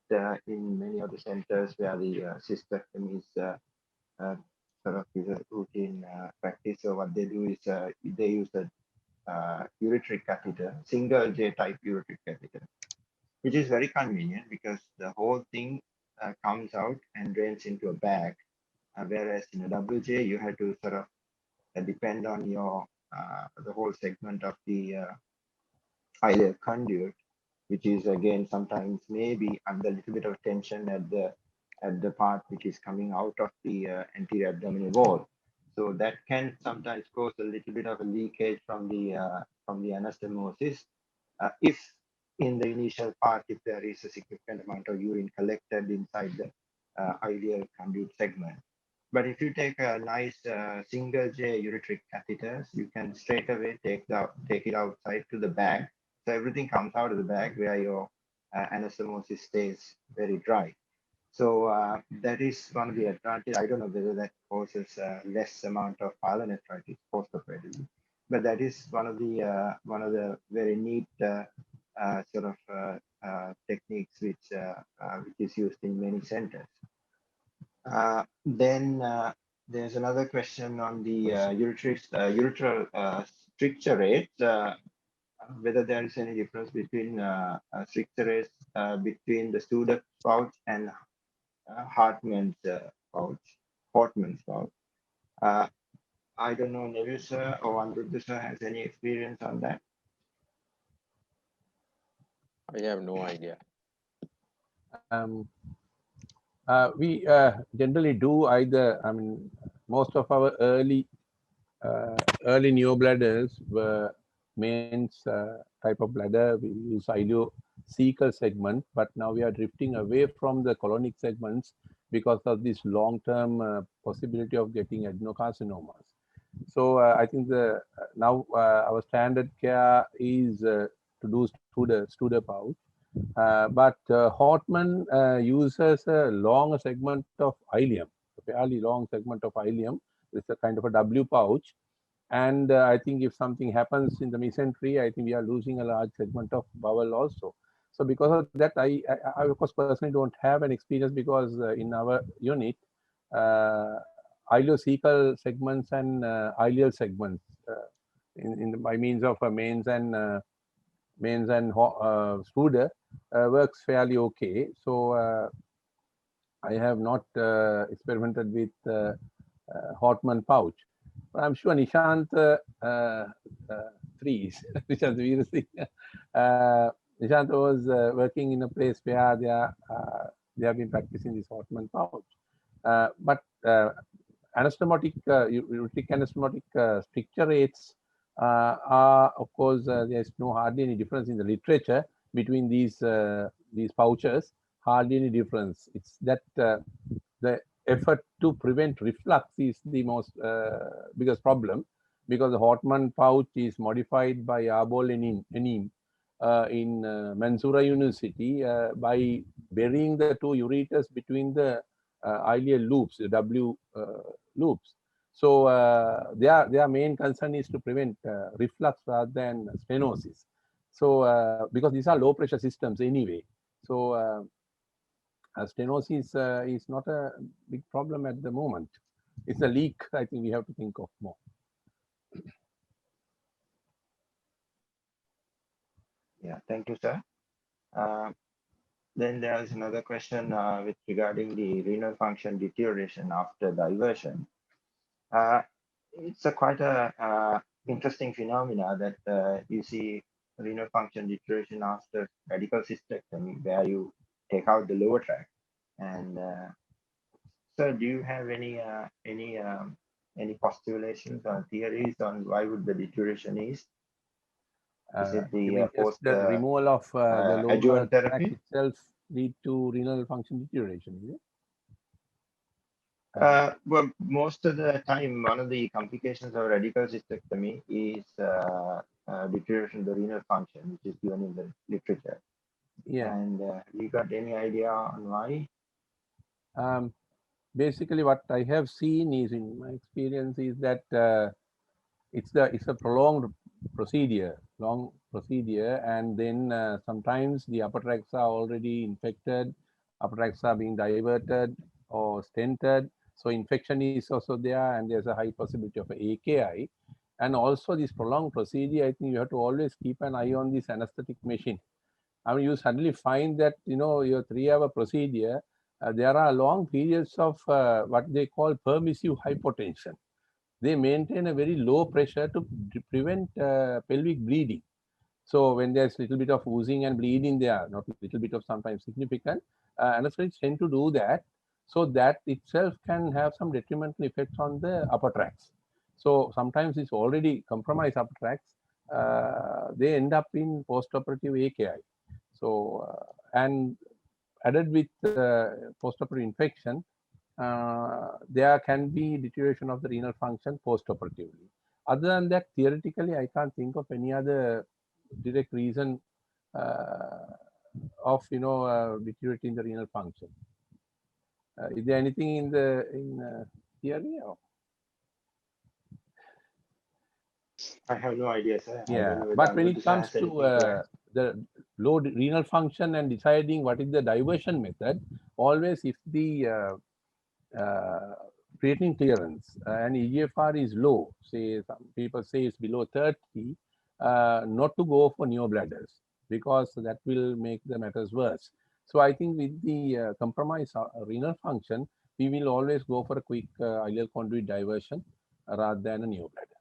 in many other centers where the cystectomy is sort of is a routine practice, so what they do is they use a ureteric catheter, single J type ureteric catheter, which is very convenient because the whole thing comes out and drains into a bag. Whereas in a double J, you have to sort of depend on your the whole segment of the ileal conduit, which is again sometimes maybe under a little bit of tension at the part which is coming out of the anterior abdominal wall. So that can sometimes cause a little bit of a leakage from the anastomosis. If in the initial part, if there is a significant amount of urine collected inside the ileal conduit segment. But if you take a nice single J ureteric catheters, you can straight away take it outside to the bag. So everything comes out of the bag where your anastomosis stays very dry. So that is one of the advantages. I don't know whether that causes less amount of pyelonephritis post-operatively, but that is one of the very neat sort of techniques which is used in many centers. Then there's another question on the urethral stricture rate. Whether there is any difference between stricture rates between the Studer pouch and Hartmann's pouch. I don't know, Neville sir or Andrudha sir has any experience on that? I have no idea. We generally do either, most of our early neobladders were mains type of bladder. We use ileocecal segment, but now we are drifting away from the colonic segments because of this long-term possibility of getting adenocarcinomas. So I think now our standard care is to do Studer pouch. But Hartmann uses a long segment of ileum, a fairly long segment of ileum. It's a kind of a W pouch. And I think if something happens in the mesentery, I think we are losing a large segment of bowel also. So because of that, I of course personally don't have an experience, because in our unit, ileocecal segments and ileal segments by means of mains and Struder works fairly okay. So I have not experimented with Hartmann pouch. But I'm sure Nishant Threes, Nishant Veerasinghe, Nishant was working in a place where they have been practicing this Hartmann pouch. But anastomotic, ureteric anastomotic stricture rates are, of course, there's hardly any difference in the literature between these pouches. Hardly any difference. It's that the effort to prevent reflux is the most biggest problem, because the Hartmann pouch is modified by Arbol Enim in Mansoura University by burying the two ureters between the ileal loops, the W loops. So their main concern is to prevent reflux rather than stenosis. So because these are low pressure systems anyway, so stenosis is not a big problem at the moment. It's a leak, I think we have to think of more. Yeah, thank you, sir. Then there is another question with regarding the renal function deterioration after diversion. It's quite a interesting phenomena that you see renal function deterioration after radical cystectomy, where you take out the lower tract. And sir, do you have any postulations or theories on why would the deterioration is? Is it the post the removal of the lower adjuvant tract therapy itself lead to renal function deterioration? Is it? Well, most of the time, one of the complications of radical cystectomy is deterioration of the renal function, which is given in the literature. Yeah. And you got any idea on why? Basically, what I have seen is, in my experience, is that it's a prolonged procedure, long procedure, and then sometimes the upper tracts are already infected, upper tracts are being diverted or stented, so infection is also there, and there's a high possibility of AKI. And also this prolonged procedure, I think you have to always keep an eye on this anesthetic machine. I mean, you suddenly find that, your 3-hour procedure, there are long periods of what they call permissive hypotension. They maintain a very low pressure to prevent pelvic bleeding. So when there's a little bit of oozing and bleeding there, not a little bit of, sometimes significant, anesthetics tend to do that. So that itself can have some detrimental effects on the upper tracts. So sometimes it's already compromised upper tracts. They end up in postoperative AKI. So, and added with postoperative infection, there can be deterioration of the renal function postoperatively. Other than that, theoretically, I can't think of any other direct reason of deteriorating the renal function. Is there anything in the theory? Or? I have no idea, sir. Yeah, but when it comes to the low renal function and deciding what is the diversion method, always if the creatinine clearance and EGFR is low, say some people say it's below 30, not to go for neobladders, because that will make the matters worse. So I think with the compromised renal function, we will always go for a quick ileal conduit diversion rather than a neobladder.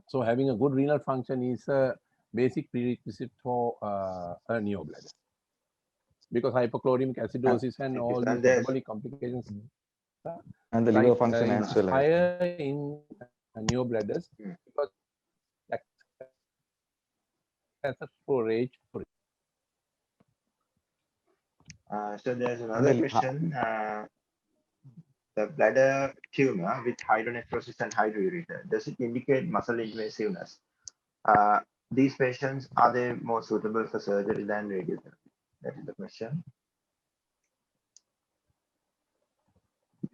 So having a good renal function is a basic prerequisite for a neobladder, because hypochloremic acidosis and all the metabolic complications and the liver function as well. Higher in neobladders because as a storage. So there's another question. The bladder tumor with hydronephrosis and hydroureter, does it indicate muscle invasiveness? These patients, are they more suitable for surgery than radiotherapy? That is the question.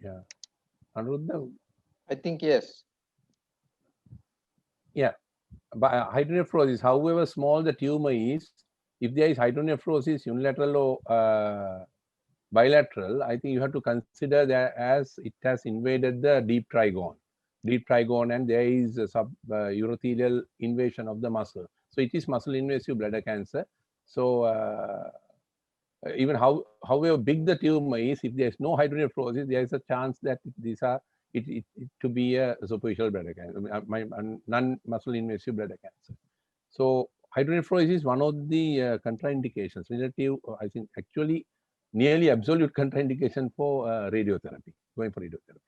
Yeah. Anuruddha? I think yes. Yeah. But hydronephrosis, however small the tumor is, if there is hydronephrosis, unilateral or bilateral, I think you have to consider that as it has invaded the deep trigone, and there is a urothelial invasion of the muscle. So it is muscle invasive bladder cancer. So even however big the tumor is, if there is no hydronephrosis, there is a chance that these are it to be a superficial bladder cancer, non-muscle invasive bladder cancer. So hydronephrosis is one of the contraindications. Relative, I think, actually nearly absolute contraindication for radiotherapy, going for radiotherapy.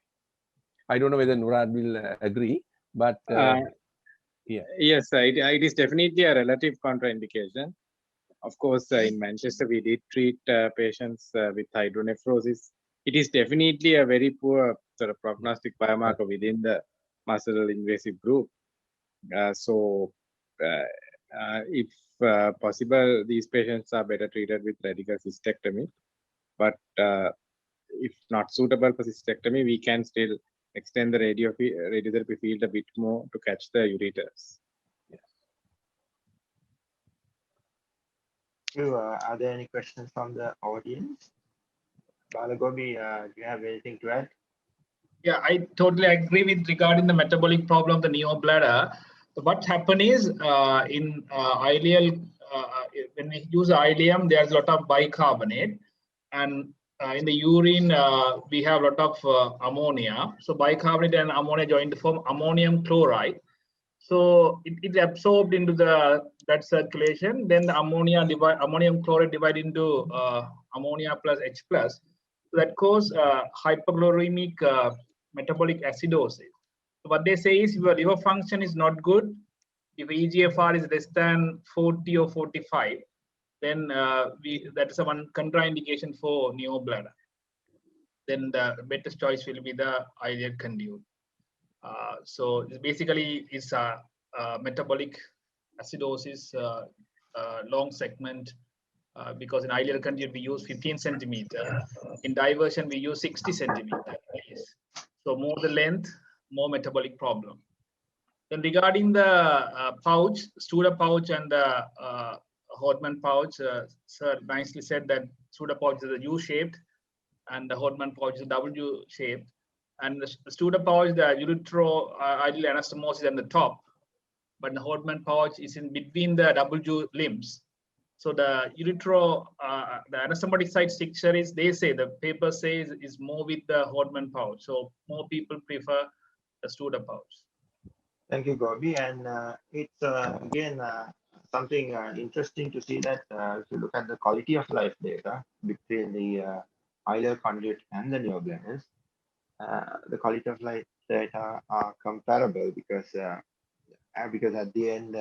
I don't know whether Nurad will agree, but yeah. Yes, it is definitely a relative contraindication. Of course, in Manchester, we did treat patients with hydronephrosis. It is definitely a very poor sort of prognostic biomarker within the muscle invasive group. If possible, these patients are better treated with radical cystectomy. But if not suitable for cystectomy, we can still extend the radiotherapy field a bit more to catch the ureters. Are there any questions from the audience? Balagobi, do you have anything to add? Yeah, I totally agree with regarding the metabolic problem of the neobladder. So what's happened is in ileal, when we use ileum, there's a lot of bicarbonate, and in the urine we have a lot of ammonia. So bicarbonate and ammonia join to form ammonium chloride. So it absorbed into the blood circulation. Then the ammonium chloride divided into ammonia plus H plus. So that causes hyperchloremic metabolic acidosis. So what they say is, if your liver function is not good, if EGFR is less than 40 or 45, then that is a one contraindication for neobladder. Then the better choice will be the ileal conduit. So basically, it's a metabolic acidosis, long segment, because in ileal conduit we use 15 centimeter. In diversion we use 60 centimeter. So more the length, more metabolic problem. Then regarding the pouch, Studer pouch and the Hodman pouch, sir nicely said that Studer pouch is a U-shaped and the Hodman pouch is a W-shaped. And the Studer pouch, the uretero-ileal anastomosis at the top, but the Hodman pouch is in between the W limbs. So the uretero, the anastomotic site stricture is, they say, the paper says, is more with the Hodman pouch. So more people prefer the Studer pouch. Thank you, Gobi. And it's again something interesting to see that if you look at the quality of life data between the ileal conduit and the neobladders, the quality of life data are comparable because at the end,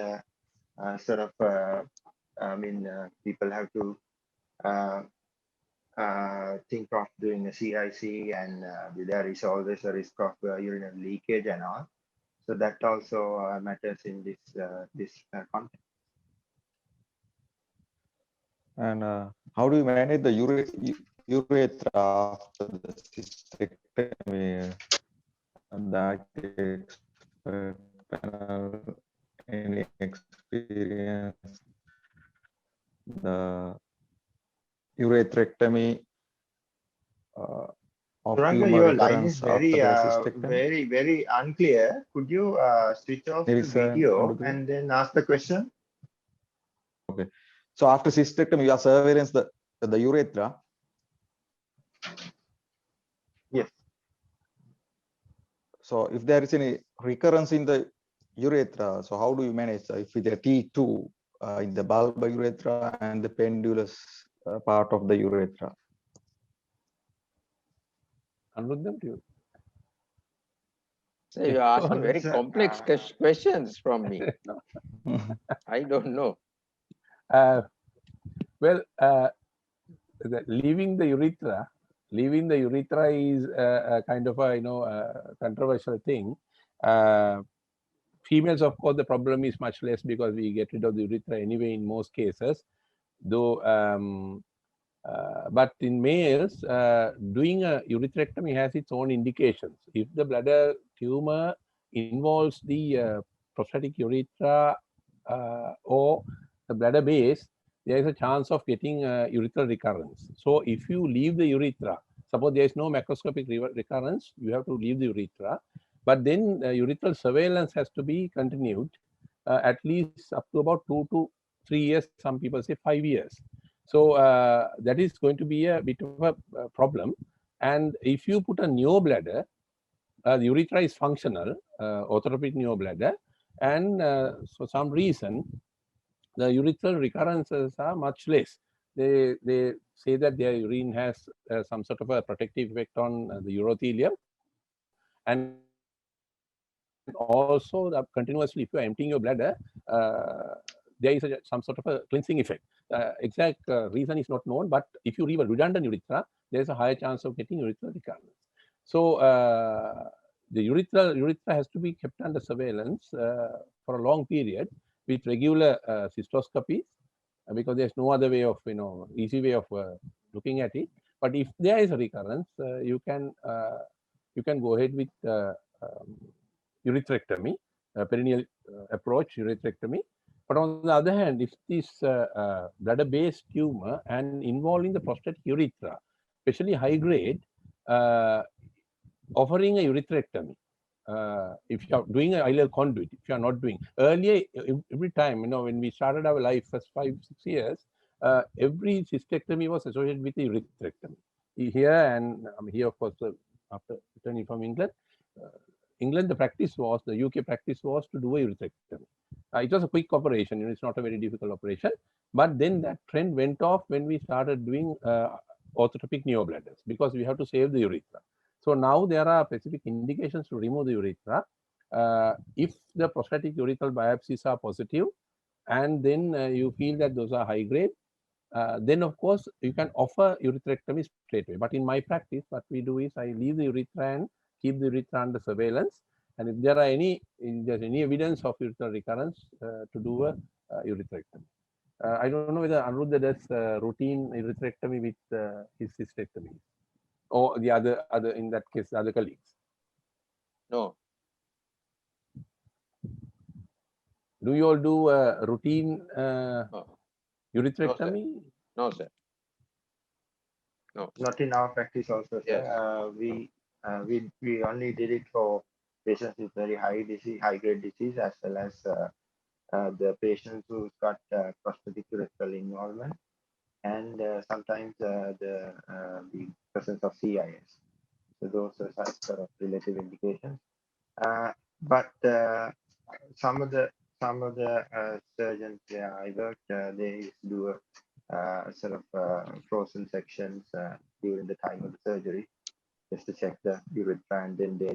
people have to think of doing a CIC, and there is always a risk of urinary leakage and all. So that also matters in this context. And how do you manage the urethra after the cystectomy? The expert panel, any experience? The urethrectomy of Suranga, your line is very, very unclear. Could you switch off the video and then ask the question? Okay. So after cystectomy, you are surveillance the urethra. Yes. So if there is any recurrence in the urethra, so how do you manage? If there T2 in the bulbar urethra and the pendulous part of the urethra? So you're asking very complex questions from me. I don't know. Well, leaving the urethra is a kind of a controversial thing. Females, of course, the problem is much less because we get rid of the urethra anyway in most cases. Though, but in males, doing a urethrectomy has its own indications. If the bladder tumor involves the prostatic urethra or the bladder base, there is a chance of getting urethral recurrence. So if you leave the urethra, suppose there is no macroscopic recurrence, you have to leave the urethra, but then urethral surveillance has to be continued at least up to about 2 to 3 years. Some people say 5 years. So that is going to be a bit of a problem. And if you put a neobladder, the urethra is functional, orthotopic neobladder, and for some reason, the urethral recurrences are much less. They say that their urine has some sort of a protective effect on the urothelium, and also continuously, if you are emptying your bladder, there is some sort of a cleansing effect. Exact reason is not known, but if you leave a redundant urethra, there is a higher chance of getting urethral recurrence. So the urethra has to be kept under surveillance for a long period with regular cystoscopies, because there's no other way of, easy way of looking at it. But if there is a recurrence, you can go ahead with urethrectomy, perineal approach urethrectomy. But on the other hand, if this bladder-based tumor and involving the prostatic urethra, especially high grade, offering a urethrectomy, if you are doing an ileal conduit, if you are not doing earlier, every time, when we started our life first 5-6 years, every cystectomy was associated with a urethrectomy. Here, and I'm here, of course, after returning from England, the practice was, the UK practice was to do a urethrectomy. It was a quick operation, it's not a very difficult operation, but then that trend went off when we started doing orthotopic neobladders, because we have to save the urethra. So now there are specific indications to remove the urethra. If the prostatic urethral biopsies are positive, and then you feel that those are high grade, then of course you can offer urethrectomy straight away. But in my practice, what we do is I leave the urethra and keep the urethra under surveillance. And if there are any evidence of urethral recurrence, to do a urethrectomy. I don't know whether Anuruddha does routine urethrectomy with his cystectomy, or the other in that case, other colleagues. No. Do you all do routine urethrectomy? No, sir. No. Not in our practice also, sir. Yes. We only did it for patients with very high grade disease, as well as the patients who've got prostatic urethral involvement, and sometimes the presence of CIS. So those are sort of relative indications. But some of the surgeons where I worked, they used to do a sort of frozen sections during the time of the surgery, just to check the urethra, and then they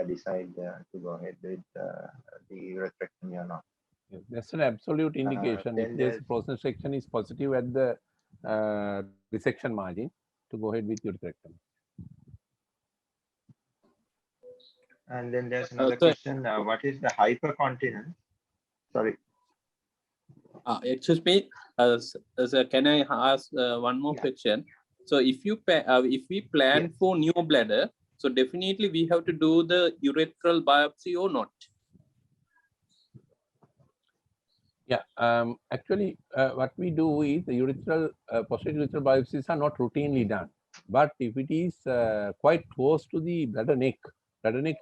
decide to go ahead with the urethrectomy or not. Yes, that's an absolute indication. If there's a frozen section is positive at the resection margin, to go ahead with urethrectomy. And then there's another question. What is the hypercontinence? Sorry. Excuse me. Sir, can I ask one more question? So if we plan for neobladder, so definitely we have to do the urethral biopsy or not? Yeah, actually, what we do is the posterior urethral biopsies are not routinely done. But if it is quite close to the bladder neck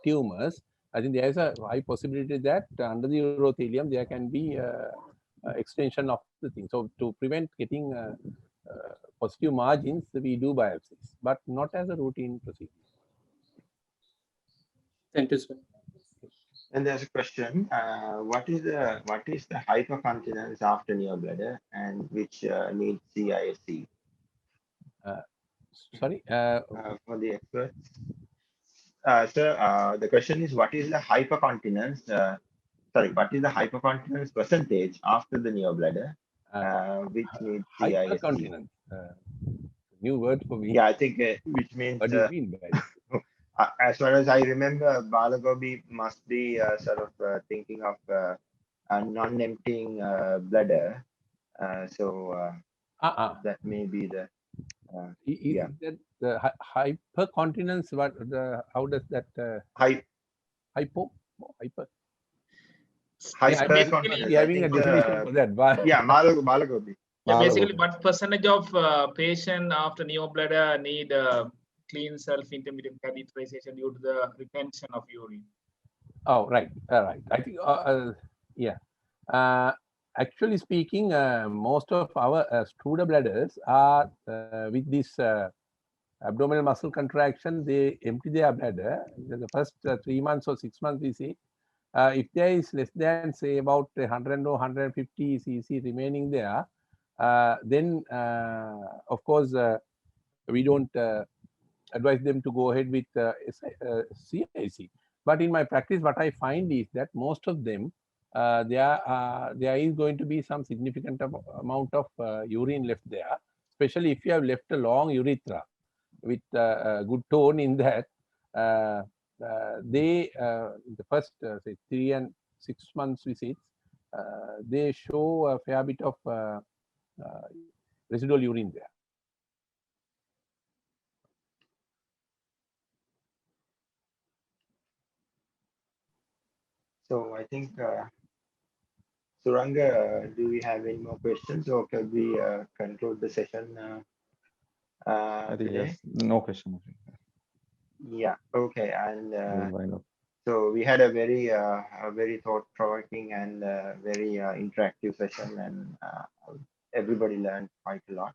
tumors, I think there is a high possibility that under the urothelium there can be extension of the thing. So to prevent getting positive margins, we do biopsies, but not as a routine procedure. Thank you, sir. And there's a question: what is the hypercontinence after neobladder, and which needs CISC? Sorry, for the experts. Sir, the question is: what is the hypercontinence? What is the hypercontinence percentage after the neobladder, which needs CISC? Hypercontinence. New word for me. Yeah, I think which means. What do you mean by it? As far as I remember, Balagobi must be sort of thinking of a non-emptying bladder. That may be the. That the hypercontinence. How does that? Hyper. Hypercontinence. Having a definition for that. Yeah, Balagobi. Yeah, basically, what percentage of patient after neobladder need clean self-intermittent catheterization due to the retention of urine? Oh, right. Right. I think, yeah. Actually speaking, most of our Struder bladders are with this abdominal muscle contraction, they empty their bladder. The first 3 months or 6 months, we see. If there is less than, say, about 100 or 150 cc remaining there, then, of course, we don't advise them to go ahead with CIC. But in my practice, what I find is that most of them, there is going to be some significant amount of urine left there, especially if you have left a long urethra with a good tone in that. The first say 3 and 6 months visits, they show a fair bit of residual urine there. So I think, Suranga, do we have any more questions, or can we conclude the session I think today? yes, no question. Yeah. Okay. And We'll wind up. so we had a very thought-provoking and very interactive session, and everybody learned quite a lot.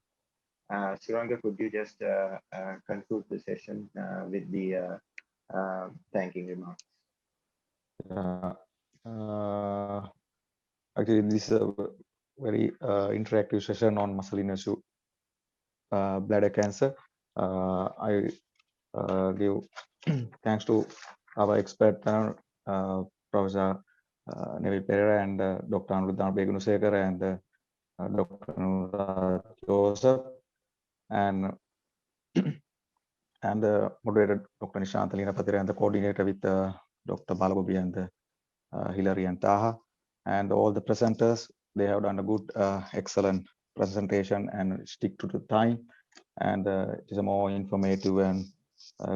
Suranga, could you just conclude the session with the thanking remarks? Actually, this is a very interactive session on muscle invasive bladder cancer. I give thanks to our expert panel, Professor Neville Pereira and Dr. Anuruddha Begunusekar and Dr. Anurag Joseph, and and the moderator Dr. Nishant Patira, and the coordinator with Dr. Balagobi and Hilary and Taha, and all the presenters. They have done a good, excellent presentation and stick to the time, and it is a more informative and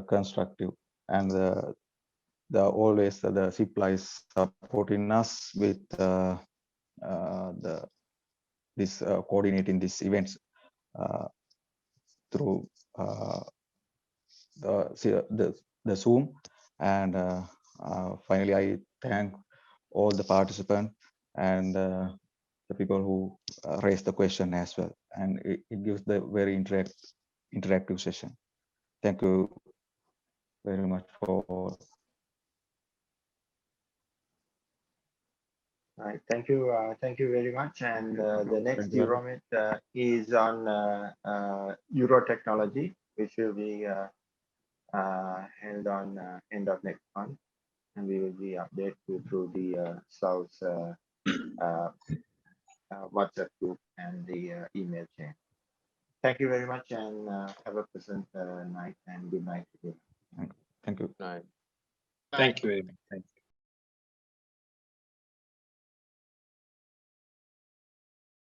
constructive. And always the CIPLA is supporting us with this coordinating these events through the Zoom. And finally, I thank all the participants and the people who raised the question as well. And it gives the very interactive session. Thank you very much for All right, thank you very much. And the next Uromet is on Eurotechnology, which will be held on end of next month, and we will be updated through the South WhatsApp group and the email chain. Thank you very much, and have a pleasant night and good night. Thank you. Right. Thank you very much. Thank you.